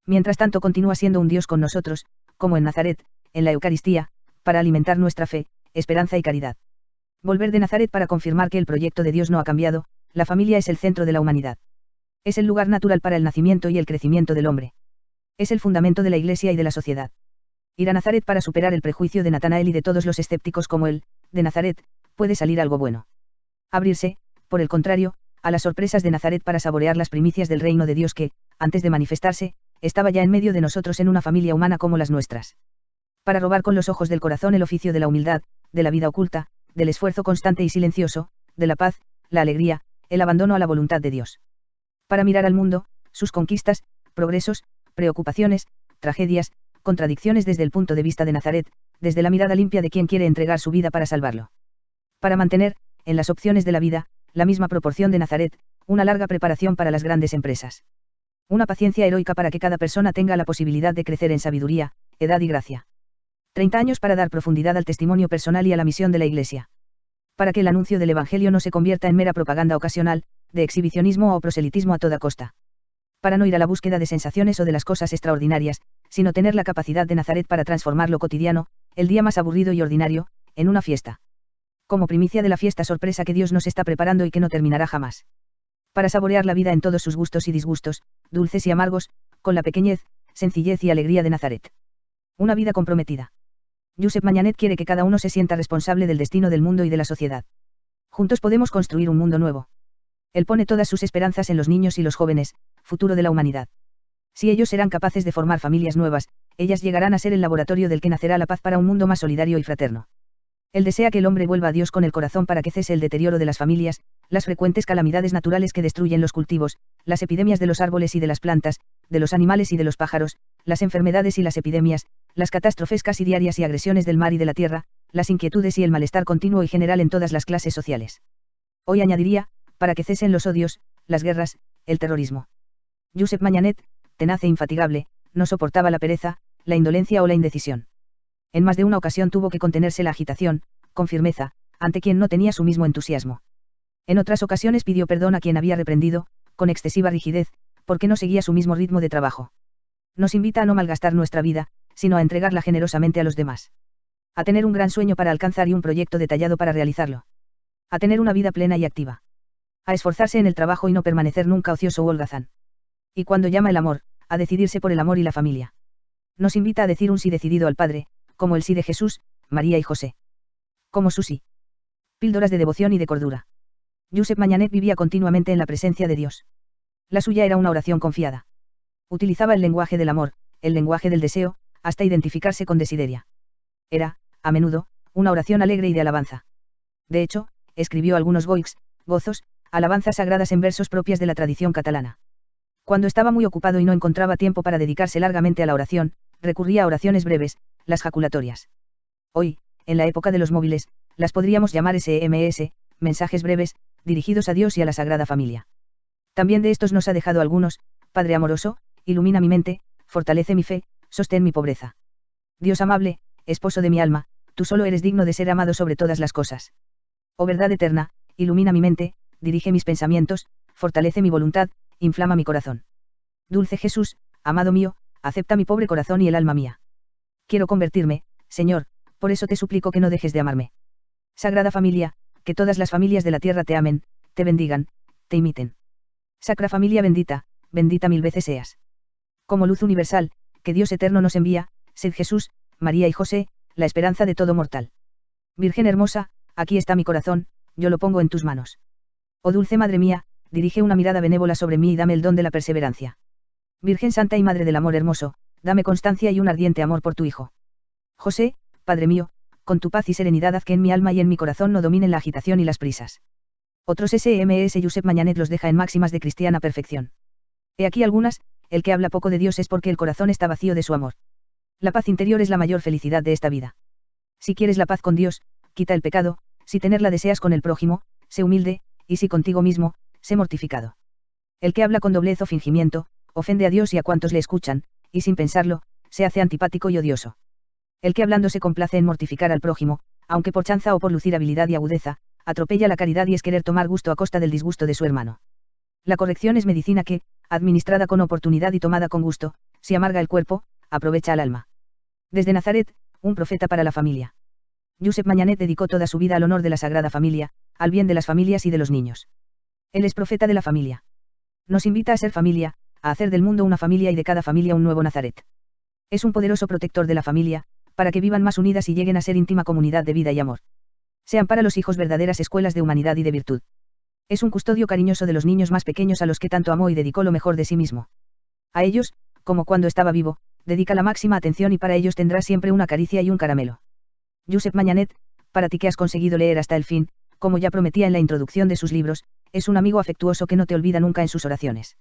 Mientras tanto continúa siendo un Dios con nosotros, como en Nazaret, en la Eucaristía, para alimentar nuestra fe, esperanza y caridad. Volver de Nazaret para confirmar que el proyecto de Dios no ha cambiado, la familia es el centro de la humanidad. Es el lugar natural para el nacimiento y el crecimiento del hombre. Es el fundamento de la Iglesia y de la sociedad. Ir a Nazaret para superar el prejuicio de Natanael y de todos los escépticos como él, de Nazaret, puede salir algo bueno. Abrirse, por el contrario, a las sorpresas de Nazaret para saborear las primicias del reino de Dios que, antes de manifestarse, estaba ya en medio de nosotros en una familia humana como las nuestras. Para robar con los ojos del corazón el oficio de la humildad, de la vida oculta, del esfuerzo constante y silencioso, de la paz, la alegría, el abandono a la voluntad de Dios. Para mirar al mundo, sus conquistas, progresos, preocupaciones, tragedias, contradicciones desde el punto de vista de Nazaret, desde la mirada limpia de quien quiere entregar su vida para salvarlo. Para mantener, en las opciones de la vida, la misma proporción de Nazaret, una larga preparación para las grandes empresas. Una paciencia heroica para que cada persona tenga la posibilidad de crecer en sabiduría, edad y gracia. 30 años para dar profundidad al testimonio personal y a la misión de la Iglesia. Para que el anuncio del Evangelio no se convierta en mera propaganda ocasional, de exhibicionismo o proselitismo a toda costa. Para no ir a la búsqueda de sensaciones o de las cosas extraordinarias, sino tener la capacidad de Nazaret para transformar lo cotidiano, el día más aburrido y ordinario, en una fiesta. Como primicia de la fiesta sorpresa que Dios nos está preparando y que no terminará jamás. Para saborear la vida en todos sus gustos y disgustos, dulces y amargos, con la pequeñez, sencillez y alegría de Nazaret. Una vida comprometida. Josep Mañanet quiere que cada uno se sienta responsable del destino del mundo y de la sociedad. Juntos podemos construir un mundo nuevo. Él pone todas sus esperanzas en los niños y los jóvenes, futuro de la humanidad. Si ellos serán capaces de formar familias nuevas, ellas llegarán a ser el laboratorio del que nacerá la paz para un mundo más solidario y fraterno. Él desea que el hombre vuelva a Dios con el corazón para que cese el deterioro de las familias, las frecuentes calamidades naturales que destruyen los cultivos, las epidemias de los árboles y de las plantas, de los animales y de los pájaros, las enfermedades y las epidemias, las catástrofes casi diarias y agresiones del mar y de la tierra, las inquietudes y el malestar continuo y general en todas las clases sociales. Hoy añadiría, para que cesen los odios, las guerras, el terrorismo. Josep Mañanet, tenaz e infatigable, no soportaba la pereza, la indolencia o la indecisión. En más de una ocasión tuvo que contenerse la agitación, con firmeza, ante quien no tenía su mismo entusiasmo. En otras ocasiones pidió perdón a quien había reprendido, con excesiva rigidez, porque no seguía su mismo ritmo de trabajo. Nos invita a no malgastar nuestra vida, sino a entregarla generosamente a los demás. A tener un gran sueño para alcanzar y un proyecto detallado para realizarlo. A tener una vida plena y activa. A esforzarse en el trabajo y no permanecer nunca ocioso u holgazán. Y cuando llama el amor, a decidirse por el amor y la familia. Nos invita a decir un sí decidido al Padre, como el sí de Jesús, María y José. Como su sí. Píldoras de devoción y de cordura. Josep Mañanet vivía continuamente en la presencia de Dios. La suya era una oración confiada. Utilizaba el lenguaje del amor, el lenguaje del deseo, hasta identificarse con Desideria. Era, a menudo, una oración alegre y de alabanza. De hecho, escribió algunos goigs, gozos, alabanzas sagradas en versos propias de la tradición catalana. Cuando estaba muy ocupado y no encontraba tiempo para dedicarse largamente a la oración, recurría a oraciones breves, las jaculatorias. Hoy, en la época de los móviles, las podríamos llamar SMS, mensajes breves, dirigidos a Dios y a la Sagrada Familia. También de estos nos ha dejado algunos: Padre amoroso, ilumina mi mente, fortalece mi fe, sostén mi pobreza. Dios amable, esposo de mi alma, tú solo eres digno de ser amado sobre todas las cosas. Oh verdad eterna, ilumina mi mente, dirige mis pensamientos, fortalece mi voluntad, inflama mi corazón. Dulce Jesús, amado mío, acepta mi pobre corazón y el alma mía. Quiero convertirme, Señor, por eso te suplico que no dejes de amarme. Sagrada Familia, que todas las familias de la tierra te amen, te bendigan, te imiten. Sacra Familia bendita, bendita mil veces seas. Como luz universal, que Dios eterno nos envía, sed Jesús, María y José, la esperanza de todo mortal. Virgen hermosa, aquí está mi corazón, yo lo pongo en tus manos. Oh dulce Madre mía, dirige una mirada benévola sobre mí y dame el don de la perseverancia. Virgen Santa y Madre del Amor Hermoso, dame constancia y un ardiente amor por tu Hijo. José, Padre mío, con tu paz y serenidad haz que en mi alma y en mi corazón no dominen la agitación y las prisas. Otros SMS Josep Mañanet los deja en máximas de cristiana perfección. He aquí algunas: el que habla poco de Dios es porque el corazón está vacío de su amor. La paz interior es la mayor felicidad de esta vida. Si quieres la paz con Dios, quita el pecado; si tenerla deseas con el prójimo, sé humilde; y si contigo mismo, sé mortificado. El que habla con doblez o fingimiento, ofende a Dios y a cuantos le escuchan, y sin pensarlo, se hace antipático y odioso. El que hablando se complace en mortificar al prójimo, aunque por chanza o por lucir habilidad y agudeza, atropella la caridad y es querer tomar gusto a costa del disgusto de su hermano. La corrección es medicina que, administrada con oportunidad y tomada con gusto, si amarga el cuerpo, aprovecha al alma. Desde Nazaret, un profeta para la familia. Josep Mañanet dedicó toda su vida al honor de la Sagrada Familia, al bien de las familias y de los niños. Él es profeta de la familia. Nos invita a ser familia, a hacer del mundo una familia y de cada familia un nuevo Nazaret. Es un poderoso protector de la familia, para que vivan más unidas y lleguen a ser íntima comunidad de vida y amor. Sean para los hijos verdaderas escuelas de humanidad y de virtud. Es un custodio cariñoso de los niños más pequeños a los que tanto amó y dedicó lo mejor de sí mismo. A ellos, como cuando estaba vivo, dedica la máxima atención y para ellos tendrá siempre una caricia y un caramelo. Josep Mañanet, para ti que has conseguido leer hasta el fin, como ya prometía en la introducción de sus libros, es un amigo afectuoso que no te olvida nunca en sus oraciones.